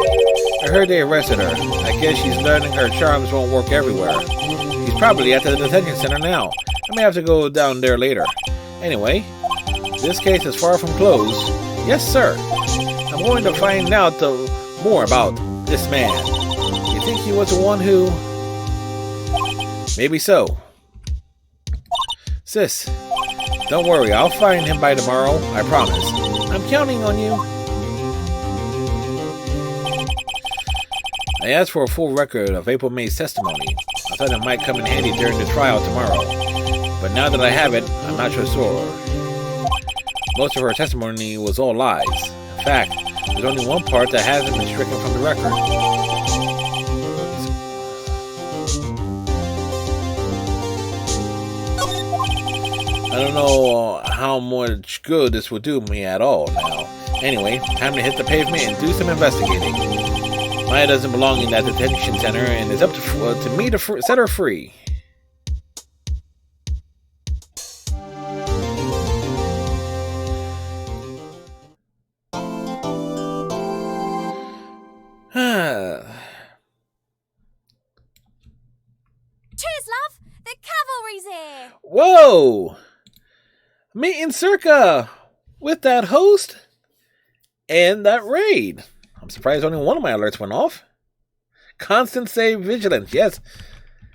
I heard they arrested her. I guess she's learning her charms won't work everywhere. She's probably at the detention center now. I may have to go down there later. Anyway, this case is far from closed. Yes, sir. I'm going to find out more about this man. You think he was the one who... Maybe so. Sis, don't worry. I'll find him by tomorrow. I promise. I'm counting on you. I asked for a full record of April May's testimony. I thought it might come in handy during the trial tomorrow. But now that I have it, I'm not so sure. Most of her testimony was all lies. In fact, there's only one part that hasn't been stricken from the record. I don't know how much good this will do me at all now. Anyway, time to hit the pavement and do some investigating. Maya doesn't belong in that detention center and it's up to me to set her free. Cheers, love! The cavalry's here! Whoa! Meeting Circa with that host and that raid. I'm surprised only one of my alerts went off. Constant save vigilance, yes.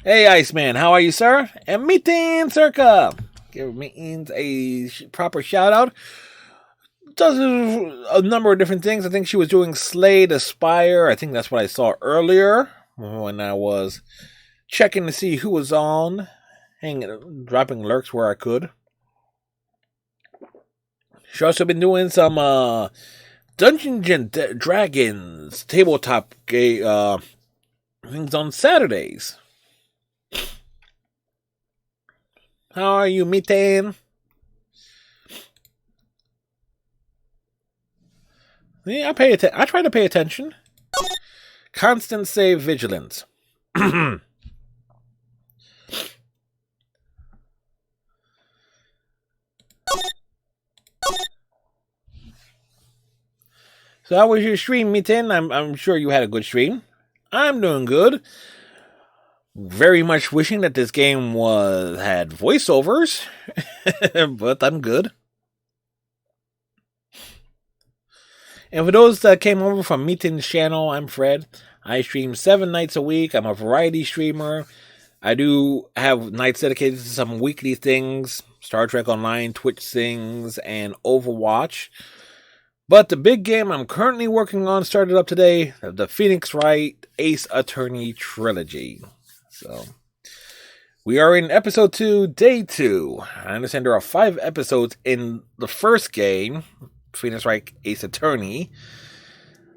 Hey, Iceman, how are you, sir? And Meetin Circa. Give Meetins a proper shout out. Does a number of different things. I think she was doing Slay the Spire. I think that's what I saw earlier when I was checking to see who was on, dropping lurks where I could. She's also been doing some Dungeons and Dragons tabletop things on Saturdays. How are you, Meetin? Yeah, I try to pay attention. Constant save vigilance. So how was your stream, Meetin? I'm sure you had a good stream. I'm doing good. Very much wishing that this game had voiceovers, but I'm good. And for those that came over from Meetin's channel, I'm Fred. I stream 7 nights a week. I'm a variety streamer. I do have nights dedicated to some weekly things, Star Trek Online, Twitch things, and Overwatch. But the big game I'm currently working on started up today, the Phoenix Wright Ace Attorney Trilogy. So, we are in episode 2, day 2. I understand there are 5 episodes in the first game, Phoenix Wright Ace Attorney.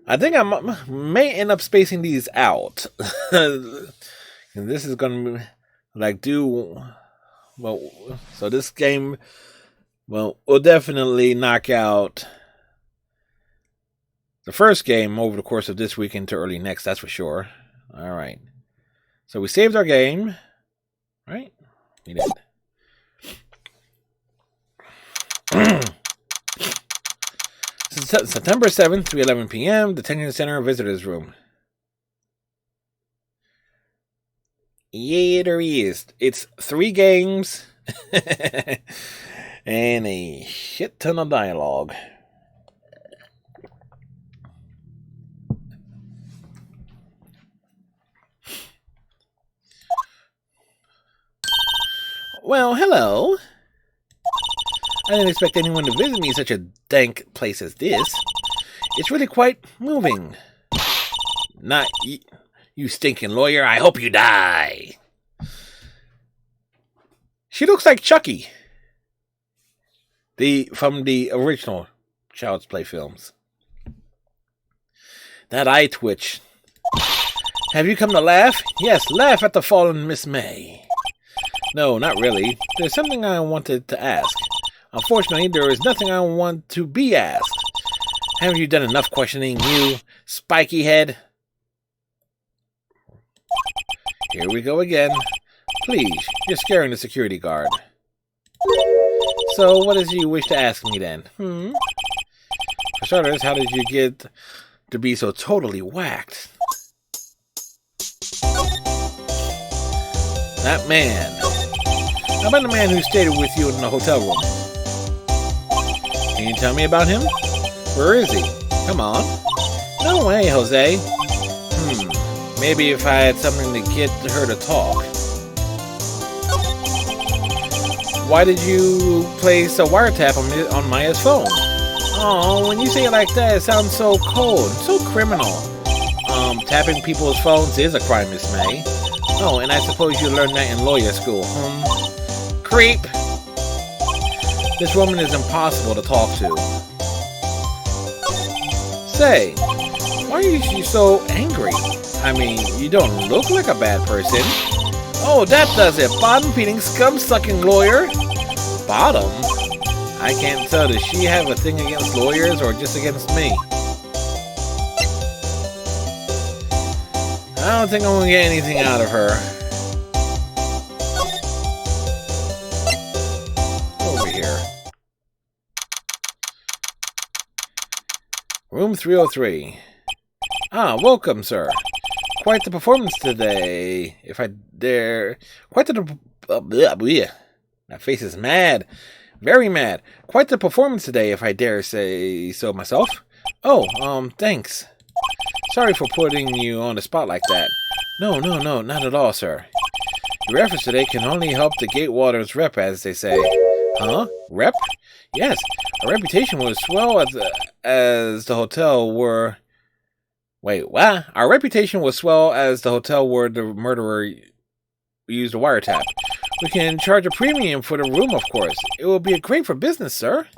I think I may end up spacing these out. And this is going to so this game, will definitely knock out the first game over the course of this week into early next, that's for sure. All right. So we saved our game, right? We did. September 7th, 3:11 p.m., Detention Center Visitors Room. Yeah, there is. It's 3 games and a shit ton of dialogue. Well, hello. I didn't expect anyone to visit me in such a dank place as this. It's really quite moving. Not you stinking lawyer. I hope you die. She looks like Chucky. From the original Child's Play films. That eye twitch. Have you come to laugh? Yes, laugh at the fallen Miss May. No, not really. There's something I wanted to ask. Unfortunately, there is nothing I want to be asked. Haven't you done enough questioning, you spiky head? Here we go again. Please, you're scaring the security guard. So, what is it you wish to ask me then? For starters, how did you get to be so totally whacked? That man. How about the man who stayed with you in the hotel room? Can you tell me about him? Where is he? Come on. No way, Jose. Maybe if I had something to get her to talk. Why did you place a wiretap on Maya's phone? Oh, when you say it like that, it sounds so cold, so criminal. Tapping people's phones is a crime, Miss May. Oh, and I suppose you learned that in lawyer school, Creep! This woman is impossible to talk to. Say, why are you so angry? I mean, you don't look like a bad person. Oh, that does it. Bottom-feeding, scum-sucking lawyer. Bottom? I can't tell. Does she have a thing against lawyers or just against me? I don't think I'm gonna get anything out of her. Over here. Room 303. Ah, welcome, sir. Quite the performance today, if I dare. Quite the... My face is mad. Very mad. Quite the performance today, if I dare say so myself. Oh, thanks. Sorry for putting you on the spot like that. No, not at all, sir. Your efforts today can only help the Gatewater's rep, as they say. Huh? Rep? Yes. Our reputation was swell as the hotel were... Wait, what? Our reputation was swell as the hotel where the murderer used a wiretap. We can charge a premium for the room, of course. It will be great for business, sir.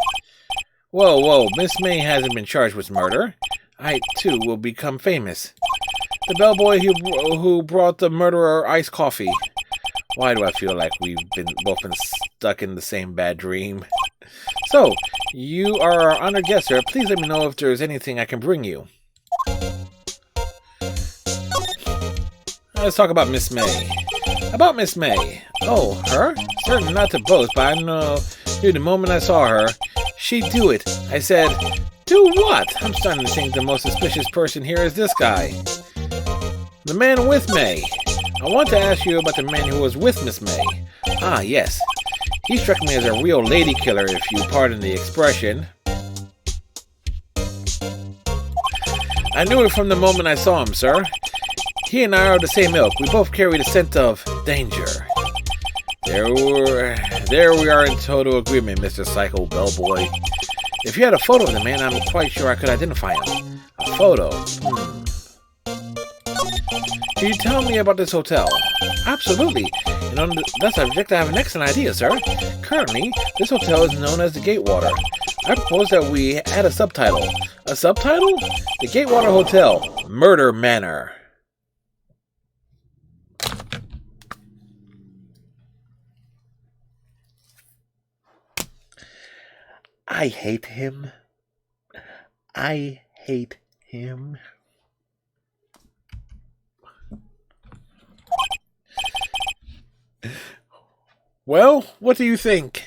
Whoa, Miss May hasn't been charged with murder. I, too, will become famous. The bellboy who brought the murderer iced coffee. Why do I feel like we've both been stuck in the same bad dream? So, you are our honored guest, sir. Please let me know if there's anything I can bring you. Let's talk about Miss May. About Miss May. Oh, her? Certainly not to boast, but I know the moment I saw her, she'd do it. I said, do what? I'm starting to think the most suspicious person here is this guy. The man with May. I want to ask you about the man who was with Miss May. Ah, yes. He struck me as a real lady killer, if you pardon the expression. I knew it from the moment I saw him, sir. He and I are the same ilk. We both carry the scent of danger. There we are in total agreement, Mr. Psycho Bellboy. If you had a photo of the man, I'm quite sure I could identify him. A photo? Can you tell me about this hotel? Absolutely. And on that subject, I have an excellent idea, sir. Currently, this hotel is known as the Gatewater. I propose that we add a subtitle. A subtitle? The Gatewater Hotel, Murder Manor. I hate him. I hate him. Well, what do you think?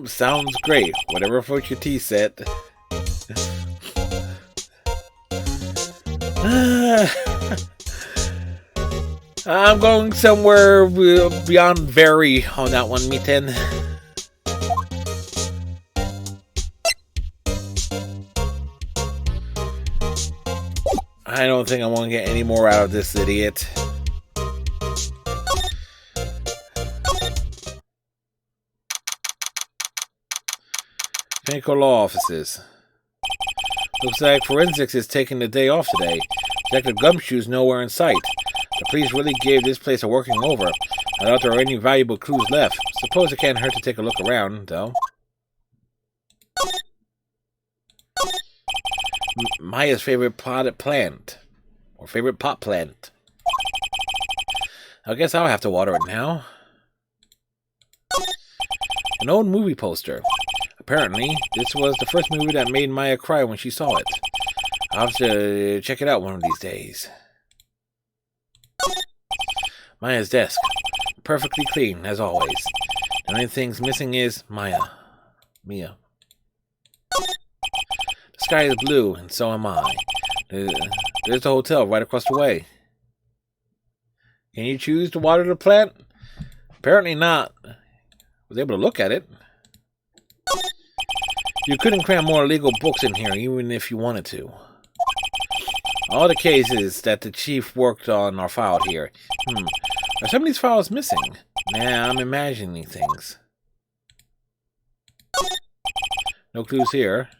Sounds great. Whatever floats your tea set. I'm going somewhere beyond very on that one, Mitten. I don't think I want to get any more out of this idiot. Clinical law offices. Looks like forensics is taking the day off today. Detective Gumshoe's nowhere in sight. The police really gave this place a working over. I doubt there are any valuable clues left. Suppose it can't hurt to take a look around, though. Maya's favorite potted plant. Or favorite pot plant. I guess I'll have to water it now. An old movie poster. Apparently, this was the first movie that made Maya cry when she saw it. I'll have to check it out one of these days. Maya's desk. Perfectly clean, as always. The only thing's missing is Mia. The sky is blue, and so am I. There's the hotel right across the way. Can you choose to water the plant? Apparently not. I was able to look at it. You couldn't cram more legal books in here, even if you wanted to. All the cases that the chief worked on are filed here. Are some of these files missing? Nah, I'm imagining things. No clues here.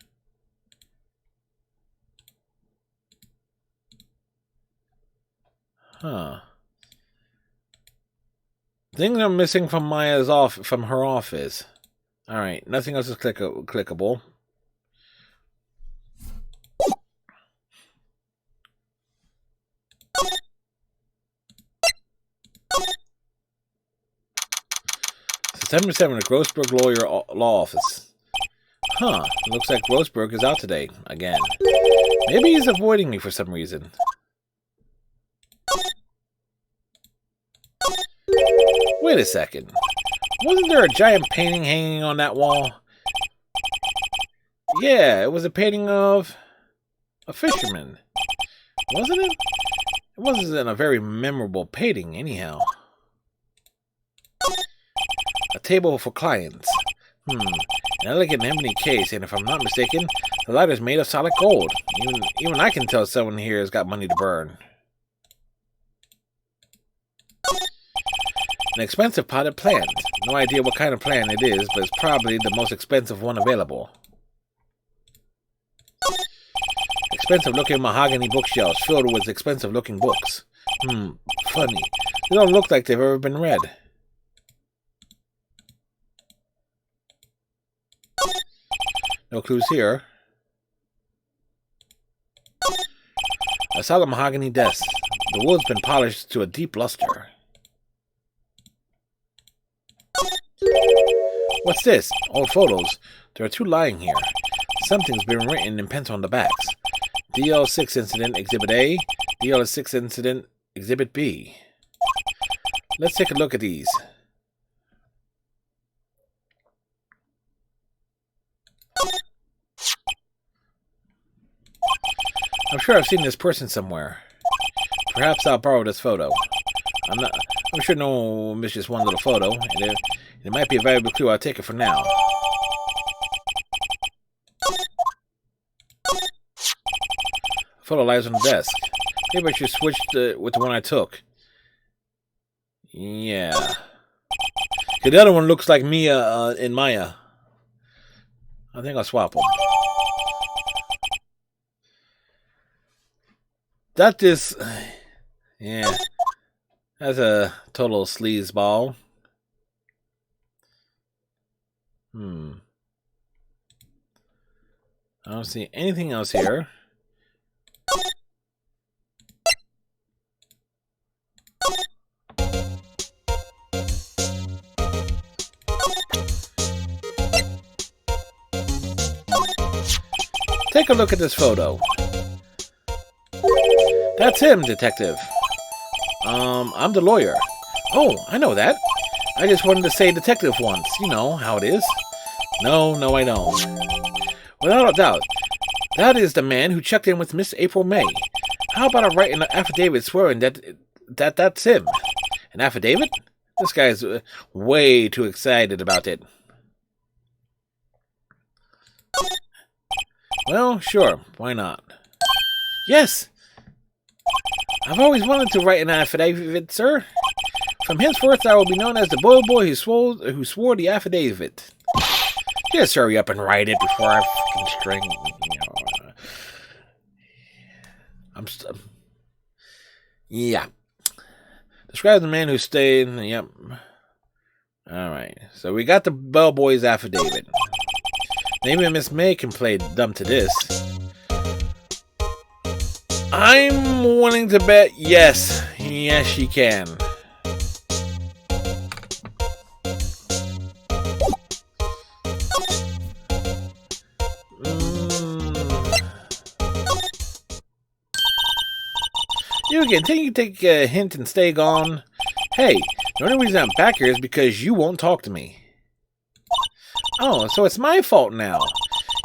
Huh. Things are missing from Maya's from her office. Alright, nothing else is clickable. September 7th, the Grossberg Law Office. Huh, looks like Grossberg is out today, again. Maybe he's avoiding me for some reason. Wait a second. Wasn't there a giant painting hanging on that wall? Yeah, it was a painting of a fisherman. Wasn't it? It wasn't a very memorable painting, anyhow. A table for clients. An elegant ebony case, and if I'm not mistaken, the lighter's made of solid gold. Even I can tell someone here has got money to burn. An expensive potted plant. No idea what kind of plant it is, but it's probably the most expensive one available. Expensive-looking mahogany bookshelves filled with expensive-looking books. Funny. They don't look like they've ever been read. No clues here. A solid mahogany desk. The wood's been polished to a deep luster. What's this? Old photos. There are 2 lying here. Something's been written in pencil on the backs. DL6 Incident Exhibit A, DL6 Incident Exhibit B. Let's take a look at these. I'm sure I've seen this person somewhere. Perhaps I'll borrow this photo. I'm sure no one will miss just one little photo, and it might be a valuable clue. I'll take it for now. Photo lies on the desk. Maybe I should switch with the one I took. Yeah. The other one looks like Mia and Maya. I think I'll swap them. That is... Yeah. That's a total sleazeball. I don't see anything else here. Take a look at this photo. That's him, detective. I'm the lawyer. Oh, I know that. I just wanted to say detective once. You know how it is. No, I don't. Without a doubt, that is the man who checked in with Miss April May. How about I write an affidavit swearing that's him? An affidavit? This guy's way too excited about it. Well, sure. Why not? Yes! I've always wanted to write an affidavit, sir. From henceforth, I will be known as the boy who swore the affidavit. Just hurry up and write it before I fucking string. Yeah. Describe the man who stayed. Yep. Alright. So we got the bellboy's affidavit. Maybe Miss May can play dumb to this. I'm willing to bet yes. Yes, she can. You can take a hint and stay gone. Hey, the only reason I'm back here is because you won't talk to me. Oh, so it's my fault now.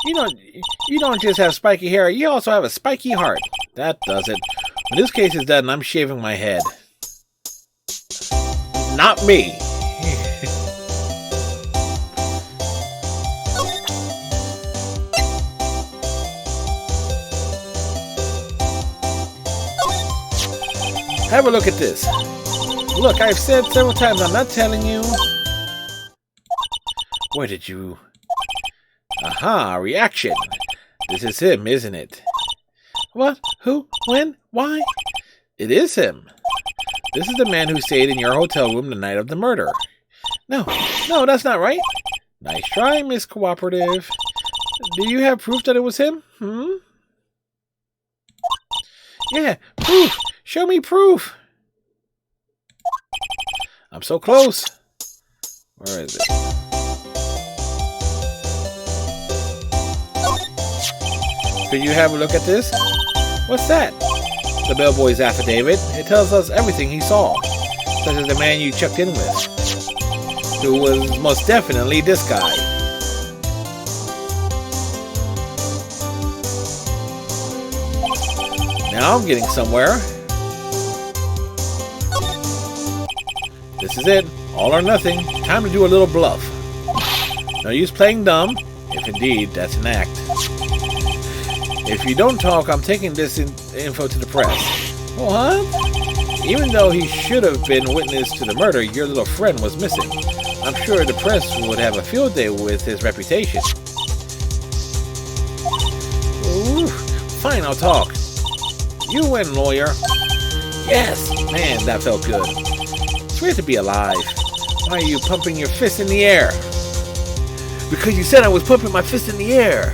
You don't just have spiky hair, you also have a spiky heart. That does it. When this case is done, I'm shaving my head. Not me. Have a look at this. Look, I've said several times I'm not telling you. Where did you... Aha, reaction. This is him, isn't it? What? Who? When? Why? It is him. This is the man who stayed in your hotel room the night of the murder. No, that's not right. Nice try, Miss Cooperative. Do you have proof that it was him? Yeah, proof. Show me proof. I'm so close. Where is it? Could you have a look at this? What's that? The bellboy's affidavit. It tells us everything he saw, such as the man you checked in with, who was most definitely this guy. Now I'm getting somewhere. This is it. All or nothing. Time to do a little bluff. No use playing dumb, if indeed that's an act. If you don't talk, I'm taking this info to the press. What? Even though he should have been witness to the murder, your little friend was missing. I'm sure the press would have a field day with his reputation. Ooh, fine, I'll talk. You win, lawyer. Yes! Man, that felt good. It's weird to be alive. Why are you pumping your fist in the air? Because you said I was pumping my fist in the air.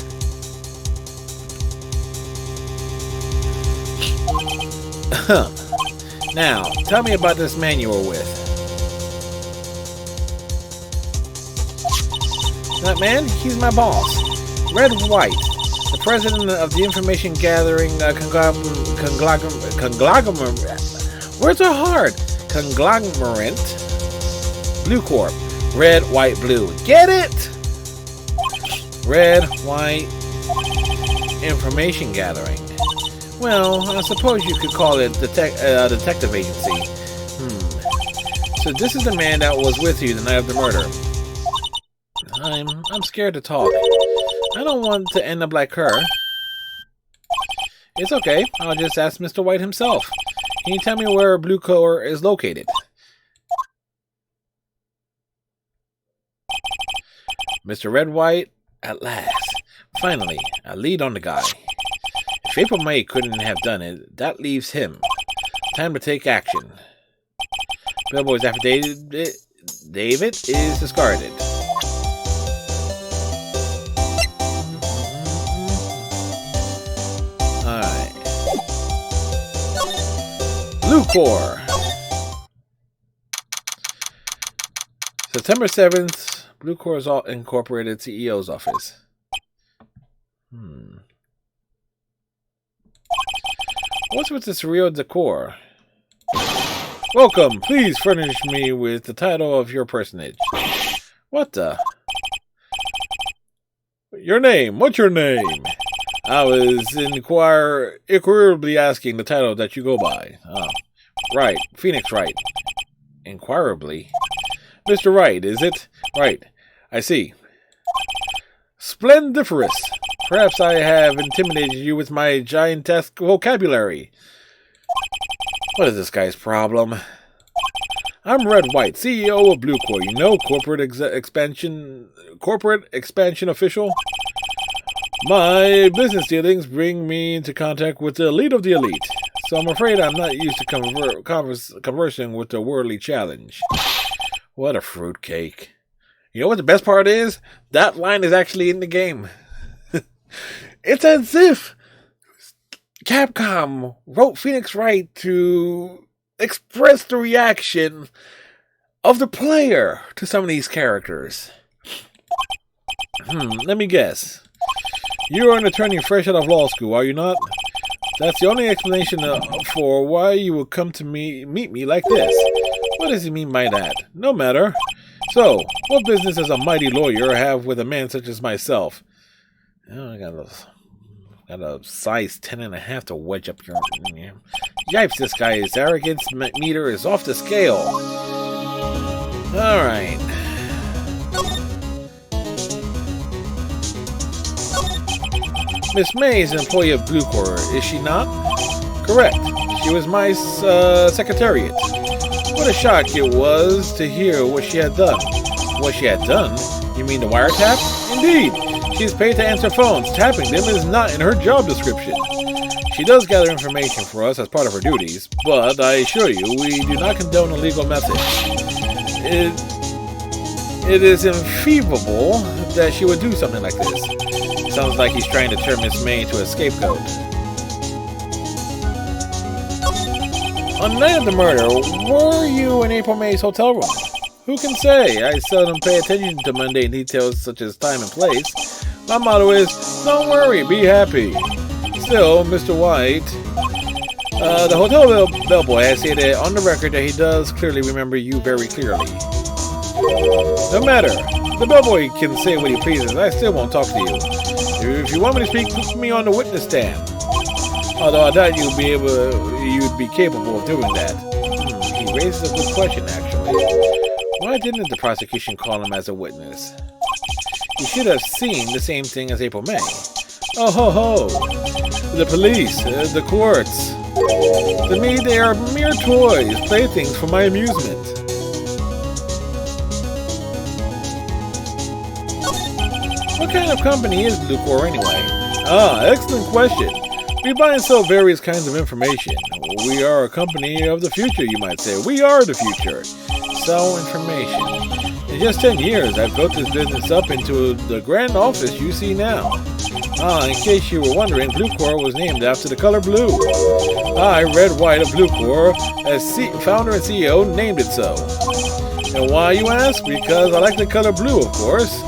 Now, tell me about this man you were with. That man? He's my boss. Red Wright, the president of the information gathering conglomerate. Words are hard. Conglomerate. Blue Corp. Red, white, blue. Get it? Red, white, information gathering. Well, I suppose you could call it detective agency. So this is the man that was with you the night of the murder. I'm scared to talk. I don't want to end up like her. It's okay. I'll just ask Mr. White himself. Can you tell me where Blue Core is located? Mr. Red White, at last. Finally, a lead on the guy. If April May couldn't have done it, that leaves him. Time to take action. Bellboy's affidavit David is discarded. Alright. Blue Core. September 7th, Blue Core's Incorporated CEO's office. What's with this real decor? Welcome. Please furnish me with the title of your personage. What the? Your name. What's your name? I was inquirably asking the title that you go by. Oh. Right. Phoenix Wright. Inquirably? Mr. Wright, is it? Right. I see. Splendiferous. Perhaps I have intimidated you with my giantesque vocabulary. What is this guy's problem? I'm Red White, CEO of Blue Core. You know, corporate expansion official. My business dealings bring me into contact with the elite of the elite, so I'm afraid I'm not used to conversing with the worldly challenge. What a fruitcake. You know what the best part is? That line is actually in the game. It's as if Capcom wrote Phoenix Wright to express the reaction of the player to some of these characters. Let me guess. You're an attorney fresh out of law school, are you not? That's the only explanation for why you would come to meet me like this. What does he mean by that? No matter. So, what business does a mighty lawyer have with a man such as myself? Oh, I got a size 10.5 to wedge up your... Yipes, this guy's arrogance meter is off the scale. Alright. Miss May is an employee of Blue Core, is she not? Correct. She was my secretariat. What a shock it was to hear what she had done. What she had done? You mean the wiretap? Indeed. She's paid to answer phones. Tapping them is not in her job description. She does gather information for us as part of her duties, but I assure you, we do not condone illegal methods. It is infeasible that she would do something like this. Sounds like he's trying to turn Miss May into a scapegoat. On the night of the murder, were you in April May's hotel room? Who can say? I seldom pay attention to mundane details such as time and place. My motto is, don't worry, be happy. Still, Mr. White, the hotel bellboy has stated on the record that he does clearly remember you very clearly. No matter. The bellboy can say what he pleases. I still won't talk to you. If you want me to speak, put me on the witness stand. Although I doubt you'd be capable of doing that. He raises a good question, actually. Why didn't the prosecution call him as a witness? He should have seen the same thing as April May. Oh ho ho! The police, the courts. To me, they are mere toys, playthings for my amusement. What kind of company is Blue Core anyway? Ah, excellent question. We buy and sell various kinds of information. We are a company of the future, you might say. We are the future. Sell information. In just 10 years, I've built this business up into the grand office you see now. Ah, in case you were wondering, Blue Core was named after the color blue. I, Red White of Blue Core, as founder and CEO, named it so. And why, you ask? Because I like the color blue, of course.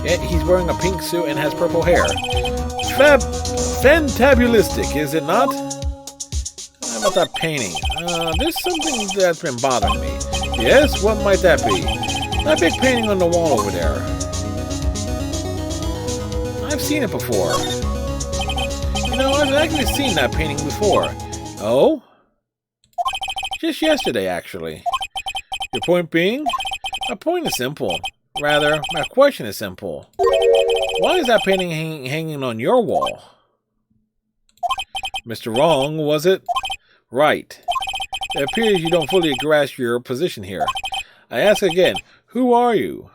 Yeah, he's wearing a pink suit and has purple hair. Fantabulistic, is it not? How about that painting? There's something that's been bothering me. Yes, what might that be? That big painting on the wall over there. I've seen it before. You know, I've actually seen that painting before. Oh? Just yesterday, actually. Your point being? My point is simple. Rather, my question is simple. Why is that painting hanging on your wall? Mr. Wrong, was it? Right. It appears you don't fully grasp your position here. I ask again, who are you?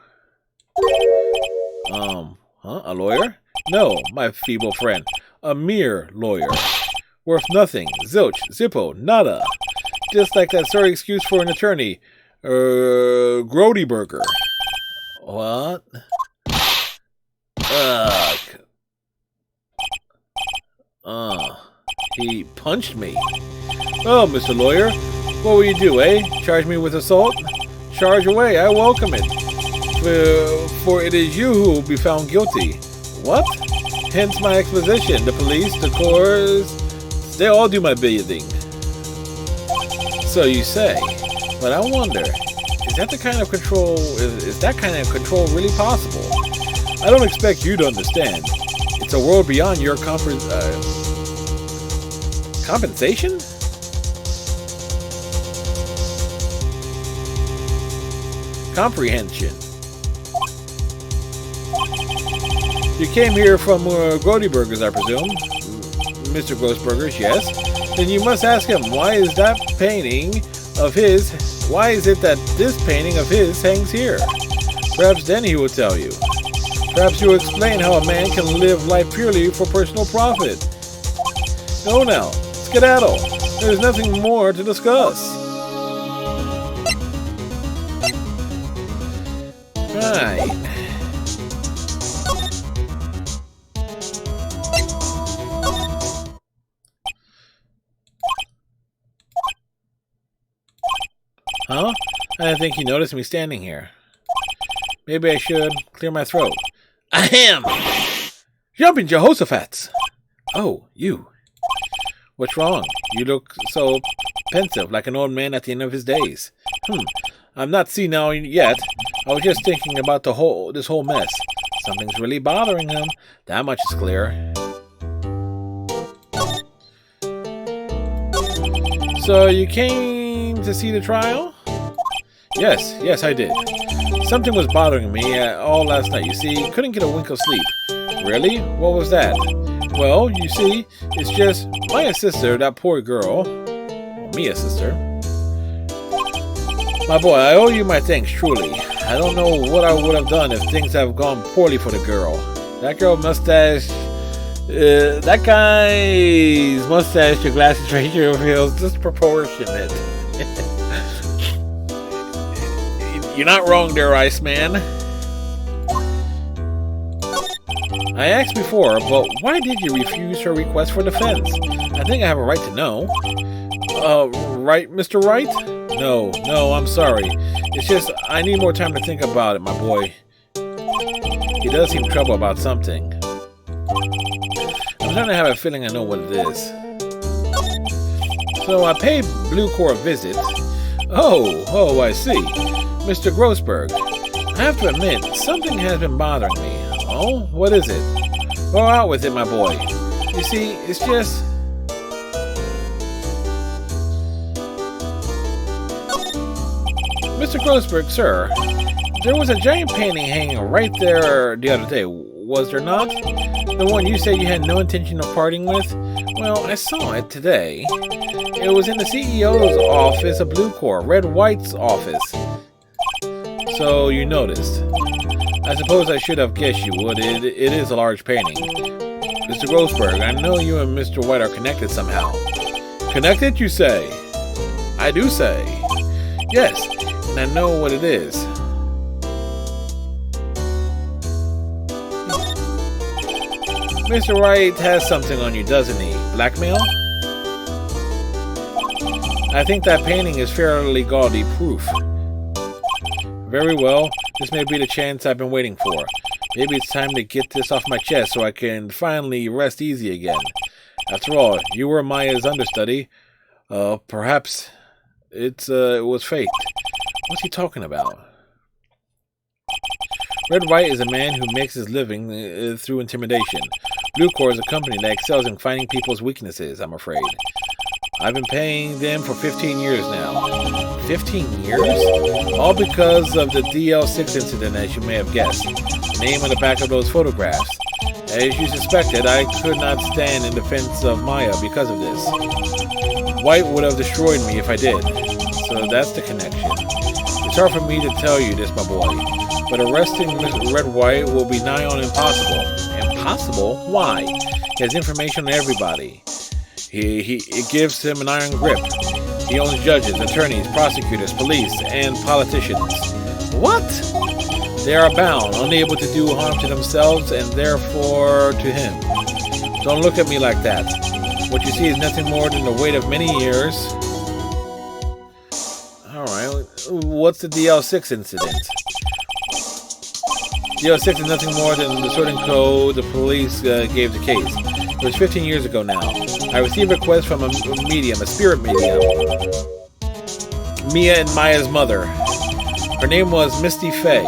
A lawyer? No, my feeble friend. A mere lawyer. Worth nothing. Zilch. Zippo. Nada. Just like that sorry excuse for an attorney. Grody Burger. What? He punched me. Oh, Mr. Lawyer, what will you do, eh? Charge me with assault? Charge away, I welcome it. For it is you who will be found guilty. What? Hence my exposition. The police, the courts, they all do my bidding. So you say. But I wonder, is that kind of control really possible? I don't expect you to understand. It's a world beyond your compensation? Comprehension. You came here from Grody Burgers, I presume? Mr. Grossburgers, yes. Then you must ask him, why is it that this painting of his hangs here? Perhaps then he will tell you. Perhaps he will explain how a man can live life purely for personal profit. No, now, skedaddle. There's nothing more to discuss. Right. Huh? I didn't think you noticed me standing here. Maybe I should clear my throat. Ahem! Jumping Jehoshaphat's! Oh, you. What's wrong? You look so pensive, like an old man at the end of his days. I'm not senile yet. I was just thinking about this whole mess. Something's really bothering him. That much is clear. So you came to see the trial? Yes, I did. Something was bothering me all last night, you see. Couldn't get a wink of sleep. Really? What was that? Well, you see, it's just Maya's sister, that poor girl. Mia's sister. My boy, I owe you my thanks, truly. I don't know what I would have done if things have gone poorly for the girl. That girl mustache... that guy's mustache to glasses ratio feels disproportionate. You're not wrong there, Iceman. I asked before, but why did you refuse her request for defense? I think I have a right to know. Right, Mr. Wright? No, I'm sorry. It's just, I need more time to think about it, my boy. He does seem troubled about something. I'm starting to have a feeling I know what it is. So I paid Blue Core a visit. Oh, I see. Mr. Grossberg, I have to admit, something has been bothering me. Oh, what is it? Go out with it, my boy. You see, it's just... Mr. Grossberg, sir, there was a giant painting hanging right there the other day. was there not? The one you said you had no intention of parting with? Well, I saw it today. It was in the CEO's office of Blue Corps, Red White's office. So you noticed. I suppose I should have guessed you would. It is a large painting. Mr. Grossberg, I know you and Mr. White are connected somehow. Connected, you say? I do say. Yes, and I know what it is. Mr. Wright has something on you, doesn't he? Blackmail? I think that painting is fairly gaudy proof. Very well, this may be the chance I've been waiting for. Maybe it's time to get this off my chest so I can finally rest easy again. After all, you were Maya's understudy. Perhaps it was fate. What's he talking about? Red White is a man who makes his living through intimidation. Blue Corps is a company that excels in finding people's weaknesses, I'm afraid. I've been paying them for 15 years now. 15 years? All because of the DL6 incident, as you may have guessed. The name on the back of those photographs. As you suspected, I could not stand in defense of Maya because of this. White would have destroyed me if I did. So that's the connection. It's hard for me to tell you this, my boy. But arresting Mr. Red White will be nigh on impossible. Impossible? Why? He has information on everybody. It gives him an iron grip. He owns judges, attorneys, prosecutors, police, and politicians. What? They are bound, unable to do harm to themselves, and therefore to him. Don't look at me like that. What you see is nothing more than the weight of many years. Alright, what's the DL6 incident? DL6 is nothing more than the sorting code the police gave the case. It was 15 years ago now. I received a request from a medium, a spirit medium. Mia and Maya's mother. Her name was Misty Fey.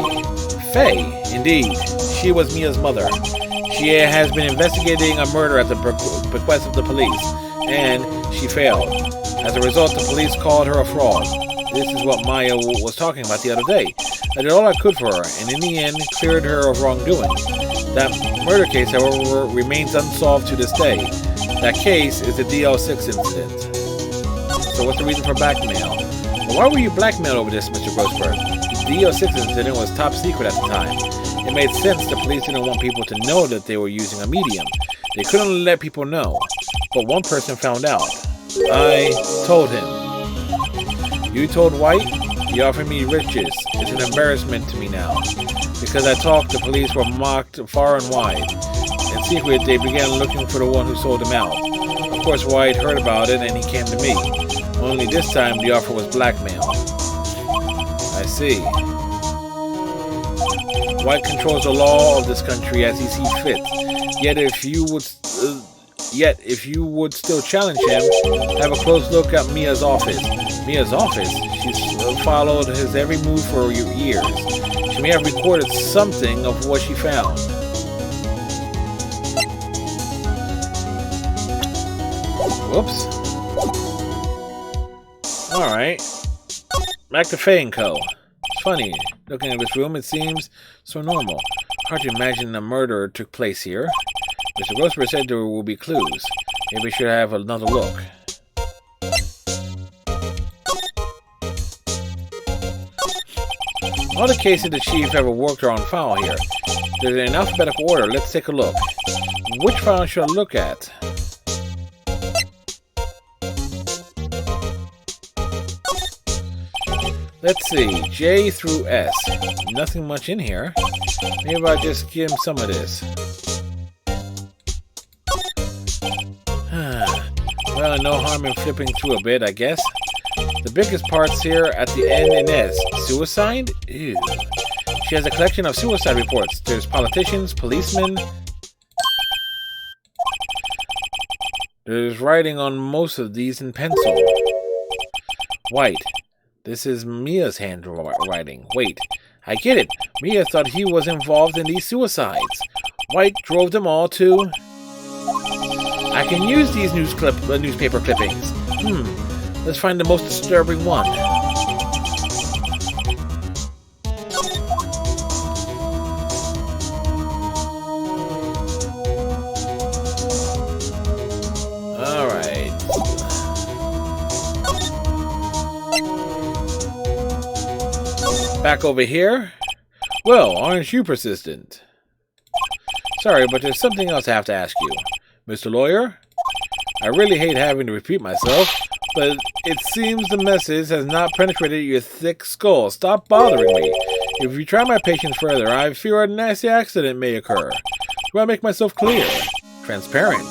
Fey, indeed. She was Mia's mother. She has been investigating a murder at the bequest of the police, and she failed. As a result, the police called her a fraud. This is what Maya was talking about the other day. I did all I could for her, and in the end, cleared her of wrongdoing. That murder case, however, remains unsolved to this day. That case is the DL6 incident. So what's the reason for blackmail? Well, why were you blackmailed over this, Mr. Grossberg? The DL6 incident was top secret at the time. It made sense the police didn't want people to know that they were using a medium. They couldn't let people know. But one person found out. I told him. You told White? He offered me riches. It's an embarrassment to me now. Because I talked, the police were mocked far and wide. In secret, they began looking for the one who sold him out. Of course, White heard about it and he came to me. Only this time, the offer was blackmail. I see. White controls the law of this country as he sees fit. Yet if you would still challenge him, have a close look at Mia's office. Mia's office? She's followed his every move for years. She may have recorded something of what she found. Whoops. Alright. Back to Faye & Co. It's funny. Looking at this room, it seems so normal. Hard to imagine a murder took place here. Mr. Grossberg said there will be clues. Maybe we should have another look. All the cases the chief ever worked are on file here. They're in alphabetical order. Let's take a look. Which file should I look at? Let's see. J through S. Nothing much in here. Maybe I'll just give him some of this. Well, no harm in flipping through a bit, I guess. The biggest parts here at the end in S. Suicide? Ew. She has a collection of suicide reports. There's politicians, policemen. There's writing on most of these in pencil. White. This is Mia's handwriting. Wait, I get it. Mia thought he was involved in these suicides. White drove them all to... I can use these newspaper clippings. Let's find the most disturbing one. Back over here? Well, aren't you persistent? Sorry, but there's something else I have to ask you. Mr. Lawyer? I really hate having to repeat myself, but it seems the message has not penetrated your thick skull. Stop bothering me. If you try my patience further, I fear a nasty accident may occur. Do I make myself clear? Transparent.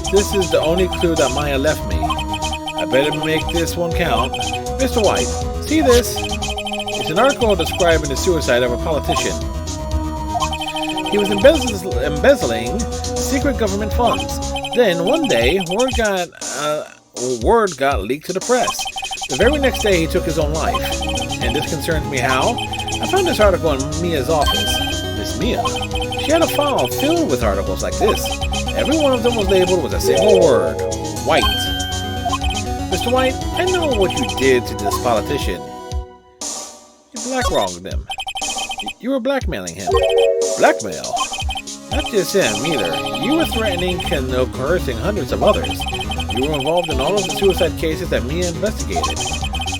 This is the only clue that Maya left me. I better make this one count. Mr. White, see this? It's an article describing the suicide of a politician. He was embezzling secret government funds. Then one day, word got leaked to the press. The very next day, he took his own life. And this concerns me how? I found this article in Mia's office. Miss Mia. She had a file filled with articles like this. Every one of them was labeled with a single word. White. Mr. White, I know what you did to this politician. You black-wronged him. You were blackmailing him. Blackmail? Not just him, either. You were threatening and coercing hundreds of others. You were involved in all of the suicide cases that Mia investigated.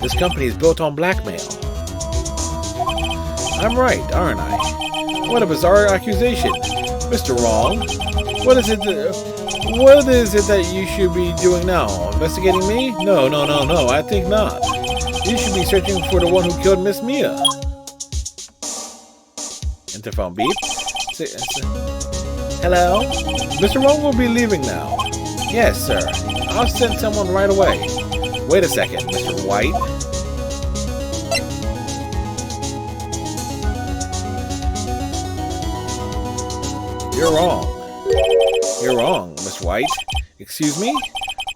This company is built on blackmail. I'm right, aren't I? What a bizarre accusation. Mr. Wrong, what is it that you should be doing now? Investigating me? No, I think not. You should be searching for the one who killed Miss Mia. Interphone beep. Hello? Mr. Wrong will be leaving now. Yes, sir. I'll send someone right away. Wait a second, Mr. White. You're wrong. You're wrong, Miss White. Excuse me?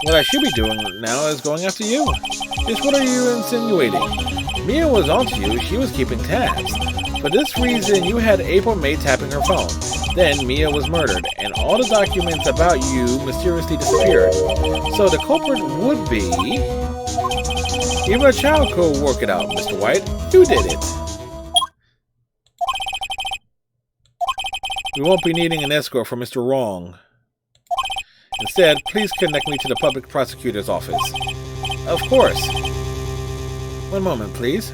What I should be doing now is going after you. Just what are you insinuating? Mia was onto you. She was keeping tabs. For this reason, you had April May tapping her phone. Then Mia was murdered, and all the documents about you mysteriously disappeared. So the culprit would be... Even a child could work it out, Mr. White. You did it. We won't be needing an escort from Mr. Wrong. Instead, please connect me to the public prosecutor's office. Of course. One moment, please.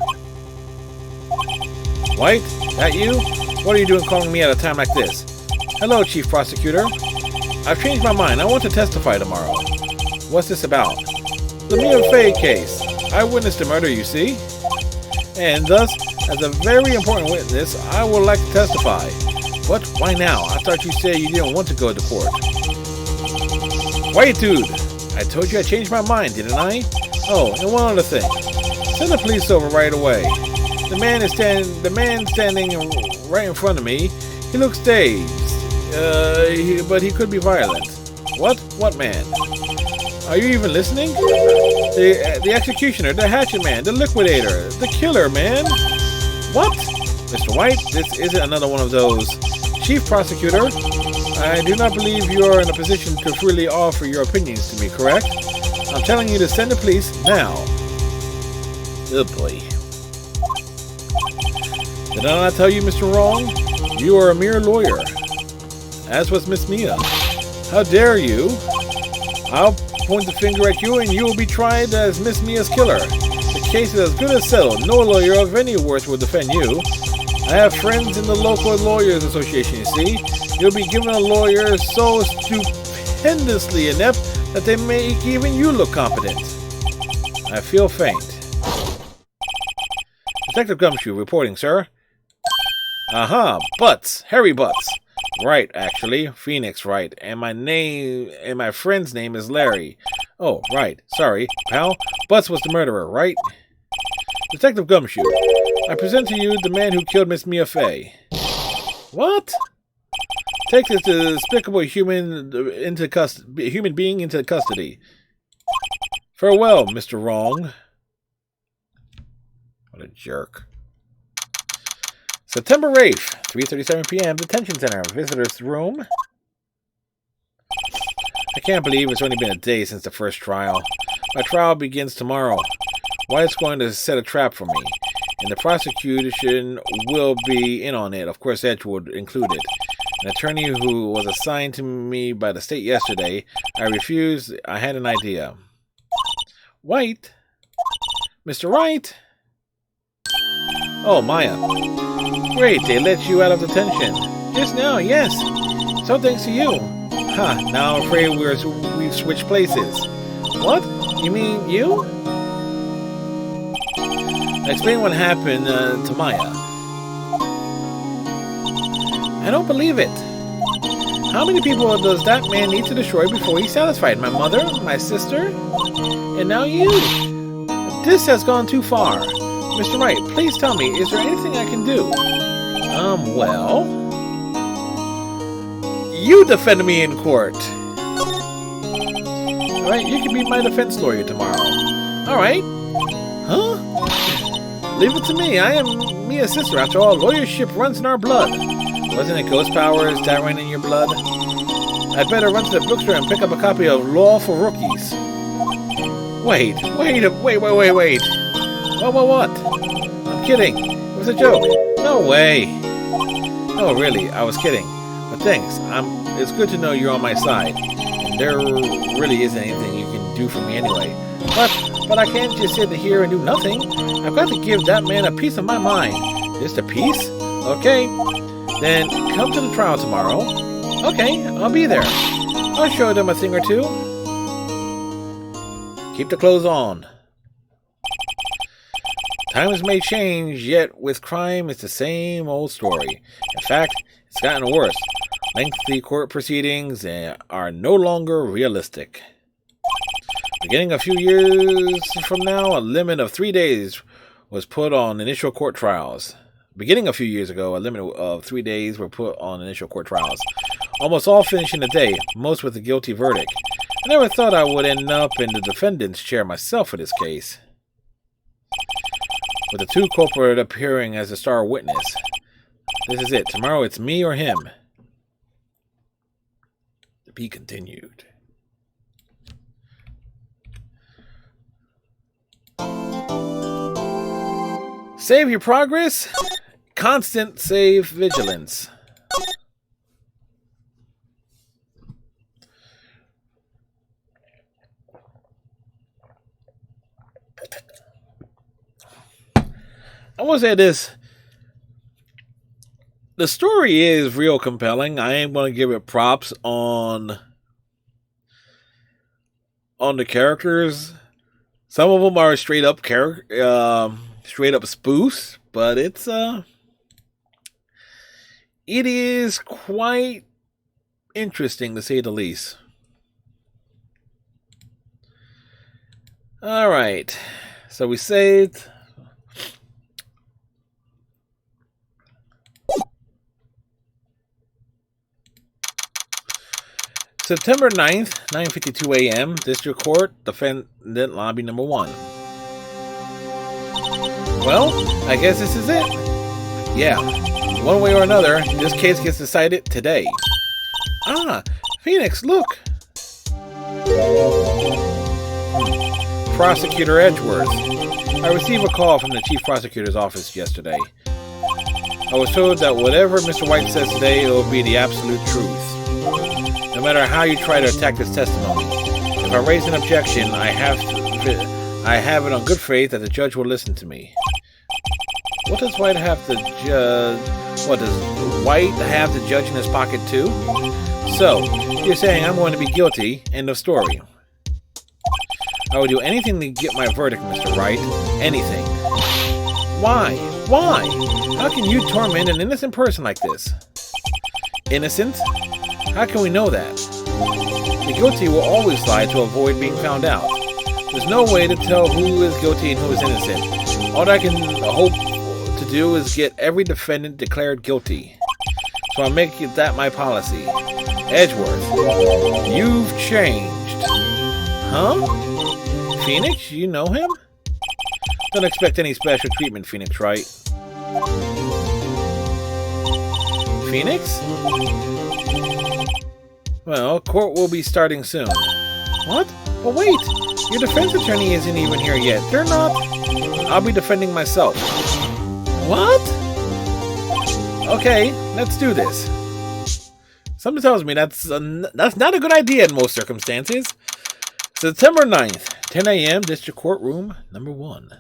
White, that you? What are you doing calling me at a time like this? Hello, Chief Prosecutor. I've changed my mind. I want to testify tomorrow. What's this about? The Mia Fey case. I witnessed the murder, you see? And thus, as a very important witness, I would like to testify. What? Why now? I thought you said you didn't want to go to court. White dude! I told you I changed my mind, didn't I? Oh, and one other thing. Send the police over right away. The man standing right in front of me, he looks dazed. But he could be violent. What? What man? Are you even listening? The executioner, the hatchet man, the liquidator, the killer, man. What? Mr. White, this isn't another one of those. Chief Prosecutor, I do not believe you are in a position to freely offer your opinions to me, correct? I'm telling you to send the police now. Oh boy. Did I not tell you, Mr. Wrong? You are a mere lawyer. As was Miss Mia. How dare you? I'll point the finger at you and you will be tried as Miss Mia's killer. The case is as good as settled. No lawyer of any worth will defend you. I have friends in the local lawyers association, you see. You'll be given a lawyer so stupendously inept that they make even you look competent. I feel faint. Detective Gumshoe reporting, sir. Aha, Butts, Harry Butts. Right, actually, Phoenix Wright, and my friend's name is Larry. Oh, right, sorry, pal. Butts was the murderer, right? Detective Gumshoe, I present to you the man who killed Miss Mia Fey. What? Take this despicable human being into custody. Farewell, Mr. Wrong. What a jerk. September 8th, 3:37 p.m., Detention Center, Visitor's Room. I can't believe it's only been a day since the first trial. My trial begins tomorrow. White's going to set a trap for me, and the prosecution will be in on it, of course Edgewood included. An attorney who was assigned to me by the state yesterday. I refused. I had an idea. Wright? Mr. Wright? Oh, Maya. Great, they let you out of detention. Just now, yes. So thanks to you. Ha, now I'm afraid we've switched places. What? You mean you? Explain what happened to Maya. I don't believe it. How many people does that man need to destroy before he's satisfied? My mother? My sister? And now you? This has gone too far. Mr. Wright, please tell me, is there anything I can do? Well... You defend me in court! Alright, you can be my defense lawyer tomorrow. Alright. Huh? Leave it to me. I am Mia's sister. After all, lawyership runs in our blood. Wasn't it ghost powers that ran in your blood? I'd better run to the bookstore and pick up a copy of Law for Rookies. Wait. What? I'm kidding. It was a joke. No way. No, really, I was kidding. But thanks. It's good to know you're on my side. And there really isn't anything you can do for me anyway. But I can't just sit here and do nothing. I've got to give that man a piece of my mind. Just a piece? Okay. Then come to the trial tomorrow. Okay, I'll be there. I'll show them a thing or two. Keep the clothes on. Times may change, yet with crime it's the same old story. In fact, it's gotten worse. Lengthy court proceedings are no longer realistic. Beginning a few years from now, a limit of 3 days was put on initial court trials. Beginning a few years ago, a limit of 3 days were put on initial court trials. Almost all finished in a day, most with a guilty verdict. I never thought I would end up in the defendant's chair myself for this case. With the two culprits appearing as a star witness. This is it. Tomorrow it's me or him. To be continued. Save your progress. Constant save vigilance. I will say this. The story is real compelling. I am going to give it props on the characters. Some of them are straight up spoofs, but it is quite interesting to say the least. All right, so we saved. September 9th, 9:52 a.m., District Court, Defendant Lobby Number 1. Well, I guess this is it. Yeah, one way or another, this case gets decided today. Ah, Phoenix, look! Prosecutor Edgeworth. I received a call from the Chief Prosecutor's office yesterday. I was told that whatever Mr. Wright says today, it will be the absolute truth. No matter how you try to attack this testimony. If I raise an objection, I have it on good faith that the judge will listen to me. What does White have to judge? What does White have the judge in his pocket too? So, you're saying I'm going to be guilty, end of story. I would do anything to get my verdict, Mr. Wright. Anything. Why? Why? How can you torment an innocent person like this? Innocent? How can we know that? The guilty will always lie to avoid being found out. There's no way to tell who is guilty and who is innocent. All I can hope to do is get every defendant declared guilty. So I make that my policy. Edgeworth, you've changed. Huh? Phoenix, you know him? Don't expect any special treatment, Phoenix, right? Phoenix? Well, court will be starting soon. What? But wait! Your defense attorney isn't even here yet. They're not. I'll be defending myself. What? Okay, let's do this. Something tells me that's not a good idea in most circumstances. September 9th, 10 a.m., District Courtroom number 1.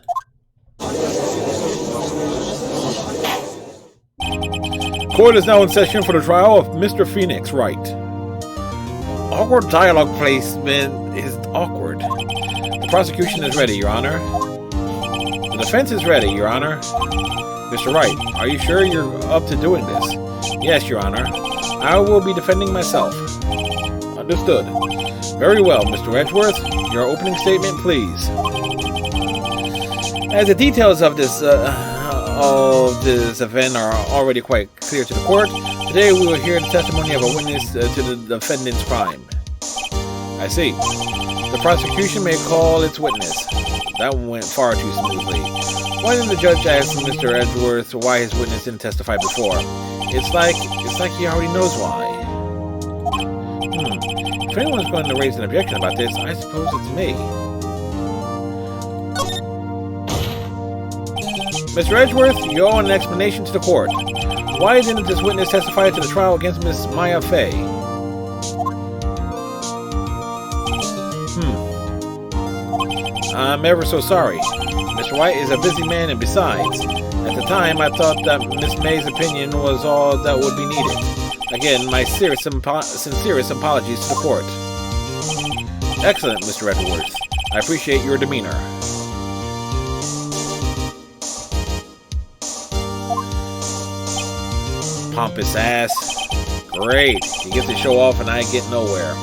Court is now in session for the trial of Mr. Phoenix Wright. Awkward dialogue placement is awkward. The prosecution is ready, Your Honor. The defense is ready, Your Honor. Mr. Wright, are you sure you're up to doing this? Yes, Your Honor. I will be defending myself. Understood. Very well, Mr. Edgeworth. Your opening statement, please. As the details of this event are already quite clear to the court, today we will hear the testimony of a witness to the defendant's crime. I see. The prosecution may call its witness. That went far too smoothly. Why didn't the judge ask Mr. Edgeworth why his witness didn't testify before? It's like he already knows why. If anyone's going to raise an objection about this, I suppose it's me. Mr. Edgeworth, you owe an explanation to the court. Why didn't this witness testify to the trial against Miss Maya Fey? I'm ever so sorry. Mr. White is a busy man, and besides, at the time I thought that Miss May's opinion was all that would be needed. Again, my sincerest apologies to the court. Excellent, Mr. Edgeworth. I appreciate your demeanor. Pompous ass. Great. He gets to show off and I get nowhere.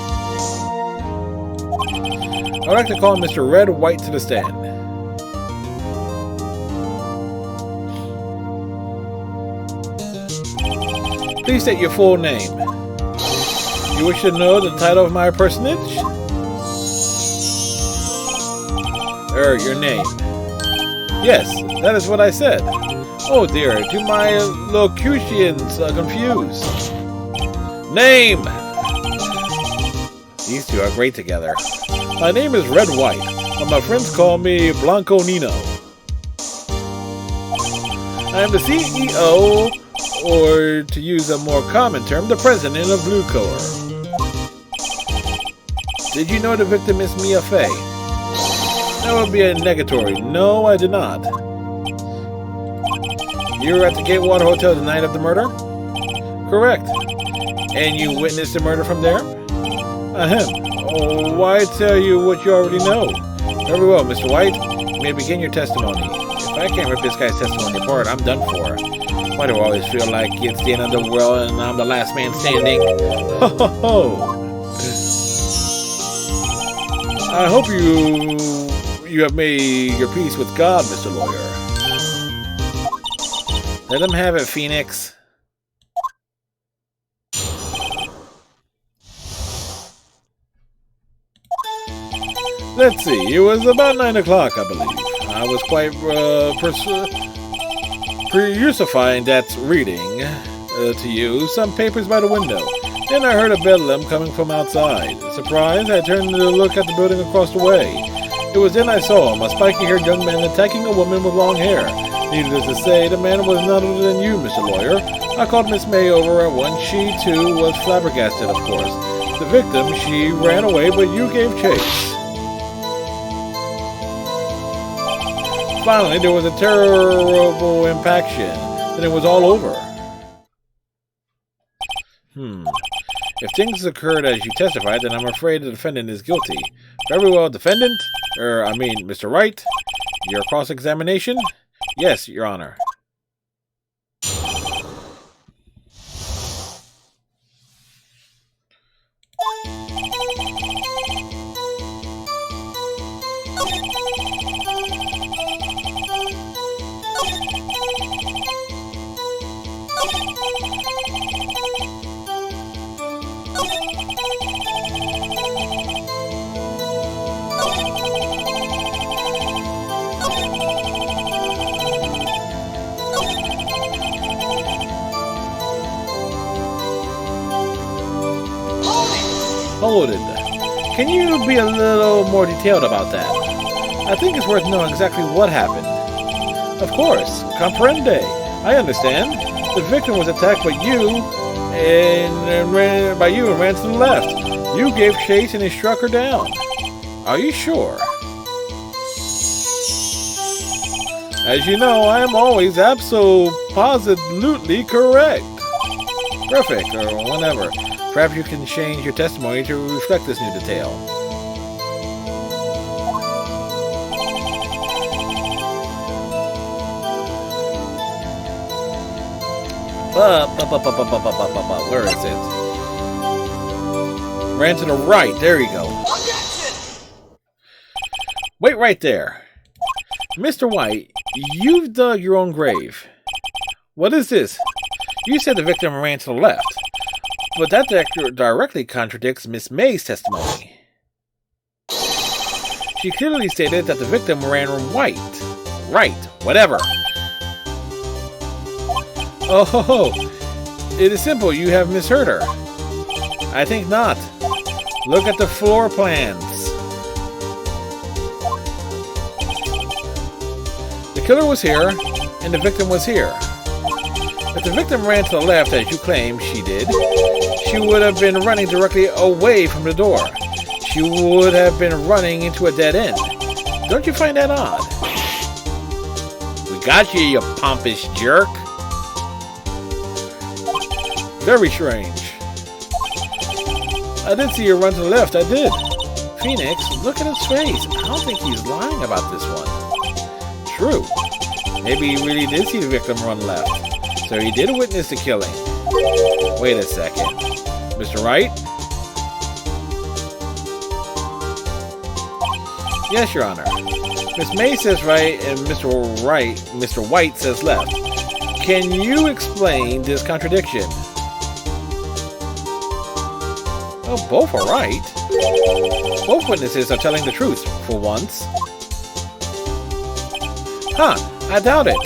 I'd like to call Mr. Red White to the stand. Please state your full name. You wish to know the title of my personage? Your name. Yes, that is what I said. Oh dear, do my locutions confused? Name! These two are great together. My name is Red White, but my friends call me Blanco Nino. I am the CEO, or to use a more common term, the president of Blue Corps. Did you know the victim is Mia Fey? That would be a negatory. No, I did not. You were at the Gatewater Hotel the night of the murder? Correct. And you witnessed the murder from there? Ahem. Oh, why tell you what you already know? Very well, Mr. White. You may begin your testimony. If I can't rip this guy's testimony apart, I'm done for. Why do I always feel like it's the end of the world and I'm the last man standing? Ho ho ho! I hope you have made your peace with God, Mr. Lawyer. Let him have it, Phoenix. Let's see, it was about 9 o'clock, I believe. I was quite preusifying that reading to you some papers by the window. Then I heard a bedlam coming from outside. Surprised, I turned to look at the building across the way. It was then I saw him, a spiky-haired young man attacking a woman with long hair. Needless to say, the man was none other than you, Mr. Lawyer. I called Miss May over at once. She, too, was flabbergasted, of course. The victim, she ran away, but you gave chase. Finally, there was a terrible impaction. Then it was all over. If things occurred as you testified, then I'm afraid the defendant is guilty. Very well, defendant. Mr. Wright. Your cross-examination? Yes, Your Honor. Hold it. Can you be a little more detailed about that? I think it's worth knowing exactly what happened. Of course. Comprende. I understand. The victim was attacked by you, and ran by you and ran to the left. You gave chase and he struck her down. Are you sure? As you know, I am always absolutely correct. Perfect, or whatever. Perhaps you can change your testimony to reflect this new detail. Where is it? Ran to the right. There you go. Wait right there. Mr. White, you've dug your own grave. What is this? You said the victim ran to the left, but that directly contradicts Miss May's testimony. She clearly stated that the victim ran right. Right, whatever. Oh, ho, ho. It is simple. You have misheard her. I think not. Look at the floor plans. The killer was here, and the victim was here. If the victim ran to the left, as you claim she did, she would have been running directly away from the door. She would have been running into a dead end. Don't you find that odd? We got you, you pompous jerk. Very strange. I did see you run to the left, I did. Phoenix, look at his face. I don't think he's lying about this one. True. Maybe he really did see the victim run left. So he did witness the killing. Wait a second. Mr. Wright? Yes, Your Honor. Miss May says right and Mr. White says left. Can you explain this contradiction? Well, both are right. Both witnesses are telling the truth, for once. Huh, I doubt it.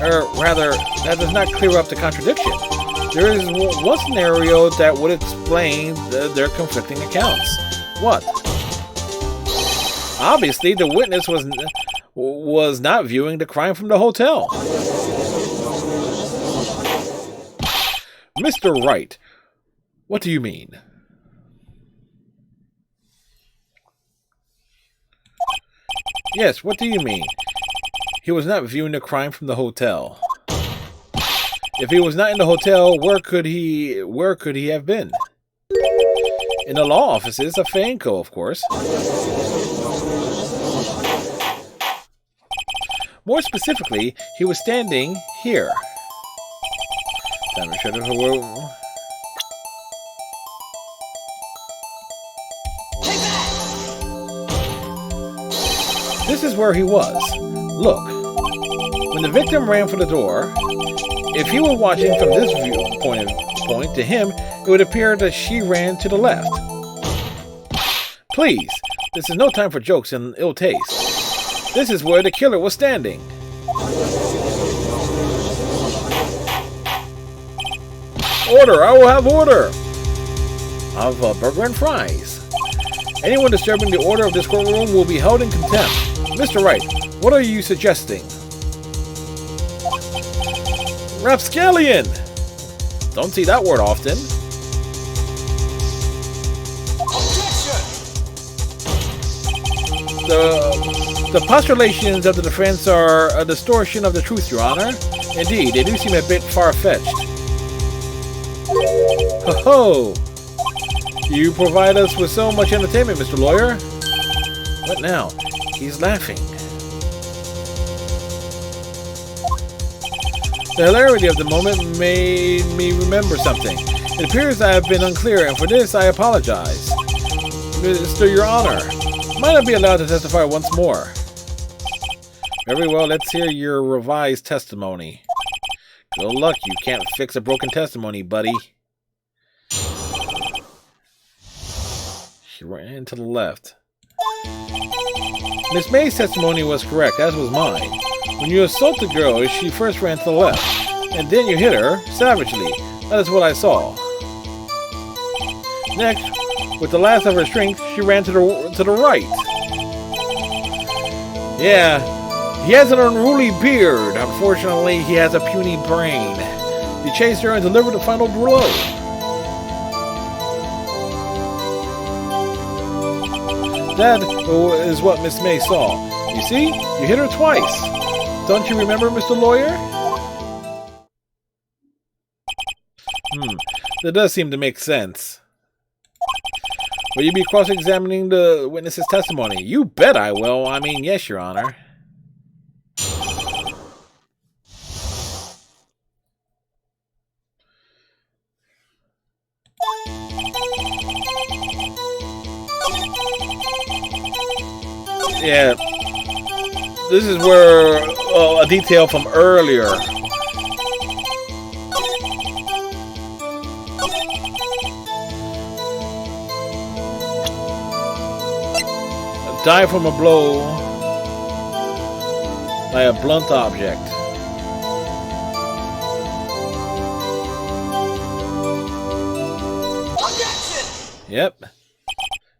Or rather, that does not clear up the contradiction. There is one scenario that would explain their conflicting accounts. What? Obviously, the witness was not viewing the crime from the hotel. Mr. Wright, what do you mean? Yes, what do you mean? He was not viewing the crime from the hotel. If he was not in the hotel, where could he have been? In the law offices of Fanco, of course. More specifically, he was standing here. This is where he was. Look, when the victim ran for the door, if he were watching from this viewpoint to him, it would appear that she ran to the left. Please, this is no time for jokes and ill taste. This is where the killer was standing. Order! I will have order! Of burger and fries. Anyone disturbing the order of this courtroom will be held in contempt. Mr. Wright, what are you suggesting? Rapscallion! Don't see that word often. The postulations of the defense are a distortion of the truth, Your Honor. Indeed, they do seem a bit far-fetched. Ho-ho! You provide us with so much entertainment, Mr. Lawyer. What now? He's laughing. The hilarity of the moment made me remember something. It appears I have been unclear, and for this I apologize. Mr. Your Honor, might I be allowed to testify once more? Very well, let's hear your revised testimony. Good luck, you can't fix a broken testimony, buddy. She ran to the left. Miss May's testimony was correct, as was mine. When you assault the girl, she first ran to the left, and then you hit her savagely. That is what I saw. Next, with the last of her strength, she ran to the right. Yeah, he has an unruly beard. Unfortunately, he has a puny brain. He chased her and delivered the final blow. That is what Miss May saw. You see? You hit her twice. Don't you remember, Mr. Lawyer? That does seem to make sense. Will you be cross-examining the witness's testimony? You bet I will. I mean, yes, Your Honor. Yeah, this is where a detail from earlier. Die from a blow by a blunt object. Yep.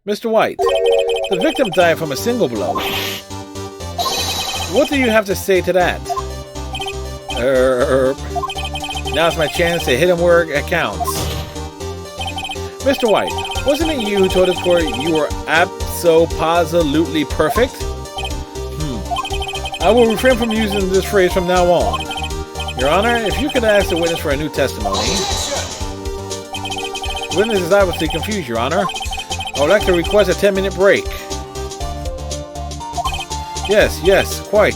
Mr. White, the victim died from a single blow. What do you have to say to that? Now's my chance to hit him where it counts. Mr. White, wasn't it you who told us court you were abso-positively perfect? I will refrain from using this phrase from now on. Your Honor, if you could ask the witness for a new testimony. The witness is obviously confused, Your Honor. I would like to request a 10-minute break. Yes, quite.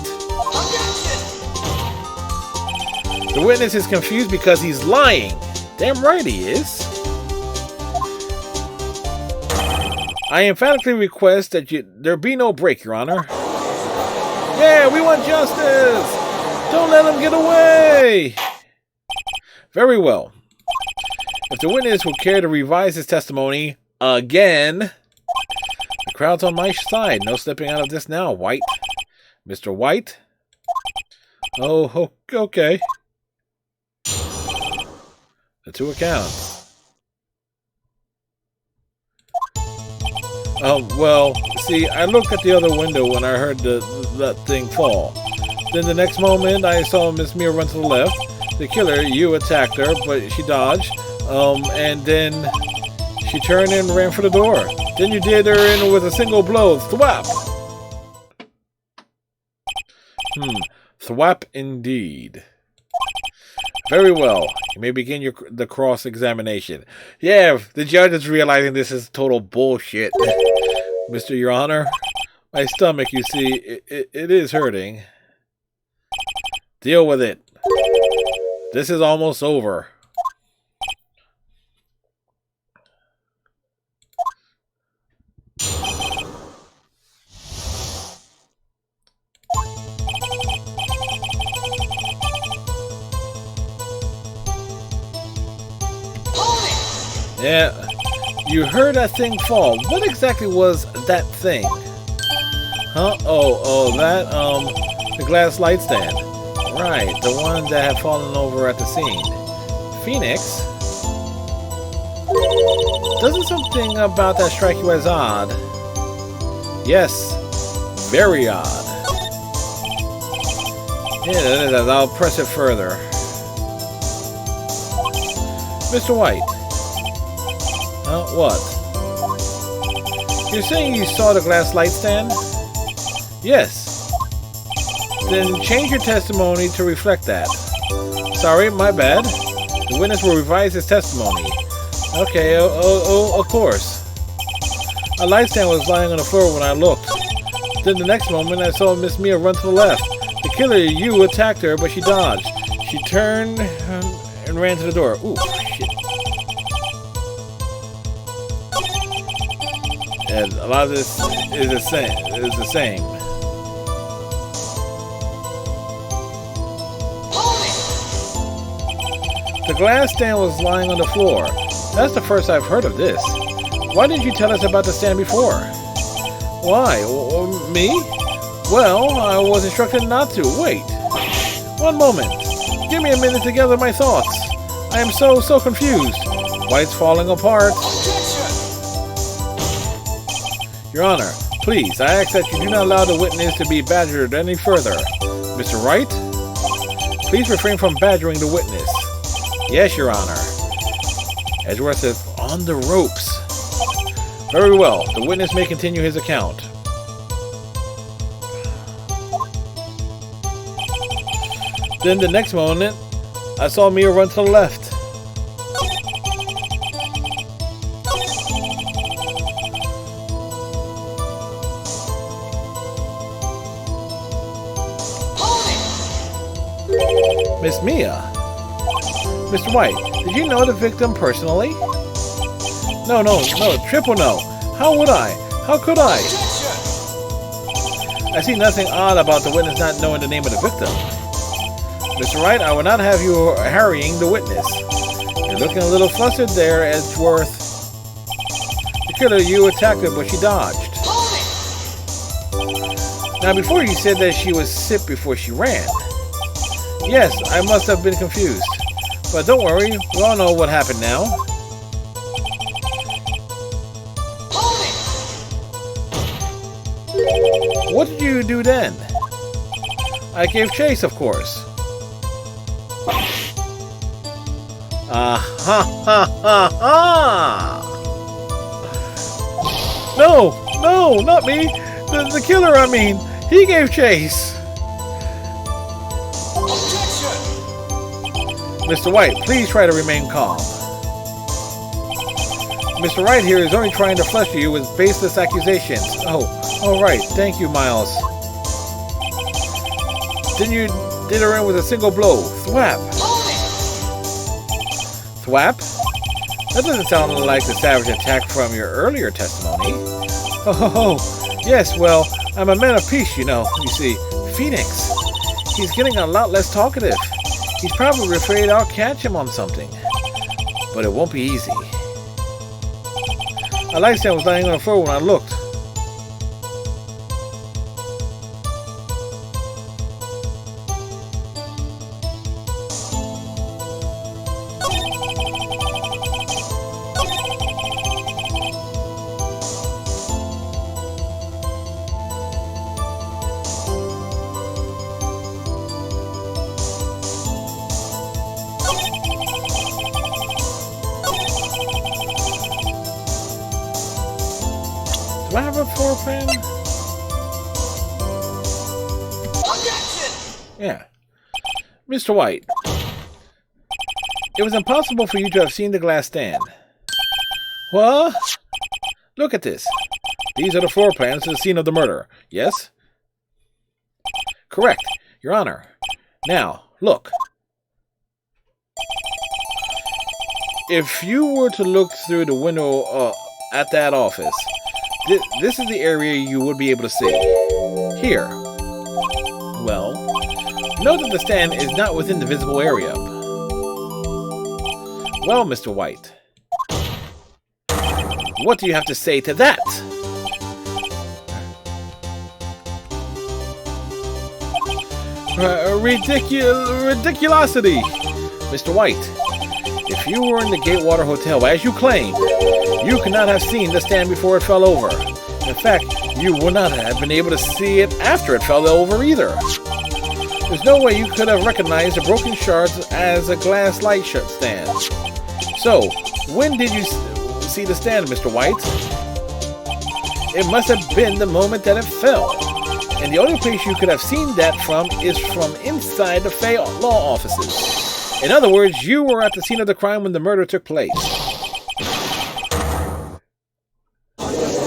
The witness is confused because he's lying. Damn right he is. I emphatically request that there be no break, Your Honor. Yeah, we want justice! Don't let him get away! Very well. If the witness would care to revise his testimony again, the crowd's on my side. No slipping out of this now, White. Mr. White? Oh, okay. The two accounts. Well, see, I looked at the other window when I heard that thing fall. Then the next moment, I saw Miss Mia run to the left. The killer, you attacked her, but she dodged. And then she turned and ran for the door. Then you did her in with a single blow. Thwap! Thwap indeed. Very well. You may begin the cross-examination. Yeah, the judge is realizing this is total bullshit. Mr. Your Honor, my stomach, you see, it is hurting. Deal with it. This is almost over. Yeah, you heard that thing fall. What exactly was that thing? Huh? Oh, that, the glass light stand. Right, the one that had fallen over at the scene. Phoenix? Doesn't something about that strike you as odd? Yes, very odd. Yeah, that is. I'll press it further. Mr. White. What? You're saying you saw the glass light stand? Yes. Then change your testimony to reflect that. Sorry, my bad. The witness will revise his testimony. Okay, of course. A light stand was lying on the floor when I looked. Then the next moment I saw Miss Mia run to the left. The killer, you attacked her, but she dodged. She turned and ran to the door. Ooh, shit. And a lot of this is the same. The glass stand was lying on the floor. That's the first I've heard of this. Why didn't you tell us about the stand before? Why? Me? Well, I was instructed not to. Wait. One moment. Give me a minute to gather my thoughts. I am so confused. White's falling apart. Your Honor, please, I ask that you do not allow the witness to be badgered any further. Mr. Wright? Please refrain from badgering the witness. Yes, Your Honor. Edgeworth is on the ropes. Very well. The witness may continue his account. Then the next moment, I saw Mia run to the left. Miss Mia. Mr. White, did you know the victim personally? No, triple no. How would I? How could I? I see nothing odd about the witness not knowing the name of the victim. Mr. Wright, I will not have you harrying the witness. You're looking a little flustered there, Edgeworth. The killer, you attacked her, but she dodged. Now, before you said that she was sick before she ran. Yes, I must have been confused. But don't worry, we all know what happened now. What did you do then? I gave chase, of course. No, not me. The killer, I mean. He gave chase. Mr. White, please try to remain calm. Mr. Wright here is only trying to fluster you with baseless accusations. Oh, all right. Thank you, Miles. Then you did her in with a single blow. Thwap. Thwap? That doesn't sound like the savage attack from your earlier testimony. Oh, yes, well, I'm a man of peace, you know. You see, Phoenix. He's getting a lot less talkative. He's probably afraid I'll catch him on something. But it won't be easy. A light stand was lying on the floor when I looked. Do I have a floor plan? Yeah. Mr. White, it was impossible for you to have seen the glass stand. What? Look at this. These are the floor plans to the scene of the murder. Yes? Correct, Your Honor. Now, look. If you were to look through the window at that office, this is the area you would be able to see. Here. Well, note that the stand is not within the visible area. Well, Mr. White, what do you have to say to that? Ridiculosity! Mr. White, if you were in the Gatewater Hotel, as you claim, you could not have seen the stand before it fell over. In fact, you would not have been able to see it after it fell over either. There's no way you could have recognized the broken shards as a glass light stand. So, when did you see the stand, Mr. White? It must have been the moment that it fell. And the only place you could have seen that from is from inside the Fay law offices. In other words, you were at the scene of the crime when the murder took place.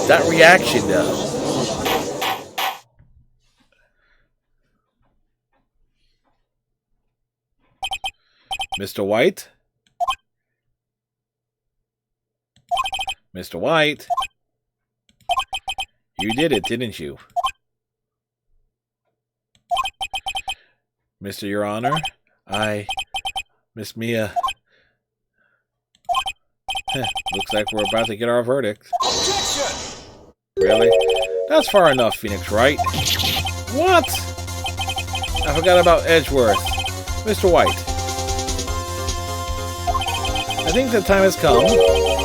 That reaction, though. Mr. White? Mr. White? You did it, didn't you? Mr. Your Honor, Miss Mia. Looks like we're about to get our verdict. Objection! Really? That's far enough, Phoenix Wright. What? I forgot about Edgeworth. Mr. White. I think the time has come.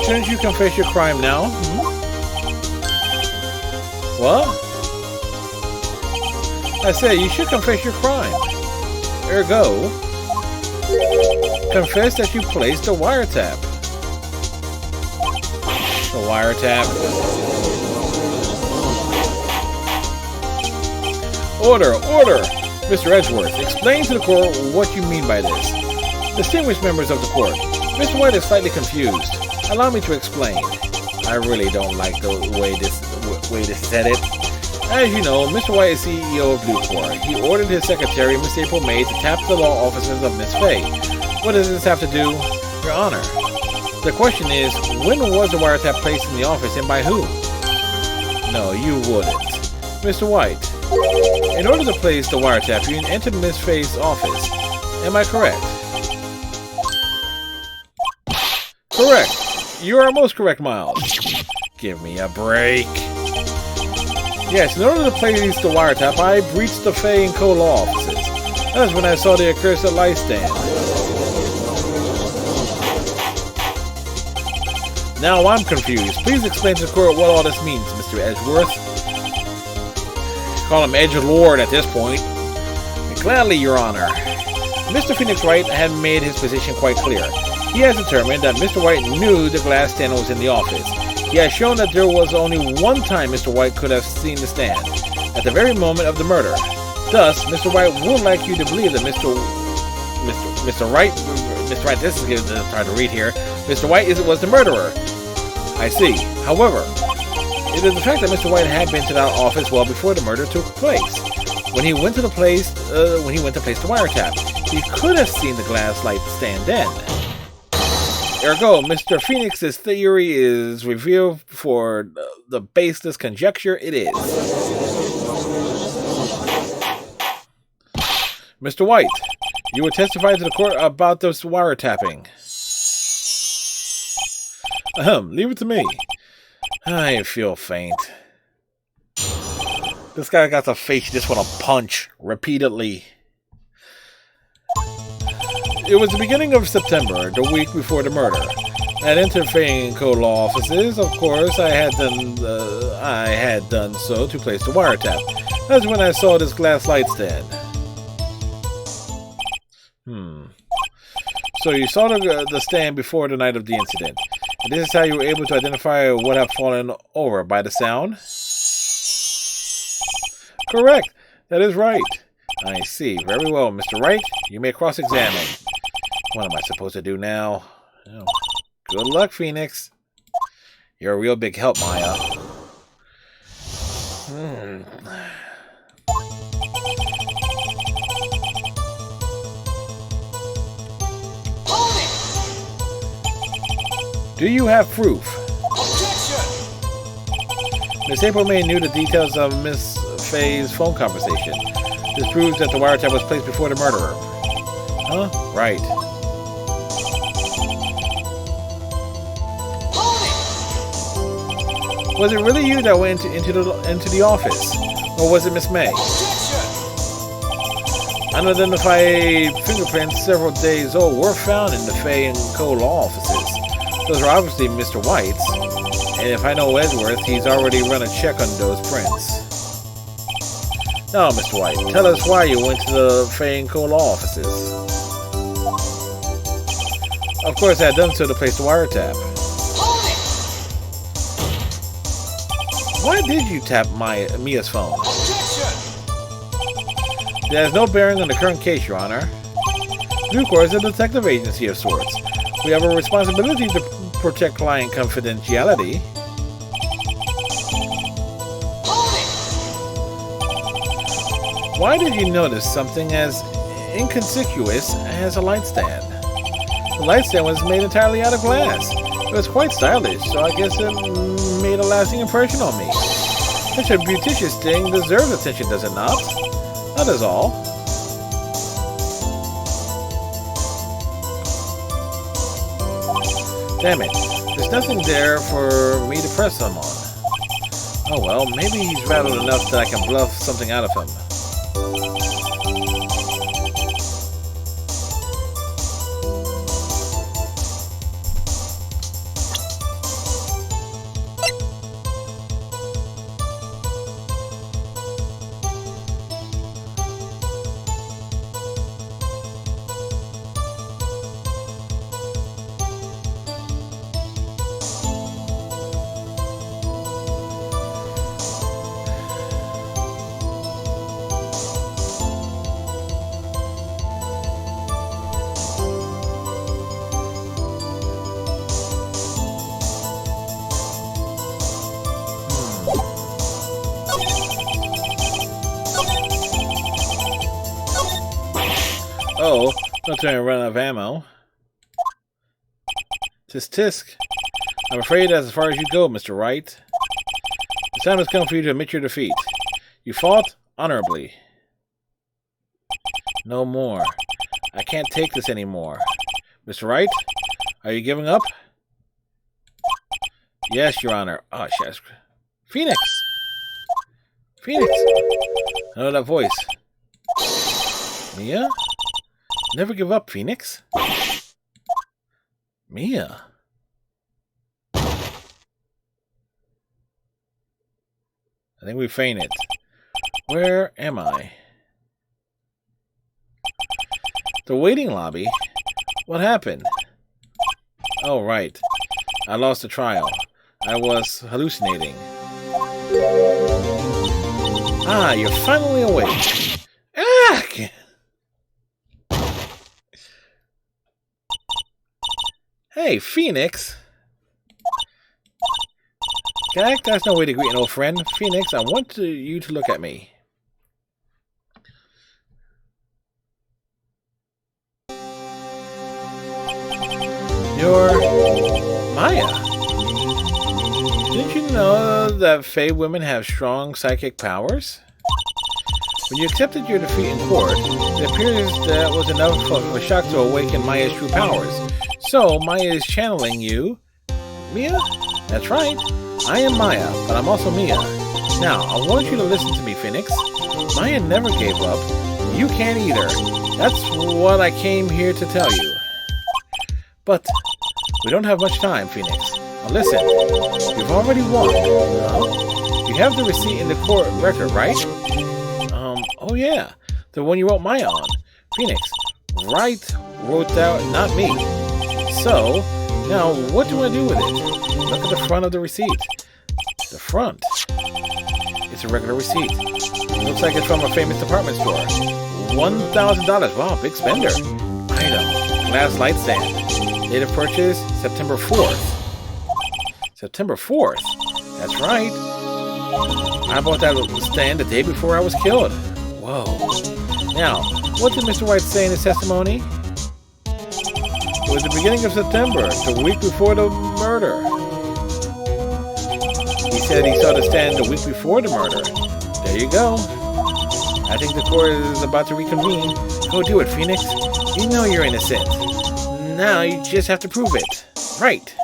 Shouldn't you confess your crime now? What? I said you should confess your crime. Ergo, confess that you placed a wiretap. The wiretap. Order! Order! Mr. Edgeworth, explain to the court what you mean by this. Distinguished members of the court, Mr. White is slightly confused. Allow me to explain. I really don't like the way this said it. As you know, Mr. White is CEO of Bluecore. He ordered his secretary, Miss April May, to tap the law offices of Miss Fay. What does this have to do? Your Honor. The question is, when was the wiretap placed in the office and by whom? No, you wouldn't. Mr. White, in order to place the wiretap, you entered Miss Fay's office. Am I correct? Correct. You are most correct, Miles. Give me a break. Yes, in order to place the wiretap, I breached the Fay and Co. law offices. That was when I saw the accursed light stand. Now I'm confused. Please explain to the court what all this means, Mr. Edgeworth. Call him Edge Lord at this point. Gladly, Your Honor. Mr. Phoenix Wright had made his position quite clear. He has determined that Mr. White knew the glass stand was in the office. He has shown that there was only one time Mr. White could have seen the stand, at the very moment of the murder. Thus, Mr. White would like you to believe that Mr. Wright, this is hard to read here. Mr. White was the murderer. I see. However, it is the fact that Mr. White had been to that office well before the murder took place. When he went to place the wiretap, he could have seen the glass light stand then. Ergo, Mr. Phoenix's theory is revealed for the baseless conjecture it is. Mr. White, you will testify to the court about this wiretapping. Leave it to me. I feel faint. This guy got the face you just want to punch repeatedly. It was the beginning of September, the week before the murder. At Interfering Co. law offices, of course, I had done so to place the wiretap. That's when I saw this glass light stand. So you saw the stand before the night of the incident. And this is how you were able to identify what had fallen over, by the sound? Correct. That is right. I see. Very well, Mr. Wright. You may cross-examine. What am I supposed to do now? Oh. Good luck, Phoenix. You're a real big help, Maya. Do you have proof? Miss April May knew the details of Miss Fay's phone conversation. This proves that the wiretap was placed before the murderer. Huh? Right. Was it really you that went into the office? Or was it Miss May? Unidentified fingerprints several days old were found in the Fay and Co. law offices. Those are obviously Mr. White's. And if I know Edgeworth, he's already run a check on those prints. Now, Mr. White, tell us why you went to the Fay and Co. law offices. Of course, I had done so to place the wiretap. Why did you tap Mia's phone? It has no bearing on the current case, Your Honor. Bluecore is a detective agency of sorts. We have a responsibility to protect client confidentiality. Why did you notice something as inconspicuous as a light stand? The light stand was made entirely out of glass. It was quite stylish, so I guess it made a lasting impression on me. Such a beauticious thing deserves attention, does it not? That is all. Damn it, there's nothing there for me to press him on. Oh well, maybe he's rattled enough that I can bluff something out of him. Oh, don't tell me I'm running out of ammo. Tisk tisk. I'm afraid that's as far as you go, Mr. Wright. The time has come for you to admit your defeat. You fought honorably. No more. I can't take this anymore. Mr. Wright, are you giving up? Yes, Your Honor. Oh, shit. Phoenix! Phoenix! I know that voice. Mia? Never give up, Phoenix. Mia? I think we fainted. Where am I? The waiting lobby? What happened? Oh, right. I lost the trial. I was hallucinating. Ah, you're finally awake. Ah! Hey, Phoenix. Jack, that's no way to greet an old friend. Phoenix, I want you to look at me. You're Maya. Didn't you know that Fae women have strong psychic powers? When you accepted your defeat in court, it appears that was enough of a shock to awaken Maya's true powers. So, Maya is channeling you. Mia? That's right. I am Maya, but I'm also Mia. Now, I want you to listen to me, Phoenix. Maya never gave up. You can't either. That's what I came here to tell you. But we don't have much time, Phoenix. Now listen, you've already won. You have the receipt in the court record, right? Oh yeah, the one you wrote Maya on. Phoenix, Wright wrote that, not me. So, now what do I do with it? Look at the front of the receipt. The front. It's a regular receipt. Looks like it's from a famous department store. $1,000. Wow, big spender. Item. Glass light stand. Date of purchase, September 4th. September 4th? That's right. I bought that stand the day before I was killed. Whoa. Now, what did Mr. Wright say in his testimony? It was the beginning of September, the week before the murder. He said he saw the stand the week before the murder. There you go. I think the court is about to reconvene. Go do it, Phoenix. You know you're innocent. Now you just have to prove it. Right.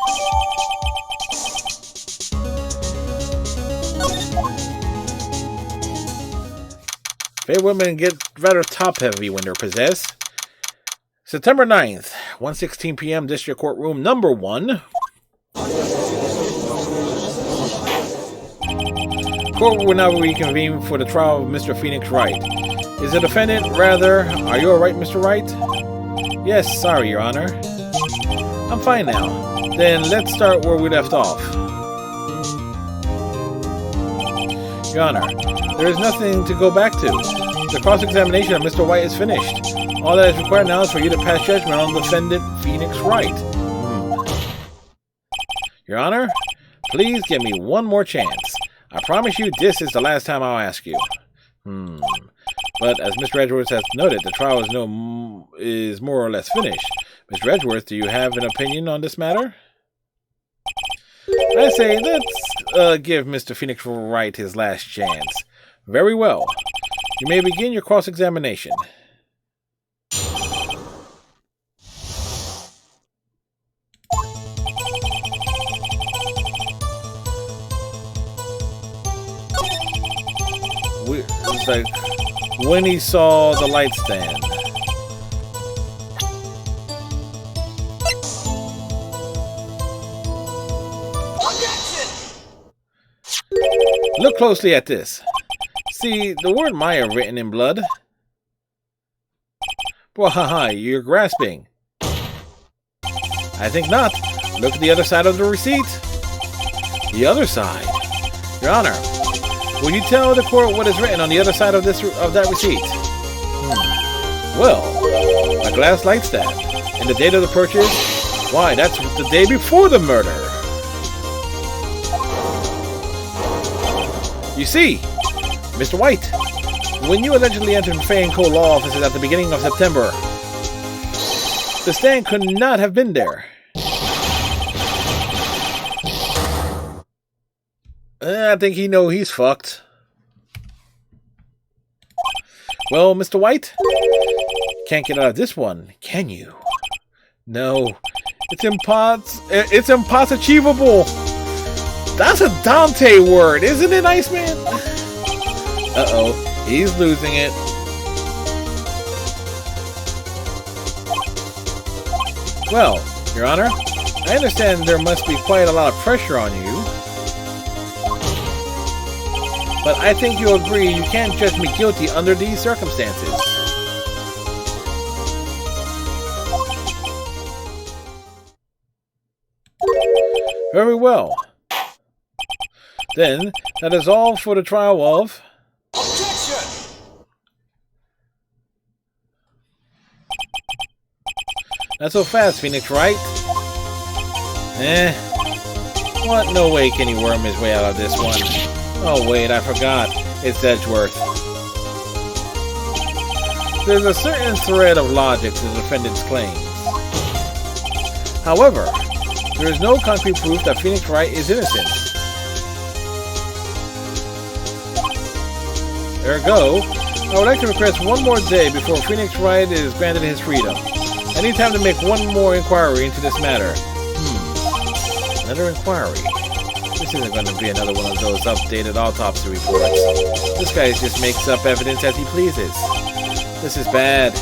Fae women get rather top-heavy when they're possessed. September 9th, 1:16 p.m. District Courtroom number 1. Court will now reconvene for the trial of Mr. Phoenix Wright. Is the defendant rather... Are you alright, Mr. Wright? Yes, sorry, Your Honor. I'm fine now. Then let's start where we left off. Your Honor, there is nothing to go back to. The cross-examination of Mr. White is finished. All that is required now is for you to pass judgment on the defendant, Phoenix Wright. Your Honor, please give me one more chance. I promise you this is the last time I'll ask you. But as Mr. Edgeworth has noted, the trial is more or less finished. Mr. Edgeworth, do you have an opinion on this matter? I say, let's give Mr. Phoenix Wright his last chance. Very well. You may begin your cross-examination. It's like when he saw the light stand. Look closely at this. See the word Maya written in blood? Wahaha, you're grasping. I think not. Look at the other side of the receipt. The other side? Your Honor, will you tell the court what is written on the other side of that receipt? Well, a glass light stand. And the date of the purchase? Why, that's the day before the murder. You see, Mr. White, when you allegedly entered Fae & Co. law offices at the beginning of September, The stand could not have been there. I think he knows he's fucked. Well, Mr. White, can't get out of this one, can you? No, it's impossible. That's a Dante word, isn't it, Iceman? Uh-oh, he's losing it. Well, Your Honor, I understand there must be quite a lot of pressure on you. But I think you'll agree you can't judge me guilty under these circumstances. Very well. Then, that is all for the trial of... Objection! Not so fast, Phoenix Wright. What? No way can he worm his way out of this one. Oh wait, I forgot. It's Edgeworth. There's a certain thread of logic to the defendant's claims. However, there is no concrete proof that Phoenix Wright is innocent. Ergo, I would like to request one more day before Phoenix Wright is granted his freedom. I need time to make one more inquiry into this matter. Another inquiry? This isn't going to be another one of those updated autopsy reports. This guy just makes up evidence as he pleases. This is bad.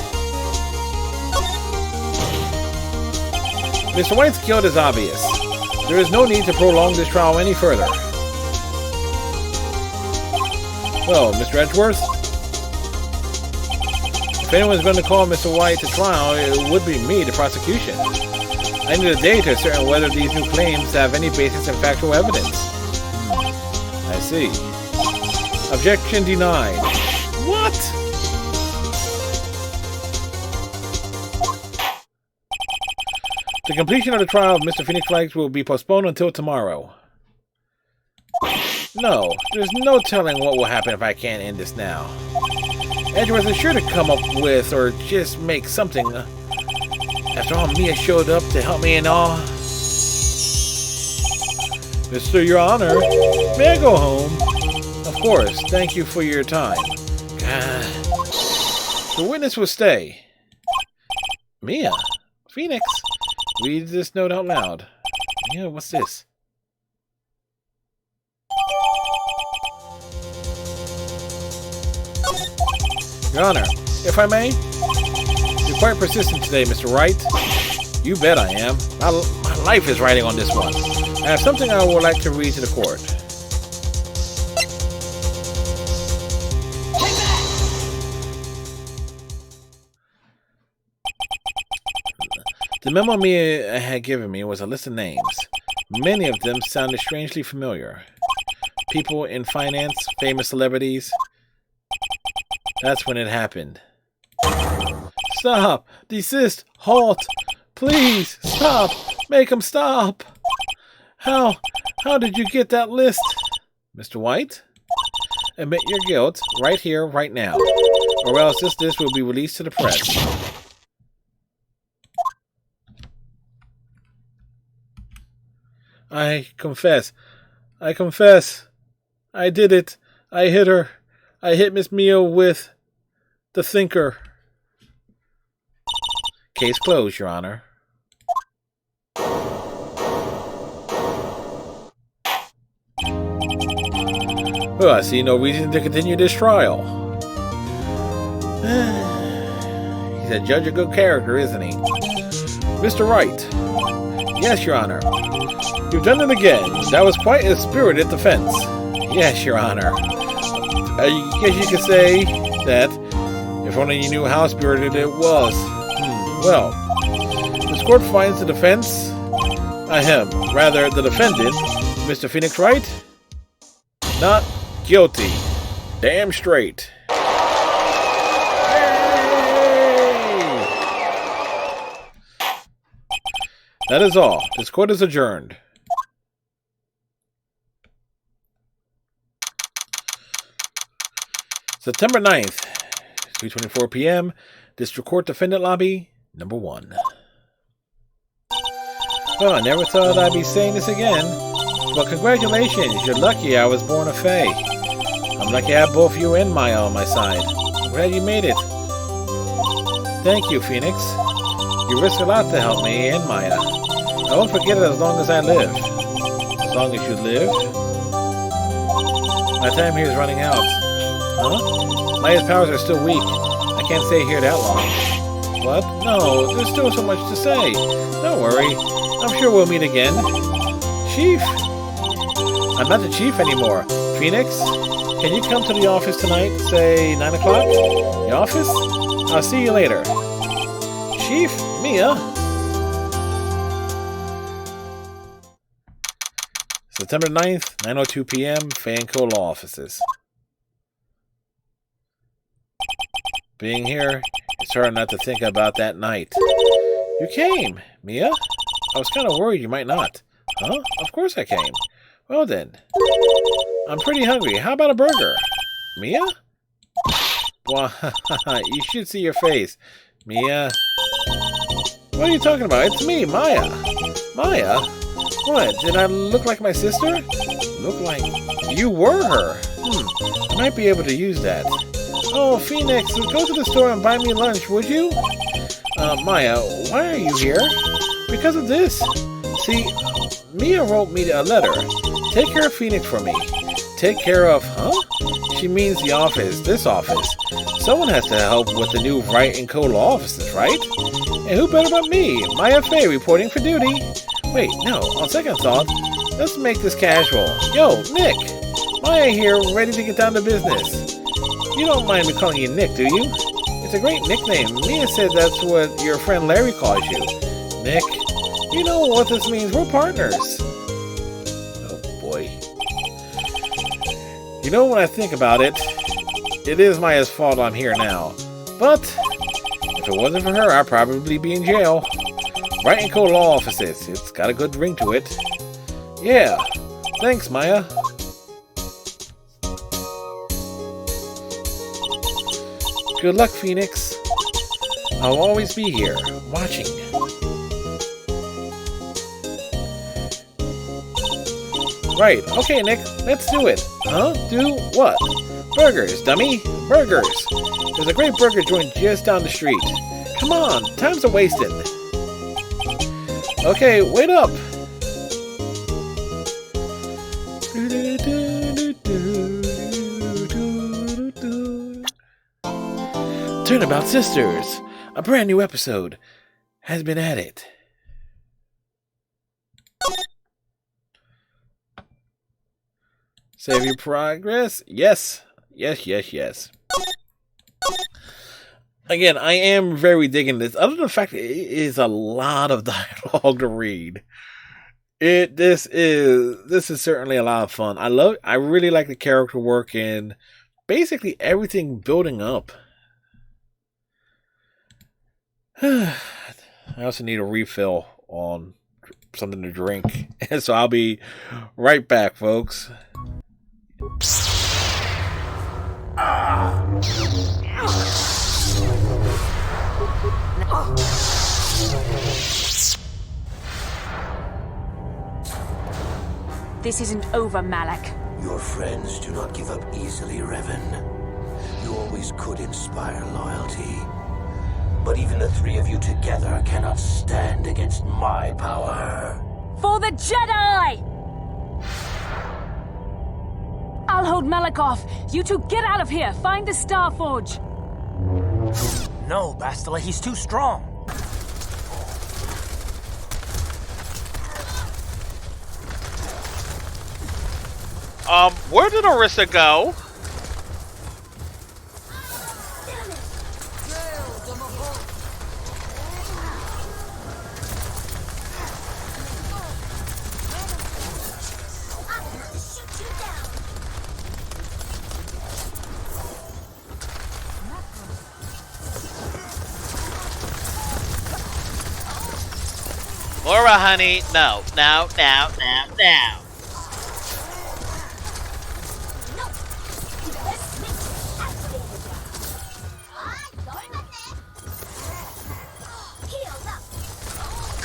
Mr. White's guilt is obvious. There is no need to prolong this trial any further. Well, Mr. Edgeworth? If anyone's going to call Mr. White to trial, it would be me, the prosecution. I need a day to ascertain whether these new claims have any basis in factual evidence. I see. Objection denied. What? The completion of the trial of Mr. Phoenix Wright will be postponed until tomorrow. No, there's no telling what will happen if I can't end this now. Edgeworth is sure to come up with or just make something. After all, Mia showed up to help me and all. Mr. Your Honor, may I go home? Of course, thank you for your time. God. The witness will stay. Mia? Phoenix? Read this note out loud. Yeah, what's this? Your Honor, if I may? You're quite persistent today, Mr. Wright. You bet I am. My life is riding on this one. I have something I would like to read to the court. The memo Mia had given me was a list of names. Many of them sounded strangely familiar. People in finance, famous celebrities. That's when it happened. Stop! Desist! Halt! Please! Stop! Make him stop! How did you get that list? Mr. White? Admit your guilt right here, right now. Or else this list will be released to the press. I confess. I confess. I did it. I hit her. I hit Miss Mia with the thinker. Case closed, Your Honor. Well, I see no reason to continue this trial. He's a judge of good character, isn't he? Mr. Wright. Yes, Your Honor. You've done it again. That was quite a spirited defense. Yes, Your Honor. I guess you could say that if only you knew how spirited it was. Well, this court finds the defense, rather the defendant, Mr. Phoenix Wright, not guilty. Damn straight. Yay! That is all. This court is adjourned. September 9th, 2:24 p.m., District Court Defendant Lobby, number 1. Well, I never thought I'd be saying this again. But congratulations, you're lucky I was born a Fae. I'm lucky I have both you and Maya on my side. I'm glad you made it. Thank you, Phoenix. You risked a lot to help me and Maya. I won't forget it as long as I live. As long as you live? My time here is running out. Huh? Maya's powers are still weak. I can't stay here that long. What? No, there's still so much to say. Don't worry. I'm sure we'll meet again. Chief! I'm not the chief anymore. Phoenix, can you come to the office tonight, say 9 o'clock? The office? I'll see you later. Chief, Mia. September 9th, 9:02 p.m., Fanco Law Offices. Being here, it's hard not to think about that night. You came, Mia. I was kind of worried you might not. Huh? Of course I came. Well then. I'm pretty hungry. How about a burger? Mia? Well, you should see your face. Mia? What are you talking about? It's me, Maya. Maya? What? Did I look like my sister? Look like... You were her. I might be able to use that. Oh, Phoenix, go to the store and buy me lunch, would you? Maya, why are you here? Because of this. See, Mia wrote me a letter. Take care of Phoenix for me. Take care of, huh? She means the office, this office. Someone has to help with the new Wright and Co. law offices, right? And who better but me, Maya Fey, reporting for duty. Wait, no, on second thought, let's make this casual. Yo, Nick! Maya here, ready to get down to business. You don't mind me calling you Nick, do you? It's a great nickname. Mia said that's what your friend Larry calls you. Nick. You know what this means. We're partners. Oh, boy. You know, when I think about it, it is Maya's fault I'm here now. But, if it wasn't for her, I'd probably be in jail. Wright and Co. Law Offices. It's got a good ring to it. Yeah. Thanks, Maya. Good luck, Phoenix. I'll always be here, watching. Right, okay, Nick, let's do it. Huh? Do what? Burgers, dummy. Burgers. There's a great burger joint just down the street. Come on, time's a wasting. Okay, wait up. Turnabout Sisters, a brand new episode has been added. Save your progress? Yes. Yes. Again, I am very digging this. Other than the fact that it is a lot of dialogue to read. This is certainly a lot of fun. I really like the character work and basically everything building up. I also need a refill on something to drink. So I'll be right back, folks. This isn't over, Malak. Your friends do not give up easily, Revan. You always could inspire loyalty. But even the three of you together cannot stand against my power. For the Jedi! I'll hold Malak off. You two get out of here. Find the Star Forge. No, Bastila, he's too strong. Where did Orisa go? Laura, honey, no. Now.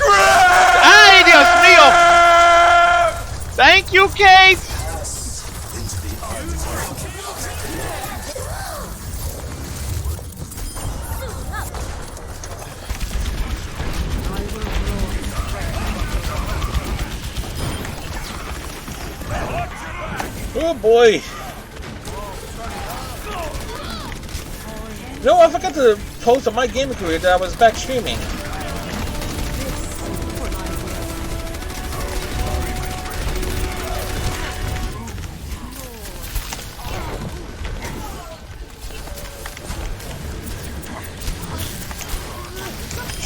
¡Ay, Dios suitcase! Oh boy. No, I forgot to post on my gaming career that I was back streaming.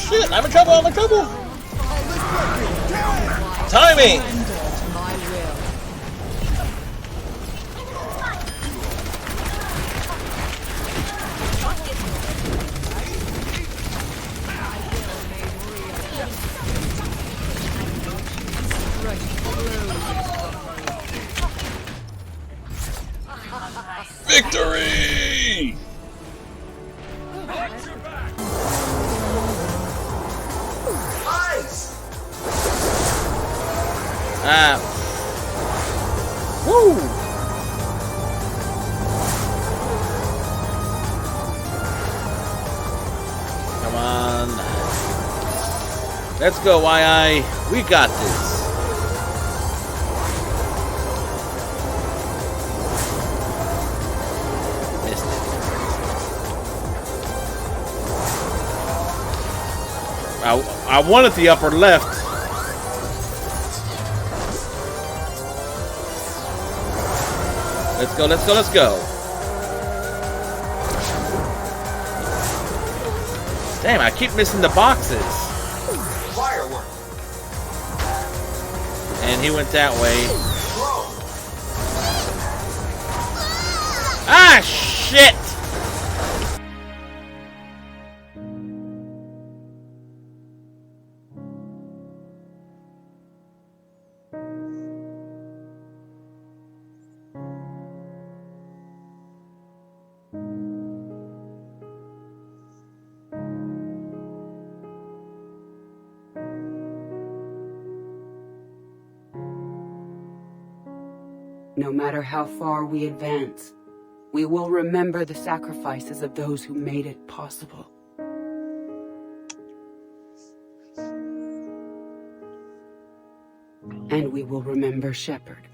Shit, I'm in trouble, I'm in trouble! Timing! Victory! Woo! Come on. Let's go, YI. We got this. Missed it. I wanted the upper left. Let's go, let's go, let's go. Damn, I keep missing the boxes. Firework. And he went that way. Ah, shit! No matter how far we advance, we will remember the sacrifices of those who made it possible. And we will remember Shepard.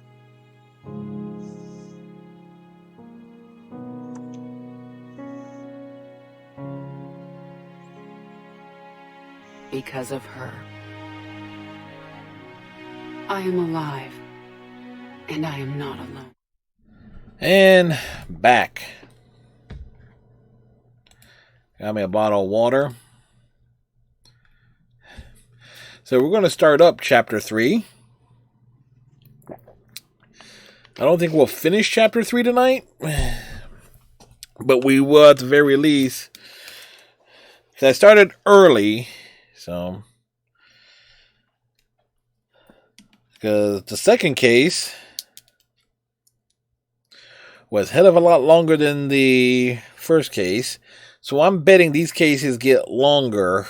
Because of her, I am alive. And I am not alone. And back. Got me a bottle of water. So we're going to start up chapter 3. I don't think we'll finish chapter 3 tonight. But we will at the very least. Because I started early. So. Because the second case was a hell of a lot longer than the first case. So I'm betting these cases get longer.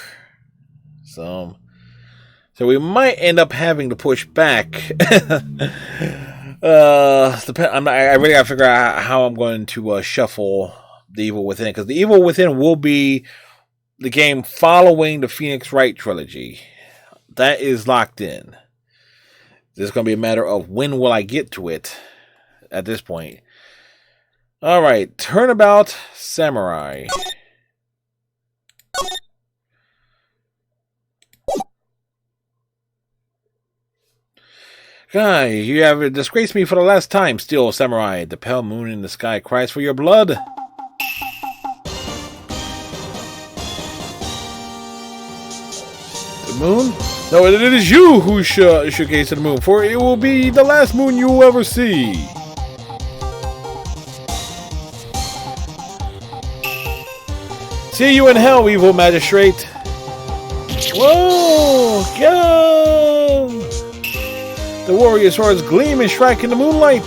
So we might end up having to push back. I really gotta figure out how I'm going to shuffle the Evil Within. Because the Evil Within will be the game following the Phoenix Wright trilogy. That is locked in. It's going to be a matter of when will I get to it at this point. Alright, Turnabout Samurai. Guy, you have disgraced me for the last time, Steel Samurai. The pale moon in the sky cries for your blood. The moon? No, it is you who should gaze at the moon, for it will be the last moon you will ever see. See you in hell, evil magistrate. Whoa! Go! The warrior swords gleam and strike in the moonlight.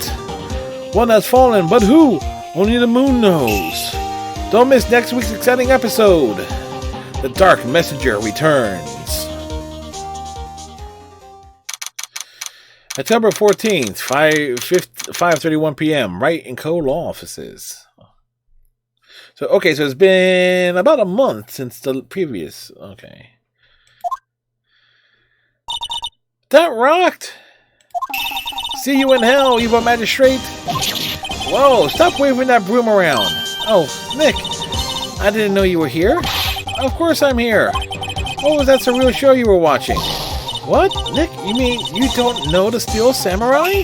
One has fallen, but who? Only the moon knows. Don't miss next week's exciting episode. The Dark Messenger returns. October 14th, 5:31 p.m. Wright and Co. law offices. So okay, so it's been about a month since the previous. Okay, that rocked. See you in hell, evil magistrate. Whoa! Stop waving that broom around. Oh, Nick, I didn't know you were here. Of course I'm here. What was that surreal show you were watching? What? Nick, you mean you don't know the Steel Samurai?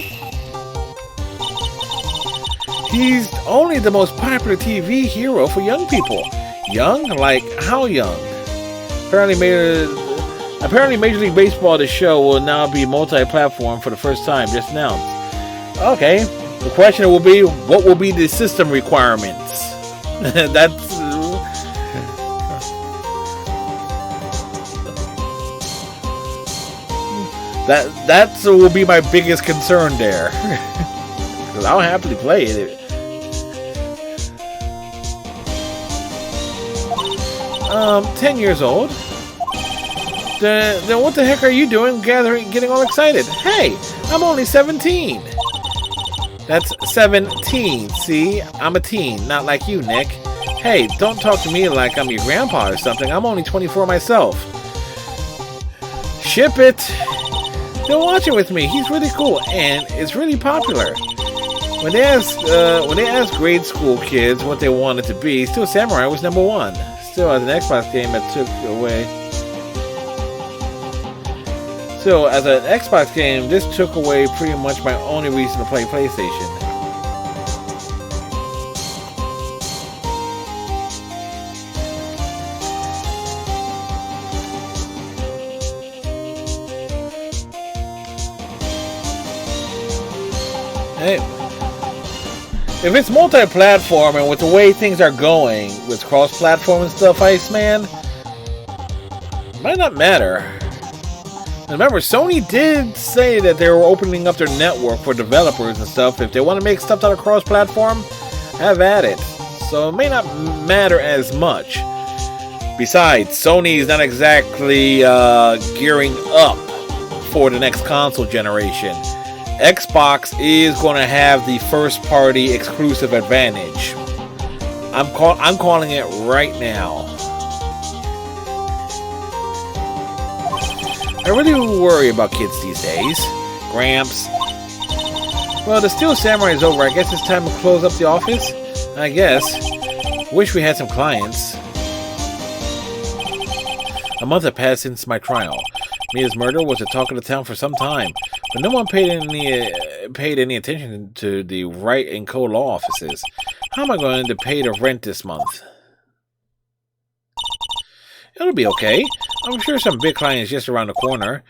He's only the most popular TV hero for young people. Young? Like, how young? Apparently Major League Baseball, the show, will now be multi-platform for the first time, just announced. Okay, the question will be, what will be the system requirements? That will be my biggest concern there. Because I'll happily play it. 10 years old? Then what the heck are you doing getting all excited? Hey, I'm only 17. That's 17, see? I'm a teen, not like you, Nick. Hey, don't talk to me like I'm your grandpa or something. I'm only 24 myself. Ship it. Don't watch it with me. He's really cool and it's really popular. When they asked grade school kids what they wanted to be, Steel Samurai was number one. Still, as an Xbox game that took away. So, as an Xbox game, this took away pretty much my only reason to play PlayStation. Hey, if it's multi-platform and with the way things are going with cross-platform and stuff, Iceman, it might not matter. And remember, Sony did say that they were opening up their network for developers and stuff. If they want to make stuff out of cross-platform, have at it. So it may not matter as much. Besides, Sony is not exactly gearing up for the next console generation. Xbox is going to have the first-party exclusive advantage. I'm calling it right now. I really worry about kids these days. Gramps. Well, the Steel Samurai is over. I guess it's time to close up the office. I guess. Wish we had some clients. A month had passed since my trial. Mia's murder was the talk of the town for some time, but no one paid any attention to the Wright and Co. law offices. How am I going to pay the rent this month? It'll be okay. I'm sure some big client is just around the corner.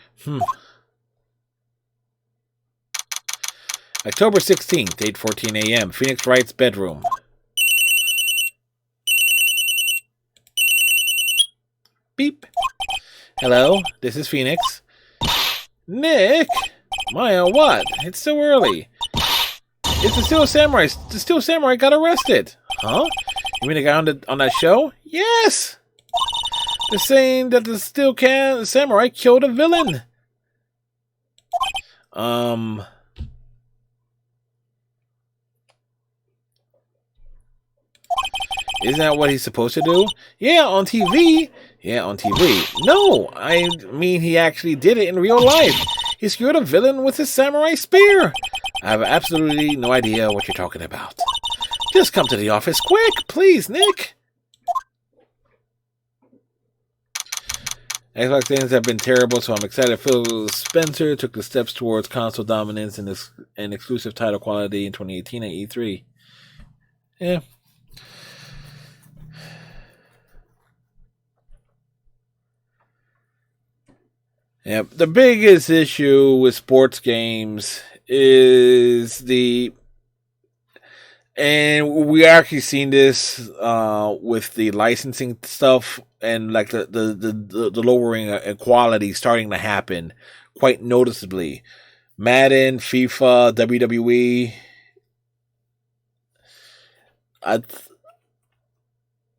October 16th, 8:14 a.m. Phoenix Wright's bedroom. Beep. Hello, this is Phoenix. Nick? Maya, what? It's still early. It's the Steel Samurai. The Steel Samurai got arrested. Huh? You mean the guy on that show? Yes! They're saying that the Steel Samurai killed a villain. Isn't that what he's supposed to do? Yeah, on TV. Yeah, on TV. No, I mean he actually did it in real life. He skewered a villain with his samurai spear. I have absolutely no idea what you're talking about. Just come to the office quick, please, Nick. Xbox games have been terrible, so I'm excited Phil Spencer took the steps towards console dominance and exclusive title quality in 2018 at E3. Yeah. Yeah, the biggest issue with sports games is and we actually seen this with the licensing stuff and like the lowering in quality starting to happen quite noticeably. Madden, FIFA, WWE,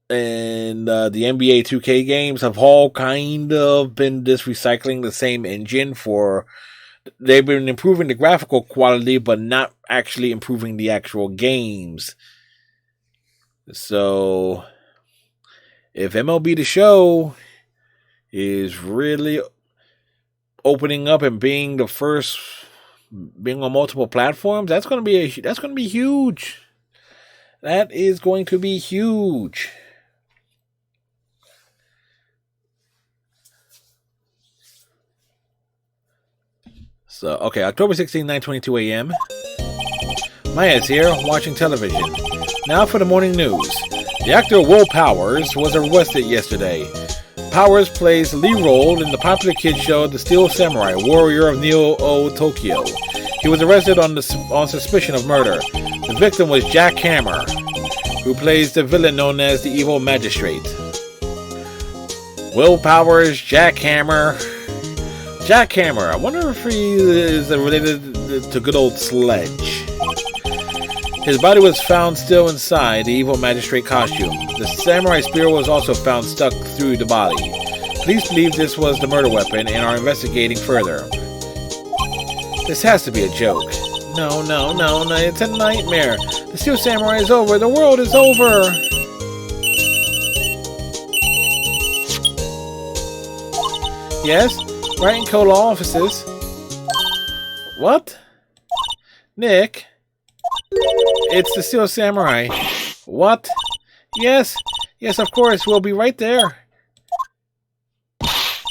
and the NBA 2K games have all kind of been just recycling the same engine for they've been improving the graphical quality, but not actually improving the actual games. So, if MLB The Show is really opening up and being the first, being on multiple platforms, that's going to be huge. That is going to be huge. So, okay, October 16, 9:22 a.m. Maya's here, watching television. Now for the morning news. The actor Will Powers was arrested yesterday. Powers plays the lead role in the popular kids show The Steel Samurai, Warrior of Neo-O Tokyo. He was arrested on suspicion of murder. The victim was Jack Hammer, who plays the villain known as the Evil Magistrate. Will Powers, Jack Hammer. Jack Hammer, I wonder if he is related to good old Sledge. His body was found still inside the Evil Magistrate costume. The samurai spear was also found stuck through the body. Police believe this was the murder weapon and are investigating further. This has to be a joke. No, it's a nightmare. The Steel Samurai is over. The world is over. Yes? Wright and Co. Law offices. What? Nick? It's the Steel Samurai. What? Yes, of course. We'll be right there.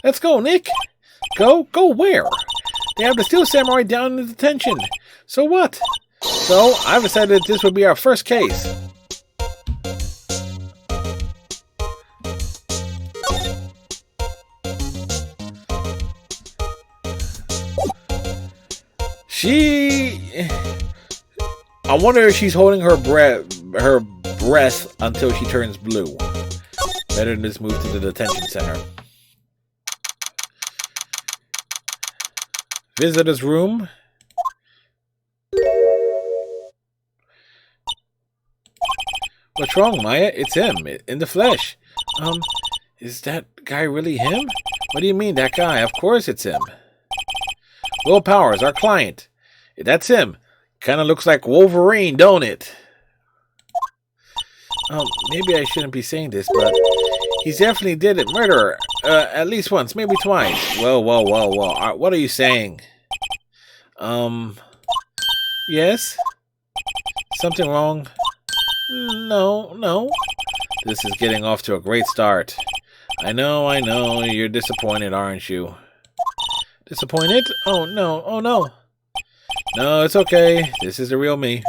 Let's go, Nick. Go where? They have the Steel Samurai down in detention. So what? So, I've decided that this would be our first case. I wonder if she's holding her breath until she turns blue. Better than just move to the detention center. Visitor's room. What's wrong, Maya? It's him, in the flesh. Is that guy really him? What do you mean, that guy? Of course it's him. Will Powers, our client. That's him. Kind of looks like Wolverine, don't it? Maybe I shouldn't be saying this, but he's definitely did it. Murderer. At least once, maybe twice. Whoa. What are you saying? Yes? Something wrong? No. This is getting off to a great start. I know. You're disappointed, aren't you? Disappointed? Oh, no. No, it's okay. This is the real me.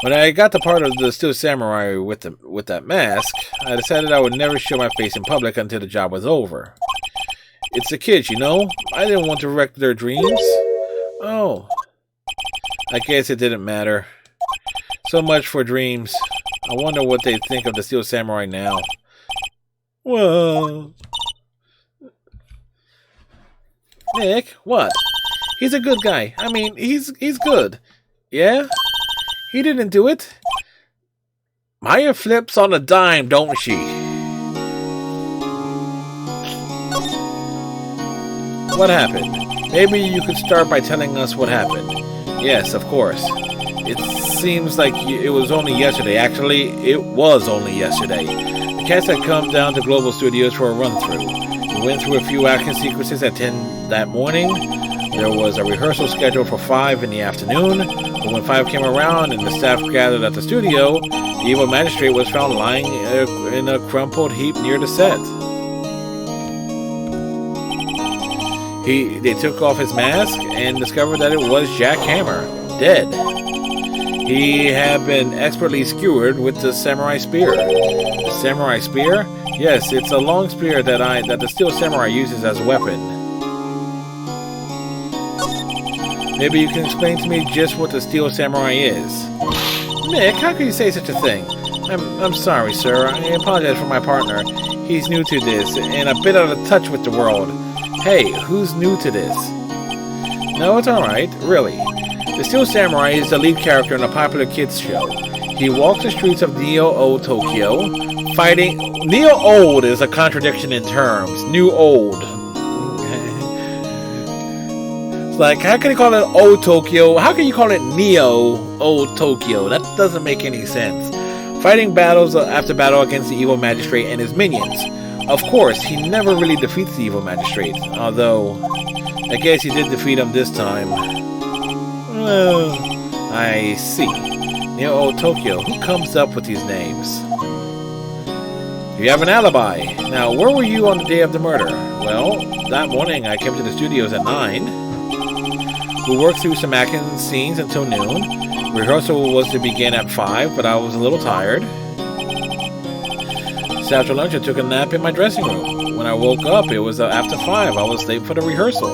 When I got the part of the Steel Samurai with that mask, I decided I would never show my face in public until the job was over. It's the kids, you know? I didn't want to wreck their dreams. Oh. I guess it didn't matter. So much for dreams. I wonder what they think of the Steel Samurai now. Well... Nick, what? He's a good guy. I mean, he's good. Yeah? He didn't do it. Maya flips on a dime, don't she? What happened? Maybe you could start by telling us what happened. Yes, of course. It seems like it was only yesterday. Actually, it was only yesterday. The cast had come down to Global Studios for a run-through. We went through a few action sequences at 10 that morning. There was a rehearsal scheduled for 5 in the afternoon, but when 5 came around and the staff gathered at the studio, the Evil Magistrate was found lying in a crumpled heap near the set. They took off his mask and discovered that it was Jack Hammer, dead. He had been expertly skewered with the samurai spear. The samurai spear? Yes, it's a long spear that the Steel Samurai uses as a weapon. Maybe you can explain to me just what the Steel Samurai is. Nick, how can you say such a thing? I'm sorry, sir. I apologize for my partner. He's new to this, and a bit out of touch with the world. Hey, who's new to this? No, it's alright, really. The Steel Samurai is the lead character in a popular kids show. He walks the streets of Neo-O Tokyo, fighting... Neo-Old is a contradiction in terms. New-Old. It's like, how can you call it Old Tokyo? How can you call it Neo Old Tokyo? That doesn't make any sense. Fighting battles after battle against the evil magistrate and his minions. Of course, he never really defeats the evil magistrate, although I guess he did defeat him this time. I see. Neo Old Tokyo, who comes up with these names? You have an alibi. Now, where were you on the day of the murder? Well, that morning I came to the studios at 9. We worked through some action scenes until noon. Rehearsal was to begin at 5, but I was a little tired. So after lunch, I took a nap in my dressing room. When I woke up, it was after 5. I was late for the rehearsal.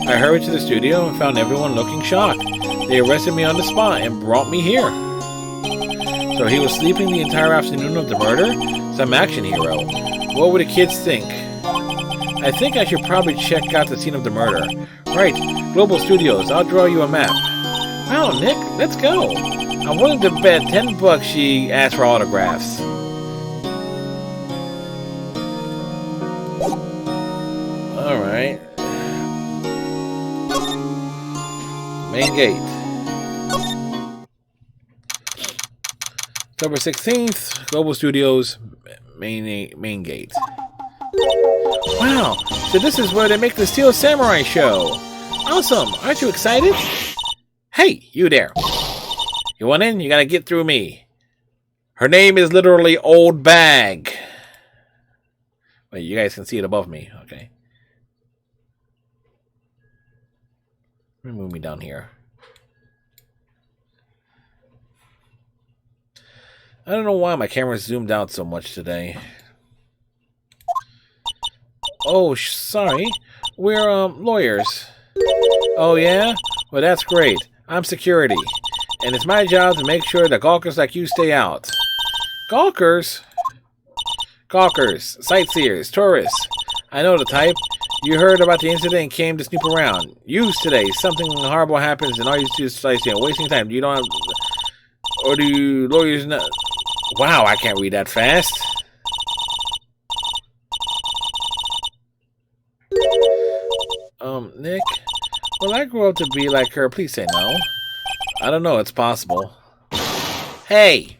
I hurried to the studio and found everyone looking shocked. They arrested me on the spot and brought me here. So he was sleeping the entire afternoon of the murder? Some action hero. What would the kids think? I think I should probably check out the scene of the murder. Right, Global Studios, I'll draw you a map. Wow, Nick, let's go. I'm willing to bet $10 she asked for autographs. Alright. Main gate. October 16th, Global Studios, main gate. Wow, so this is where they make the Steel Samurai show. Awesome, aren't you excited? Hey, you there. You want in? You gotta get through me. Her name is literally Old Bag. Wait, you guys can see it above me, okay. Let me move me down here. I don't know why my camera's zoomed out so much today. Oh, sorry. We're, lawyers. Oh, yeah? Well, that's great. I'm security. And it's my job to make sure that gawkers like you stay out. Gawkers? Gawkers, sightseers, tourists. I know the type. You heard about the incident and came to snoop around. Use today. Something horrible happens and all you do is sightseeing. Wasting time. You don't have... Or do you lawyers not... Wow, I can't read that fast. Nick? Will I grow up to be like her? Please say no. I don't know, it's possible. Hey!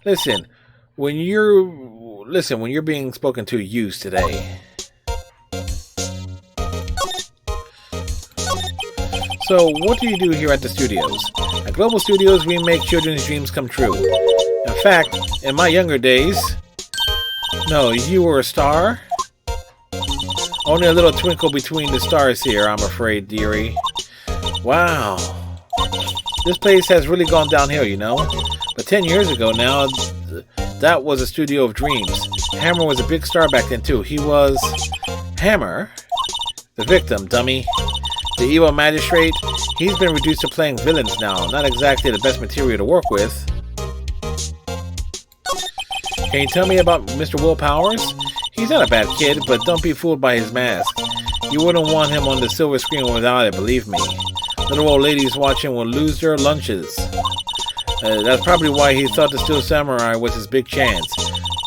Listen, when you're being spoken to, use today. So, what do you do here at the studios? At Global Studios, we make children's dreams come true. In fact, in my younger days... No, you were a star? Only a little twinkle between the stars here, I'm afraid, dearie. Wow. This place has really gone downhill, you know? But 10 years ago now, that was a studio of dreams. Hammer was a big star back then, too. He was... Hammer? The victim, dummy. The evil magistrate? He's been reduced to playing villains now. Not exactly the best material to work with. Can you tell me about Mr. Will Powers? He's not a bad kid, but don't be fooled by his mask. You wouldn't want him on the silver screen without it, believe me. Little old ladies watching will lose their lunches. That's probably why he thought the Steel Samurai was his big chance.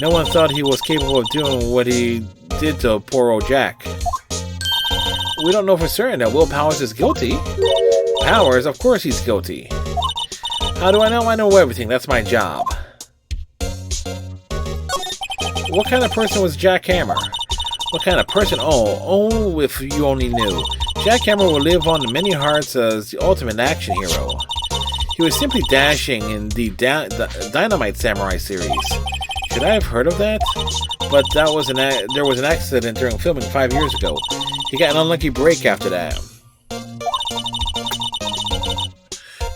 No one thought he was capable of doing what he did to poor old Jack. We don't know for certain that Will Powers is guilty. Powers? Of course he's guilty. How do I know? I know everything. That's my job. What kind of person was Jack Hammer? What kind of person? Oh, if you only knew. Jack Hammer will live on in many hearts as the ultimate action hero. He was simply dashing in the Dynamite Samurai series. Should I have heard of that? But there was an accident during filming 5 years ago. He got an unlucky break after that.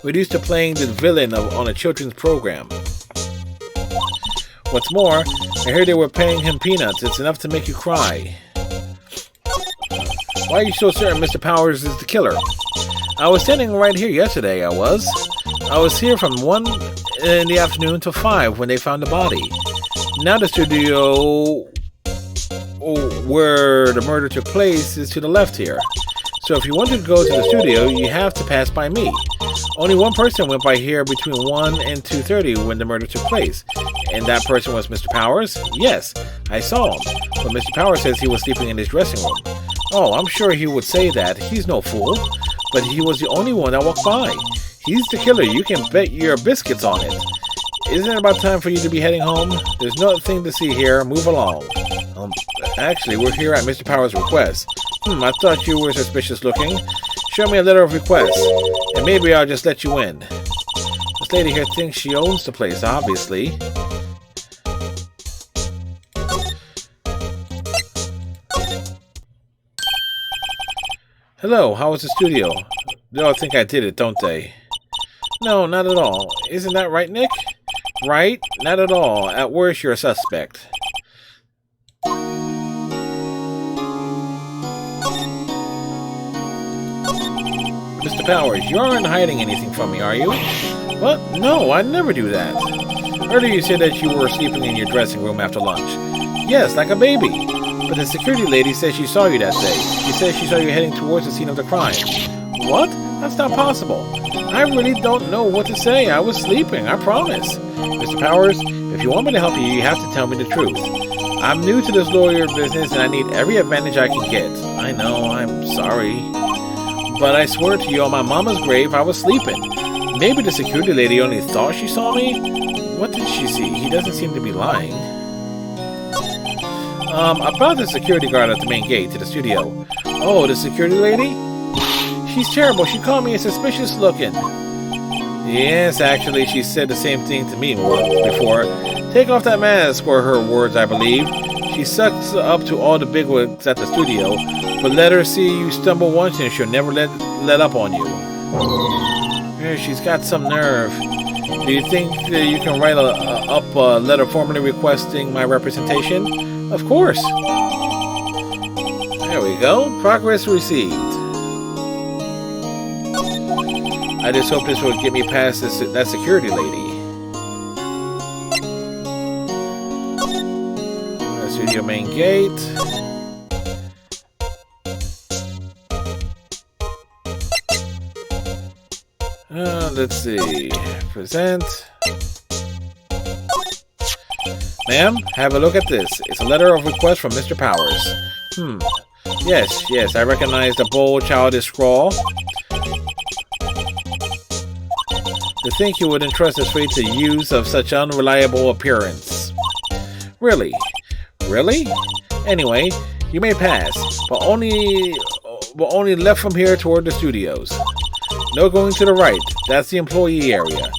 Reduced to playing the villain on a children's program. What's more, I heard they were paying him peanuts. It's enough to make you cry. Why are you so certain Mr. Powers is the killer? I was standing right here yesterday, I was here from 1 in the afternoon till 5 when they found the body. Now the studio where the murder took place is to the left here. So if you wanted to go to the studio, you have to pass by me. Only one person went by here between 1 and 2:30 when the murder took place. And that person was Mr. Powers? Yes, I saw him. But Mr. Powers says he was sleeping in his dressing room. Oh, I'm sure he would say that. He's no fool. But he was the only one that walked by. He's the killer. You can bet your biscuits on it. Isn't it about time for you to be heading home? There's nothing to see here. Move along. Actually, we're here at Mr. Powers' request. I thought you were suspicious looking. Show me a letter of request, and maybe I'll just let you in. This lady here thinks she owns the place, obviously. Hello, how was the studio? They all think I did it, don't they? No, not at all. Isn't that right, Nick? Right? Not at all. At worst, you're a suspect. Mr. Powers, you aren't hiding anything from me, are you? What? No, I never do that. Earlier you said that you were sleeping in your dressing room after lunch. Yes, like a baby. But the security lady says she saw you that day. She says she saw you heading towards the scene of the crime. What? That's not possible. I really don't know what to say. I was sleeping, I promise. Mr. Powers, if you want me to help you, you have to tell me the truth. I'm new to this lawyer business and I need every advantage I can get. I know, I'm sorry. But I swear to you, on my mama's grave, I was sleeping. Maybe the security lady only thought she saw me? What did she see? He doesn't seem to be lying. About the security guard at the main gate to the studio. Oh, the security lady? She's terrible. She called me a suspicious looking. Yes, actually, she said the same thing to me before. Take off that mask, were her words, I believe. She sucks up to all the bigwigs at the studio, but let her see you stumble once and she'll never let up on you. Yeah, she's got some nerve. Do you think that you can write up a letter formally requesting my representation? Of course. There we go. Progress received. I just hope this will get me past that security lady. Studio main gate. Let's see. Present. Ma'am, have a look at this. It's a letter of request from Mr. Powers. Yes, I recognize the bold, childish scrawl. To think you would entrust this fate to use of such unreliable appearance. Really? Anyway, you may pass, but only left from here toward the studios. No going to the right. That's the employee area.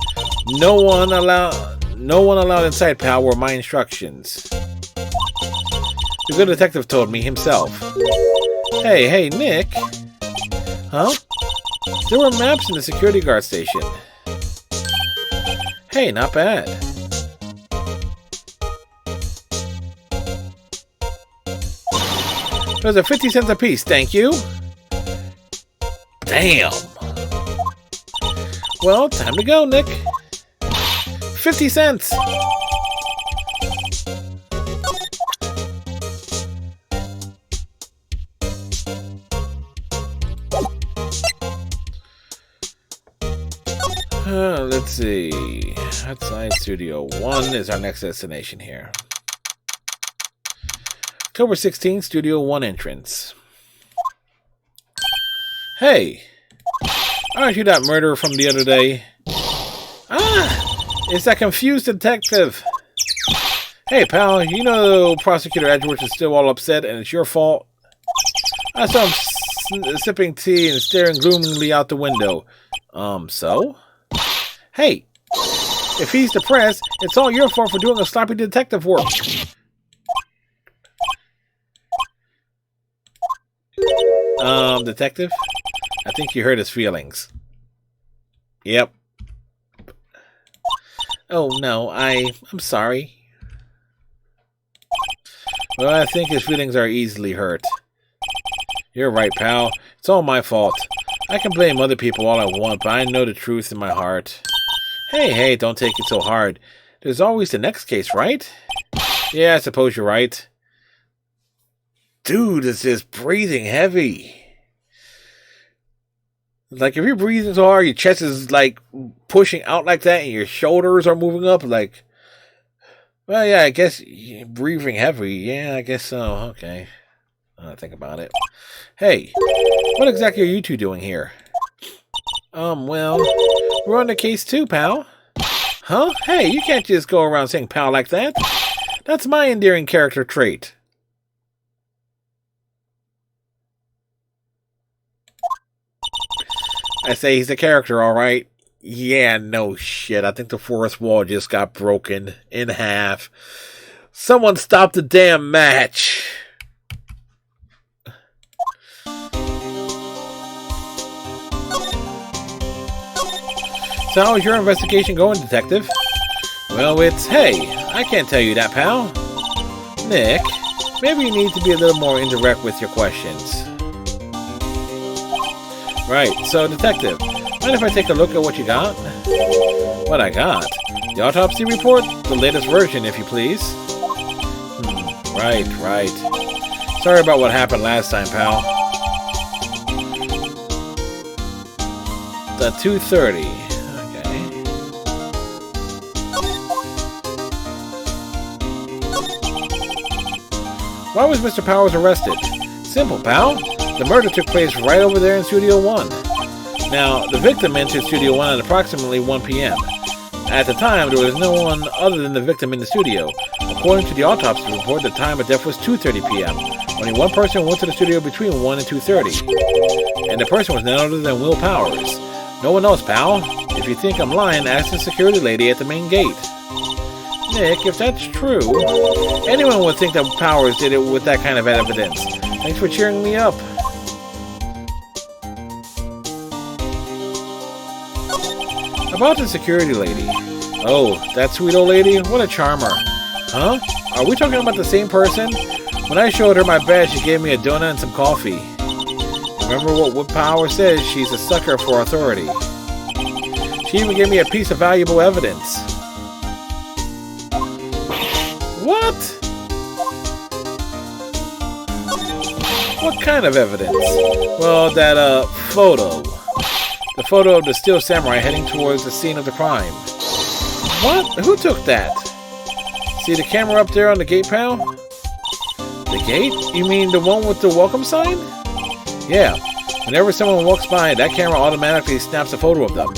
No one allowed inside, pal, were my instructions. The good detective told me himself. Hey, Nick. Huh? There were maps in the security guard station. Hey, not bad. Those are 50 cents a piece, thank you. Damn. Well, time to go, Nick. 50 cents. Let's see. Outside Studio 1 is our next destination here. October 16th, Studio 1 entrance. Hey! Aren't you that murderer from the other day? Ah! It's that confused detective! Hey, pal, you know Prosecutor Edwards is still all upset and it's your fault? I saw him sipping tea and staring gloomily out the window. So? Hey! If he's depressed, it's all your fault for doing a sloppy detective work. Detective? I think you hurt his feelings. Yep. Oh, no, I'm sorry. Well, I think his feelings are easily hurt. You're right, pal. It's all my fault. I can blame other people all I want, but I know the truth in my heart. Hey, don't take it so hard. There's always the next case, right? Yeah, I suppose you're right. Dude, it's just breathing heavy. Like, if you're breathing so hard, your chest is, like, pushing out like that, and your shoulders are moving up, like... Well, yeah, I guess breathing heavy. Yeah, I guess so. Okay. Think about it. Hey, what exactly are you two doing here? Well, we're on the case too, pal. Huh? Hey, you can't just go around saying pal like that. That's my endearing character trait. I say he's a character, alright? Yeah, no shit. I think the fourth wall just got broken in half. Someone stop the damn match. So how is your investigation going, detective? Well, hey, I can't tell you that, pal. Nick, maybe you need to be a little more indirect with your questions. Right, so detective, mind if I take a look at what you got? What I got? The autopsy report? The latest version, if you please. Right. Sorry about what happened last time, pal. The 2:30. Okay. Why was Mr. Powers arrested? Simple, pal. The murder took place right over there in Studio 1. Now, the victim entered Studio 1 at approximately 1 p.m. At the time, there was no one other than the victim in the studio. According to the autopsy report, the time of death was 2:30 p.m. Only one person went to the studio between 1 and 2:30. And the person was none other than Will Powers. No one else, pal. If you think I'm lying, ask the security lady at the main gate. Nick, if that's true, anyone would think that Powers did it with that kind of evidence. Thanks for cheering me up. About the security lady. Oh, that sweet old lady? What a charmer. Huh? Are we talking about the same person? When I showed her my badge, she gave me a donut and some coffee. Remember what Power says, she's a sucker for authority. She even gave me a piece of valuable evidence. What? What kind of evidence? Well, that, photo. The photo of the Steel Samurai heading towards the scene of the crime. What? Who took that? See the camera up there on the gate, pal? The gate? You mean the one with the welcome sign? Yeah. Whenever someone walks by, that camera automatically snaps a photo of them.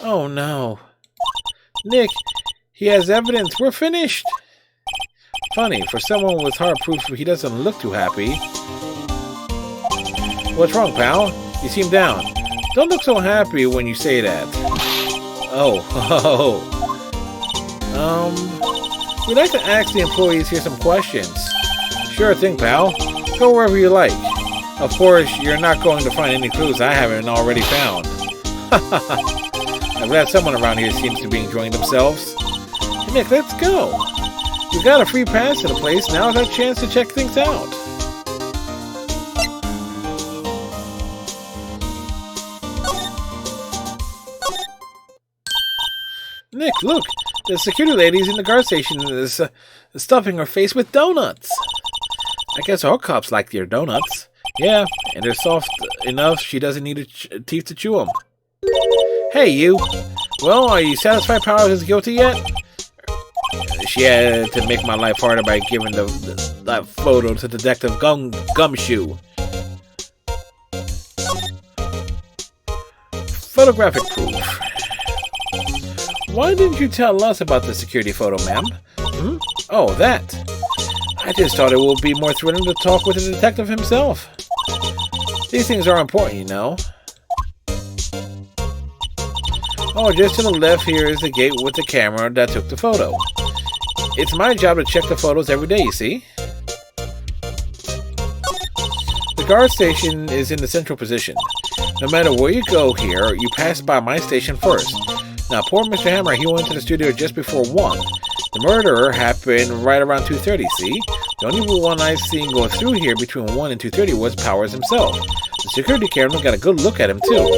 Oh no. Nick, he has evidence. We're finished. Funny, for someone with hard proof, he doesn't look too happy. What's wrong, pal? You seem down. Don't look so happy when you say that. We'd like to ask the employees here some questions. Sure thing, pal. Go wherever you like. Of course, you're not going to find any clues I haven't already found. I'm glad someone around here seems to be enjoying themselves. Hey, Nick, let's go. You got a free pass to the place. Now's our chance to check things out. Nick, look! The security lady's in the guard station is stuffing her face with donuts. I guess all cops like their donuts. Yeah, and they're soft enough she doesn't need teeth to chew them. Hey, you! Well, are you satisfied Powers is guilty yet? She had to make my life harder by giving that photo to Detective Gumshoe. Photographic proof. Why didn't you tell us about the security photo, ma'am? Oh, that. I just thought it would be more thrilling to talk with the detective himself. These things are important, you know. Oh, just to the left here is the gate with the camera that took the photo. It's my job to check the photos every day, you see? The guard station is in the central position. No matter where you go here, you pass by my station first. Now, poor Mr. Hammer, he went to the studio just before 1. The murder happened right around 2:30, see? The only one I've seen go through here between 1 and 2:30 was Powers himself. The security camera got a good look at him, too.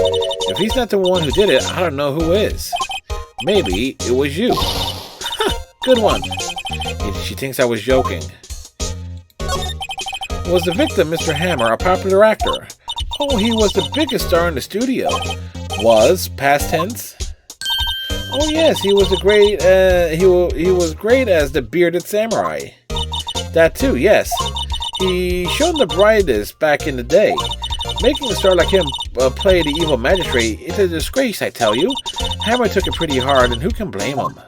If he's not the one who did it, I don't know who is. Maybe it was you. Good one. She thinks I was joking. Was the victim, Mr. Hammer, a popular actor? Oh, he was the biggest star in the studio. Was, past tense? Oh yes, he was a great. He was great as the bearded samurai. That too, yes. He shone the brightest back in the day. Making a star like him play the evil magistrate is a disgrace, I tell you. Hammer took it pretty hard, and who can blame him?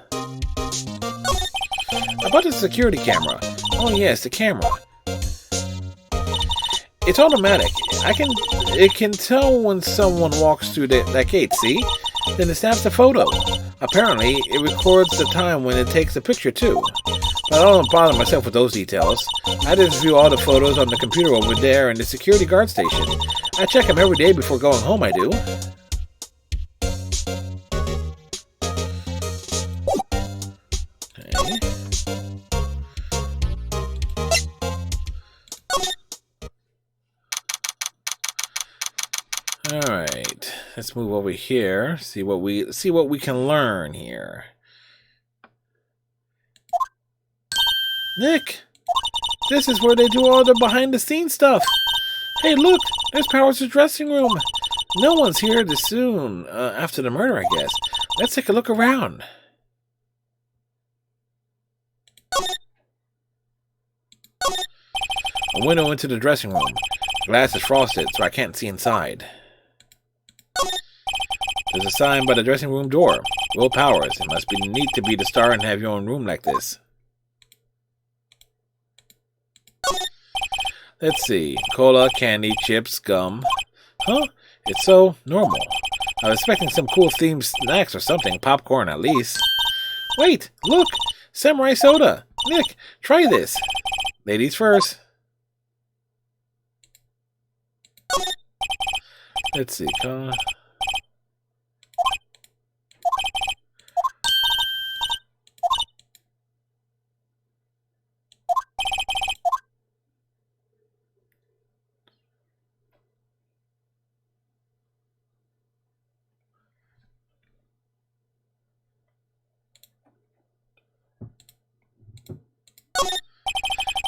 About the security camera. Oh yes, the camera. It's automatic. It can tell when someone walks through that gate, see? Then it snaps a photo. Apparently, it records the time when it takes a picture too. But I don't bother myself with those details. I just view all the photos on the computer over there in the security guard station. I check them every day before going home, I do. Okay. Alright, let's move over here, see what we can learn here. Nick! This is where they do all the behind-the-scenes stuff! Hey, look! There's Powers' dressing room! No one's here this soon, after the murder, I guess. Let's take a look around. A window into the dressing room. The glass is frosted, so I can't see inside. There's a sign by the dressing room door. Will Powers. It must be neat to be the star and have your own room like this. Let's see. Cola, candy, chips, gum. Huh? It's so normal. I was expecting some cool themed snacks or something. Popcorn, at least. Wait! Look! Samurai soda! Nick, try this! Ladies first. Let's see.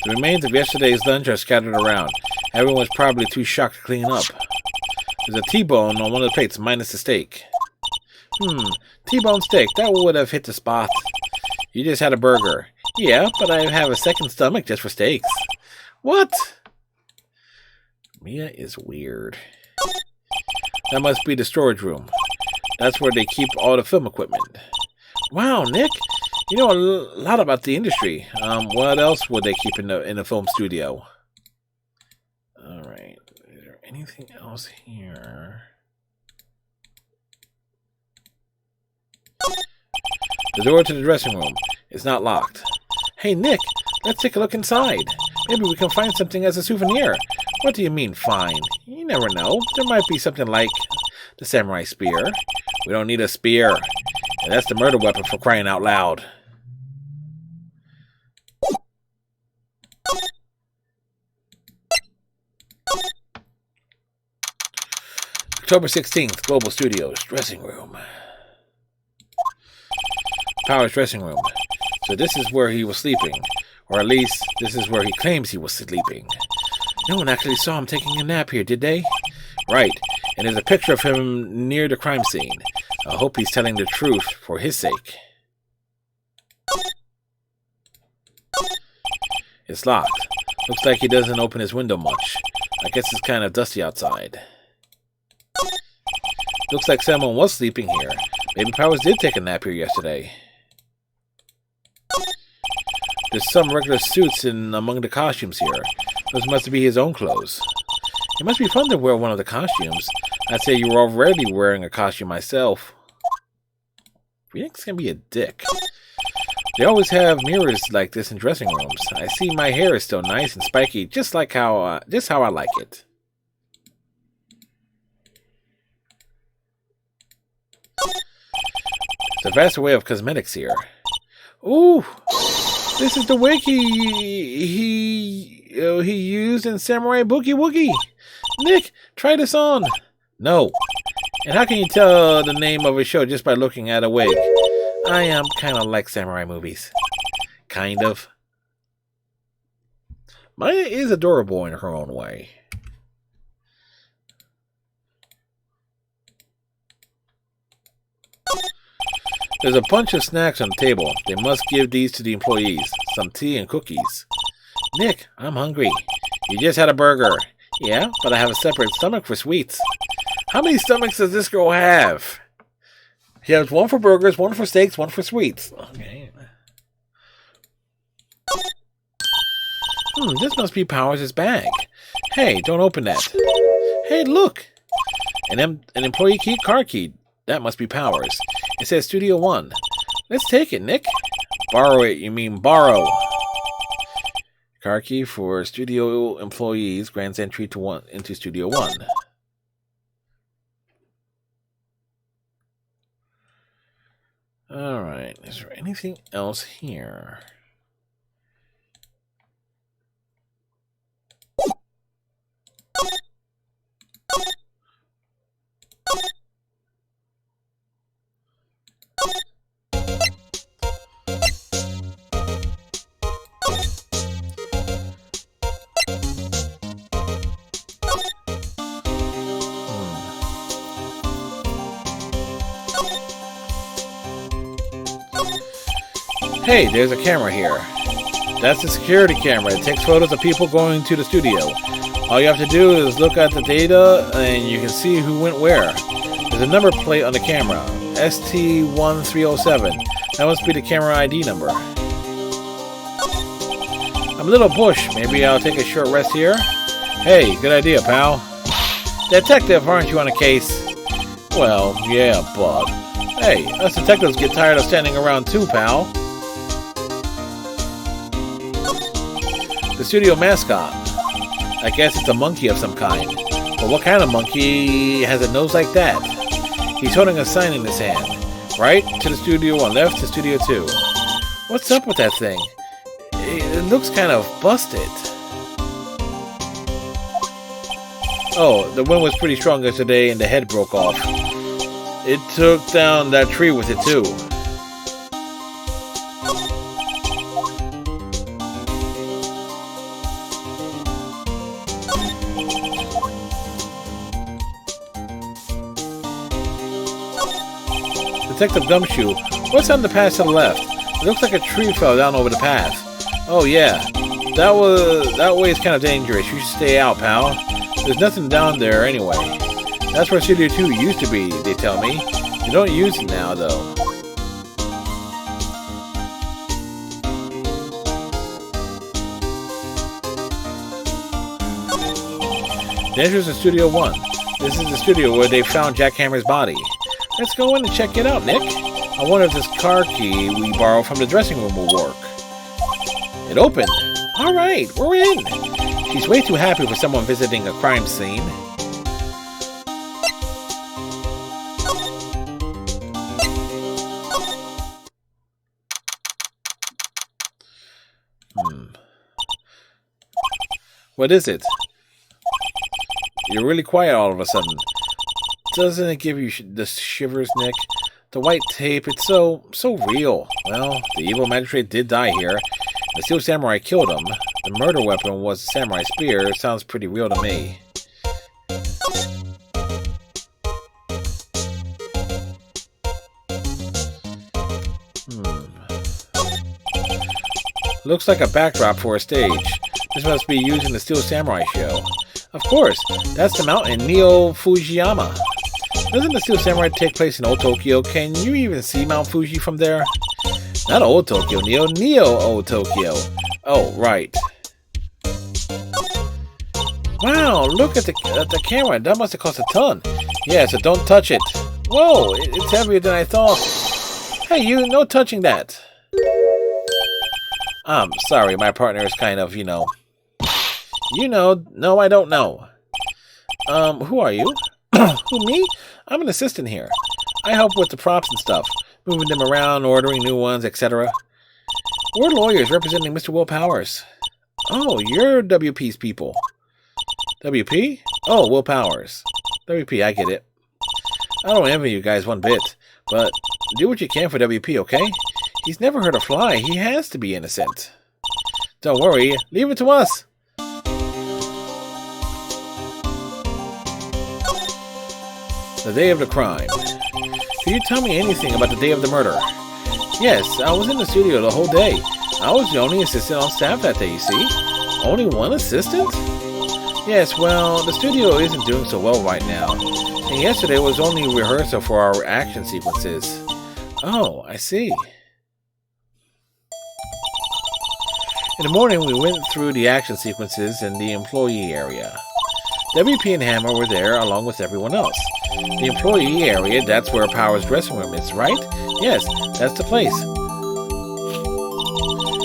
The remains of yesterday's lunch are scattered around. Everyone was probably too shocked to clean up. There's a T-bone on one of the plates minus the steak. T-bone steak. That would have hit the spot. You just had a burger. Yeah, but I have a second stomach just for steaks. What? Mia is weird. That must be the storage room. That's where they keep all the film equipment. Wow, Nick! You know a lot about the industry. What else would they keep in the film studio? Alright. Is there anything else here? The door to the dressing room is not locked. Hey, Nick! Let's take a look inside. Maybe we can find something as a souvenir. What do you mean, find? You never know. There might be something like the samurai spear. We don't need a spear. And that's the murder weapon, for crying out loud. October 16th, Global Studios, dressing room. Powers' dressing room. So this is where he was sleeping. Or at least, this is where he claims he was sleeping. No one actually saw him taking a nap here, did they? Right, and there's a picture of him near the crime scene. I hope he's telling the truth for his sake. It's locked. Looks like he doesn't open his window much. I guess it's kind of dusty outside. Looks like someone was sleeping here. Maybe Powers did take a nap here yesterday. There's some regular suits in among the costumes here. Those must be his own clothes. It must be fun to wear one of the costumes. I'd say you were already wearing a costume myself. Phoenix can be a dick. They always have mirrors like this in dressing rooms. I see my hair is still nice and spiky, just how I like it. There's a vast array of cosmetics here. Ooh, this is the wig he used in Samurai Boogie Woogie. Nick, try this on. No. And how can you tell the name of a show just by looking at a wig? I kind of like samurai movies. Kind of. Maya is adorable in her own way. There's a bunch of snacks on the table. They must give these to the employees. Some tea and cookies. Nick, I'm hungry. You just had a burger. Yeah, but I have a separate stomach for sweets. How many stomachs does this girl have? She has one for burgers, one for steaks, one for sweets. Okay. This must be Powers' bag. Hey, don't open that. Hey, look! An employee key, car key. That must be Powers. It says Studio 1. Let's take it, Nick. Borrow it, you mean borrow. Car key for studio employees grants entry into Studio 1. Alright, is there anything else here? Hey, there's a camera here. That's the security camera. It takes photos of people going to the studio. All you have to do is look at the data and you can see who went where. There's a number plate on the camera. ST1307. That must be the camera ID number. I'm a little bush. Maybe I'll take a short rest here? Hey, good idea, pal. Detective, aren't you on a case? Well, yeah, but... Hey, us detectives get tired of standing around too, pal. The studio mascot. I guess it's a monkey of some kind. But what kind of monkey has a nose like that? He's holding a sign in his hand. Right to the Studio 1, left to Studio 2. What's up with that thing? It looks kind of busted. Oh, the wind was pretty strong yesterday and the head broke off. It took down that tree with it too. Detective Gumshoe, what's on the path to the left? It looks like a tree fell down over the path. Oh yeah, that way is kind of dangerous. You should stay out, pal. There's nothing down there anyway. That's where Studio 2 used to be, they tell me. They don't use it now, though. The entrance to Studio 1. This is the studio where they found Jack Hammer's body. Let's go in and check it out, Nick. I wonder if this car key we borrowed from the dressing room will work. It opened. All right, we're in. She's way too happy for someone visiting a crime scene. What is it? You're really quiet all of a sudden. Doesn't it give you the shivers, Nick? The white tape, it's so real. Well, the evil magistrate did die here. The steel samurai killed him. The murder weapon was a samurai spear. It sounds pretty real to me. Looks like a backdrop for a stage. This must be used in the Steel Samurai show. Of course, that's the mountain Neo Fujiyama. Doesn't the Steel Samurai take place in Old Tokyo? Can you even see Mount Fuji from there? Not Old Tokyo, Neo Old Tokyo. Oh, right. Wow, look at the camera. That must have cost a ton. Yeah, so don't touch it. Whoa, it's heavier than I thought. Hey, you, no touching that. I'm sorry, my partner is kind of, no, I don't know. Who are you? Who, me? I'm an assistant here. I help with the props and stuff, moving them around, ordering new ones, etc. We're lawyers representing Mr. Will Powers. Oh, you're WP's people. WP? Oh, Will Powers. WP, I get it. I don't envy you guys one bit, but do what you can for WP, okay? He's never hurt a fly. He has to be innocent. Don't worry. Leave it to us. The day of the crime. Can you tell me anything about the day of the murder? Yes, I was in the studio the whole day. I was the only assistant on staff that day, you see? Only one assistant? Yes, well, the studio isn't doing so well right now. And yesterday was only rehearsal for our action sequences. Oh, I see. In the morning, we went through the action sequences in the employee area. WP and Hammer were there along with everyone else. The employee area, that's where Power's dressing room is, right? Yes, that's the place.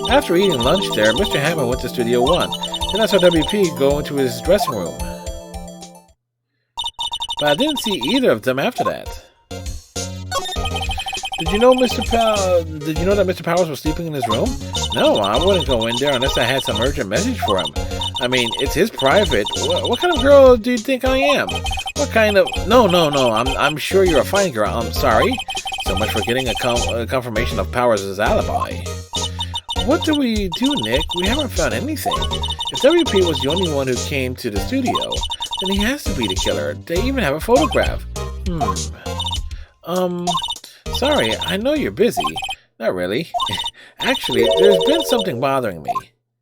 After eating lunch there, Mr. Hammer went to Studio 1. Then I saw WP go into his dressing room. But I didn't see either of them after that. Did you know that Mr. Powers was sleeping in his room? No, I wouldn't go in there unless I had some urgent message for him. I mean, it's his private. What kind of girl do you think I am? What kind of... No. I'm sure you're a fine girl. I'm sorry. So much for getting a confirmation of Powers' alibi. What do we do, Nick? We haven't found anything. If WP was the only one who came to the studio, then he has to be the killer. They even have a photograph. Sorry, I know you're busy. Not really. Actually, there's been something bothering me.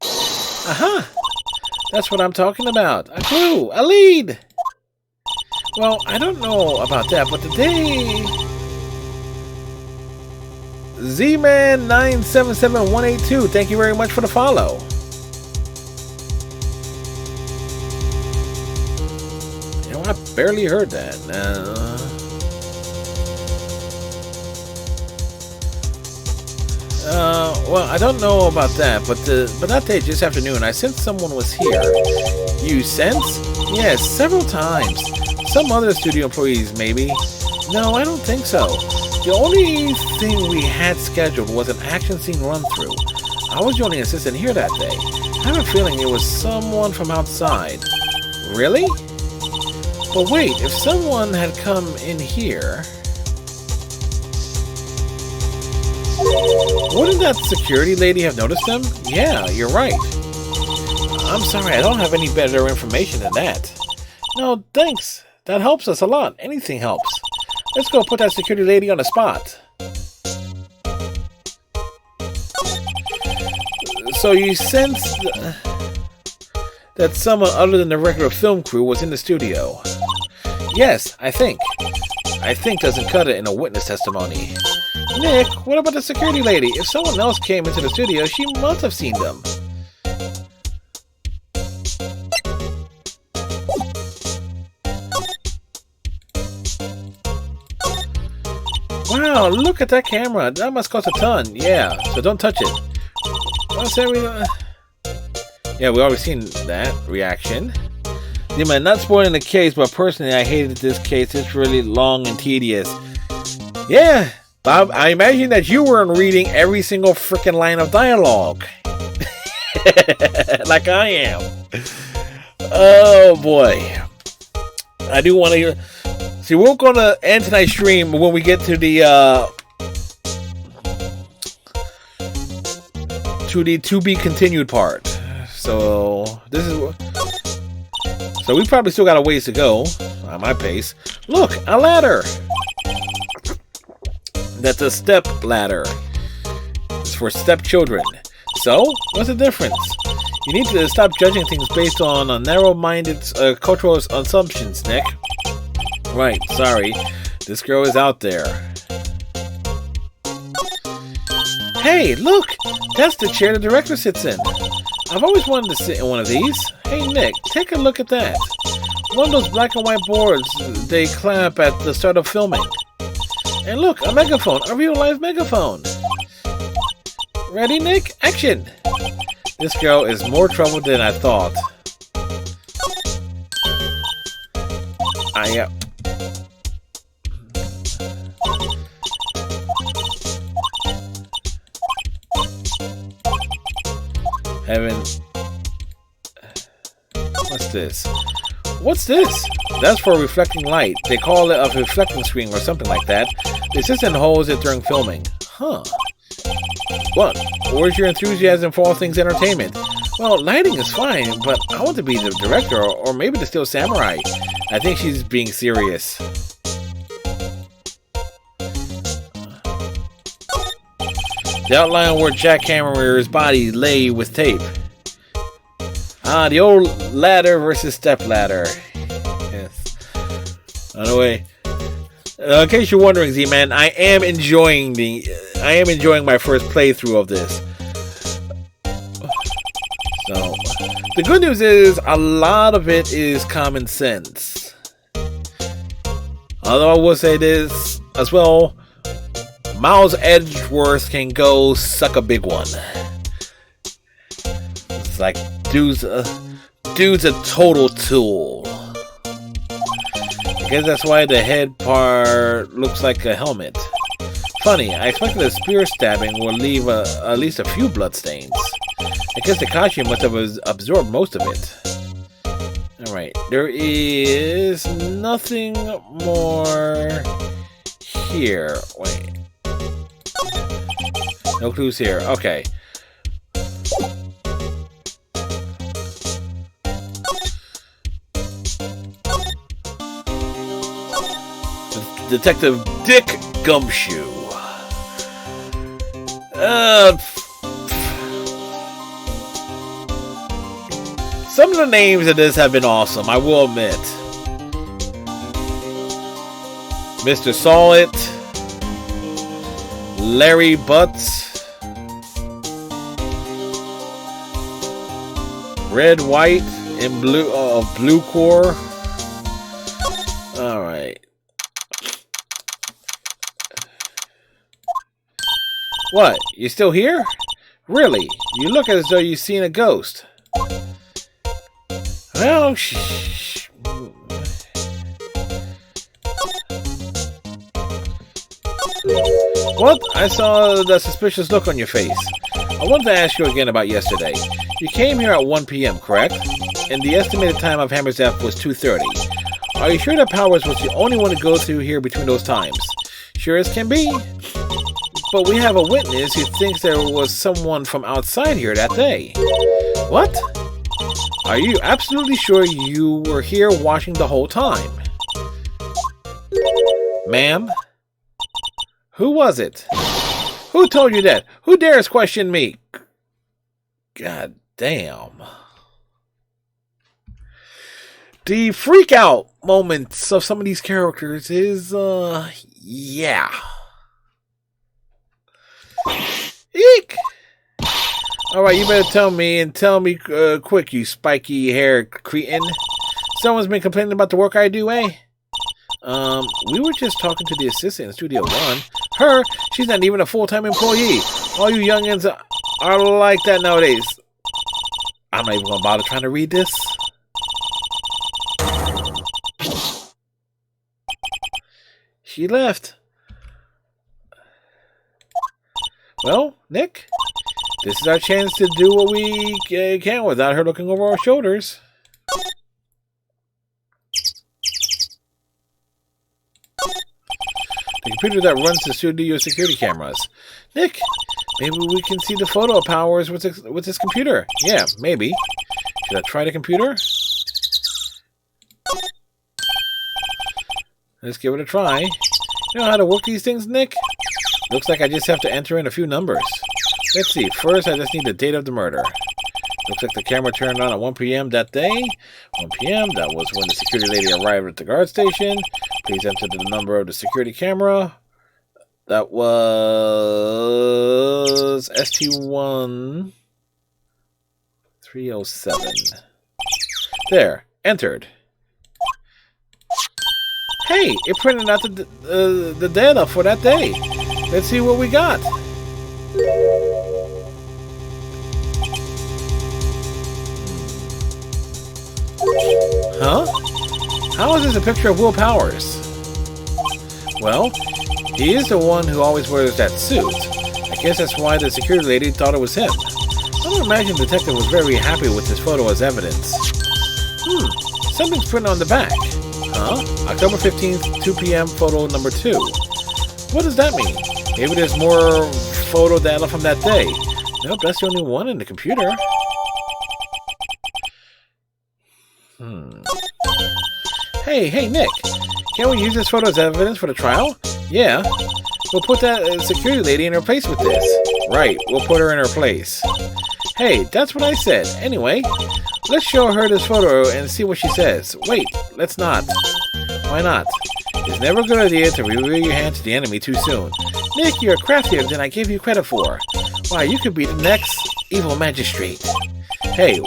Aha! That's what I'm talking about. A clue! A lead! Well, I don't know about that, but today... Z-Man977182, thank you very much for the follow. You know, I barely heard that. Well, I don't know about that, but that day, this afternoon, I sensed someone was here. You sense? Yes, several times. Some other studio employees, maybe. No, I don't think so. The only thing we had scheduled was an action scene run-through. I was the only assistant here that day. I have a feeling it was someone from outside. Really? But wait, if someone had come in here... Wouldn't that security lady have noticed them? Yeah, you're right. I'm sorry, I don't have any better information than that. No, thanks. That helps us a lot. Anything helps. Let's go put that security lady on the spot. So you sensed that someone other than the regular film crew was in the studio? Yes, I think. I think doesn't cut it in a witness testimony. Nick, what about the security lady? If someone else came into the studio, she must have seen them. Wow, look at that camera. That must cost a ton. Yeah, so don't touch it. Yeah, we already seen that reaction. You might not spoiling the case, but personally, I hated this case. It's really long and tedious. Yeah, Bob, I imagine that you weren't reading every single freaking line of dialogue. Like I am. Oh, boy. I do want to hear... See, we're going to end tonight's stream when we get to the to-be continued part. So, this is... So, we probably still got a ways to go on my pace. Look, a ladder! That's a step ladder. It's for stepchildren. So, what's the difference? You need to stop judging things based on narrow-minded cultural assumptions, Nick. Right, sorry. This girl is out there. Hey, look! That's the chair the director sits in. I've always wanted to sit in one of these. Hey, Nick, take a look at that. One of those black and white boards they clap at the start of filming. And look, a megaphone, a real-life megaphone. Ready, Nick? Action! This girl is more trouble than I thought. What's this? What's this? That's for reflecting light. They call it a reflecting screen or something like that. The assistant holds it during filming. Huh. What? Where's your enthusiasm for all things entertainment? Well, lighting is fine, but I want to be the director or maybe the Steel Samurai. I think she's being serious. The outline where Jackhammer's body lay with tape. Ah, the old ladder versus step ladder. Yes. Anyway, in case you're wondering, Z-Man, I am enjoying my first playthrough of this. So, the good news is a lot of it is common sense. Although I will say this as well, Miles Edgeworth can go suck a big one. It's like dude's a total tool. I guess that's why the head part looks like a helmet. Funny, I expected a spear stabbing would leave at least a few bloodstains. I guess the costume must have absorbed most of it. Alright, there is nothing more here. Wait. No clues here. Okay. Detective Dick Gumshoe. Some of the names of this have been awesome, I will admit. Mr. Solid, Larry Butts, Red, White, and Blue Core. All right. What? You still here? Really? You look as though you've seen a ghost. Well, What? I saw the suspicious look on your face. I wanted to ask you again about yesterday. You came here at 1 p.m., correct? And the estimated time of Hammer's death was 2:30. Are you sure that Powers was the only one to go through here between those times? Sure as can be. But we have a witness who thinks there was someone from outside here that day. What? Are you absolutely sure you were here watching the whole time? Ma'am? Who was it? Who told you that? Who dares question me? God damn. The freak out moments of some of these characters is, yeah. Eek! Alright, you better tell me quick, you spiky hair cretin. Someone's been complaining about the work I do, eh? We were just talking to the assistant in Studio 1. Her? She's not even a full-time employee. All you youngins are like that nowadays. I'm not even gonna bother trying to read this. She left. Well, Nick, this is our chance to do what we can without her looking over our shoulders. The computer that runs the studio security cameras. Nick, maybe we can see the photo of Powers with this computer. Yeah, maybe. Should I try the computer? Let's give it a try. You know how to work these things, Nick? Looks like I just have to enter in a few numbers. Let's see. First, I just need the date of the murder. Looks like the camera turned on at 1 p.m. that day. 1 p.m. That was when the security lady arrived at the guard station. Please enter the number of the security camera. That was ST1 307. There. Entered. Hey, it printed out the data for that day. Let's see what we got. Huh? How is this a picture of Will Powers? Well, he is the one who always wears that suit. I guess that's why the security lady thought it was him. I would imagine the detective was very happy with this photo as evidence. Something's printed on the back. Huh? October 15th, 2 p.m. photo number 2. What does that mean? Maybe there's more photo data from that day. Nope, that's the only one in the computer. Hey, Nick. Can't we use this photo as evidence for the trial? Yeah. We'll put that security lady in her place with this. Right, we'll put her in her place. Hey, that's what I said. Anyway, let's show her this photo and see what she says. Wait, let's not. Why not? It's never a good idea to reveal your hand to the enemy too soon. Nick, you're craftier than I gave you credit for. Why, you could be the next evil magistrate. Hey,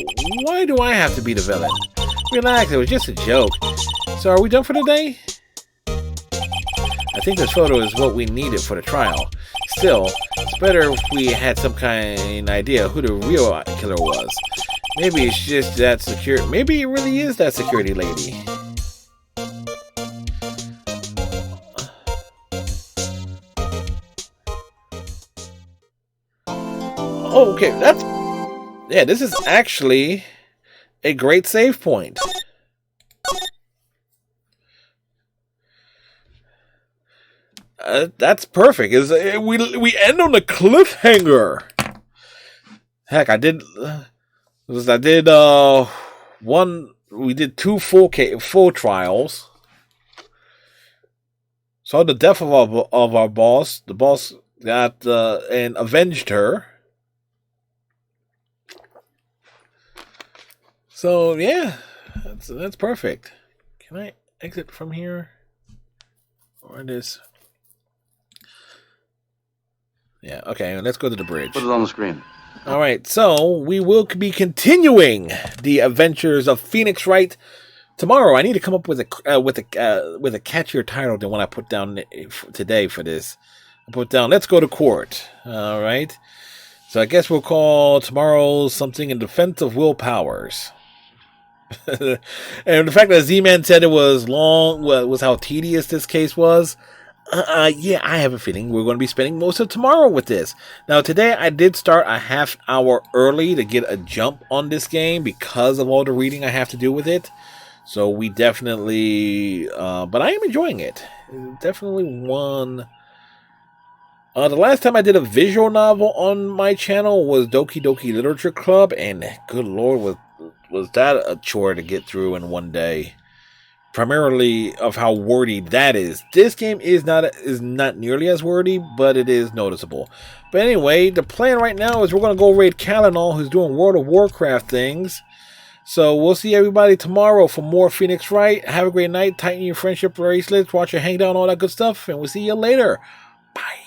why do I have to be the villain? Relax, it was just a joke. So are we done for the day? I think this photo is what we needed for the trial. Still, it's better if we had some kind of idea who the real killer was. Maybe it's just that security. Maybe it really is that security lady. Oh, okay, yeah, this is actually a great save point. That's perfect. We end on a cliffhanger. Heck, we did 2 full trials. Saw the death of our boss. The boss got and avenged her. So yeah, that's perfect. Can I exit from here? Or this? Yeah, okay, let's go to the bridge. Put it on the screen. Alright, so we will be continuing the adventures of Phoenix Wright tomorrow. I need to come up with a catchier title than what I put down today for this. I put down, let's go to court. Alright. So I guess we'll call tomorrow something in defense of Will Powers. And the fact that Z-Man said it was long, was how tedious this case was. Yeah, I have a feeling we're going to be spending most of tomorrow with this. Now, today I did start a half hour early to get a jump on this game because of all the reading I have to do with it. So we definitely, but I am enjoying it. Definitely one. The last time I did a visual novel on my channel was Doki Doki Literature Club, and good lord, was that a chore to get through in one day. Primarily of how wordy that is. This game is not nearly as wordy, but it is noticeable. But anyway, the plan right now is we're going to go raid Kalinal, who's doing World of Warcraft things. So we'll see everybody tomorrow for more Phoenix Wright. Have a great night. Tighten your friendship bracelets. Watch your hang down, all that good stuff. And we'll see you later. Bye.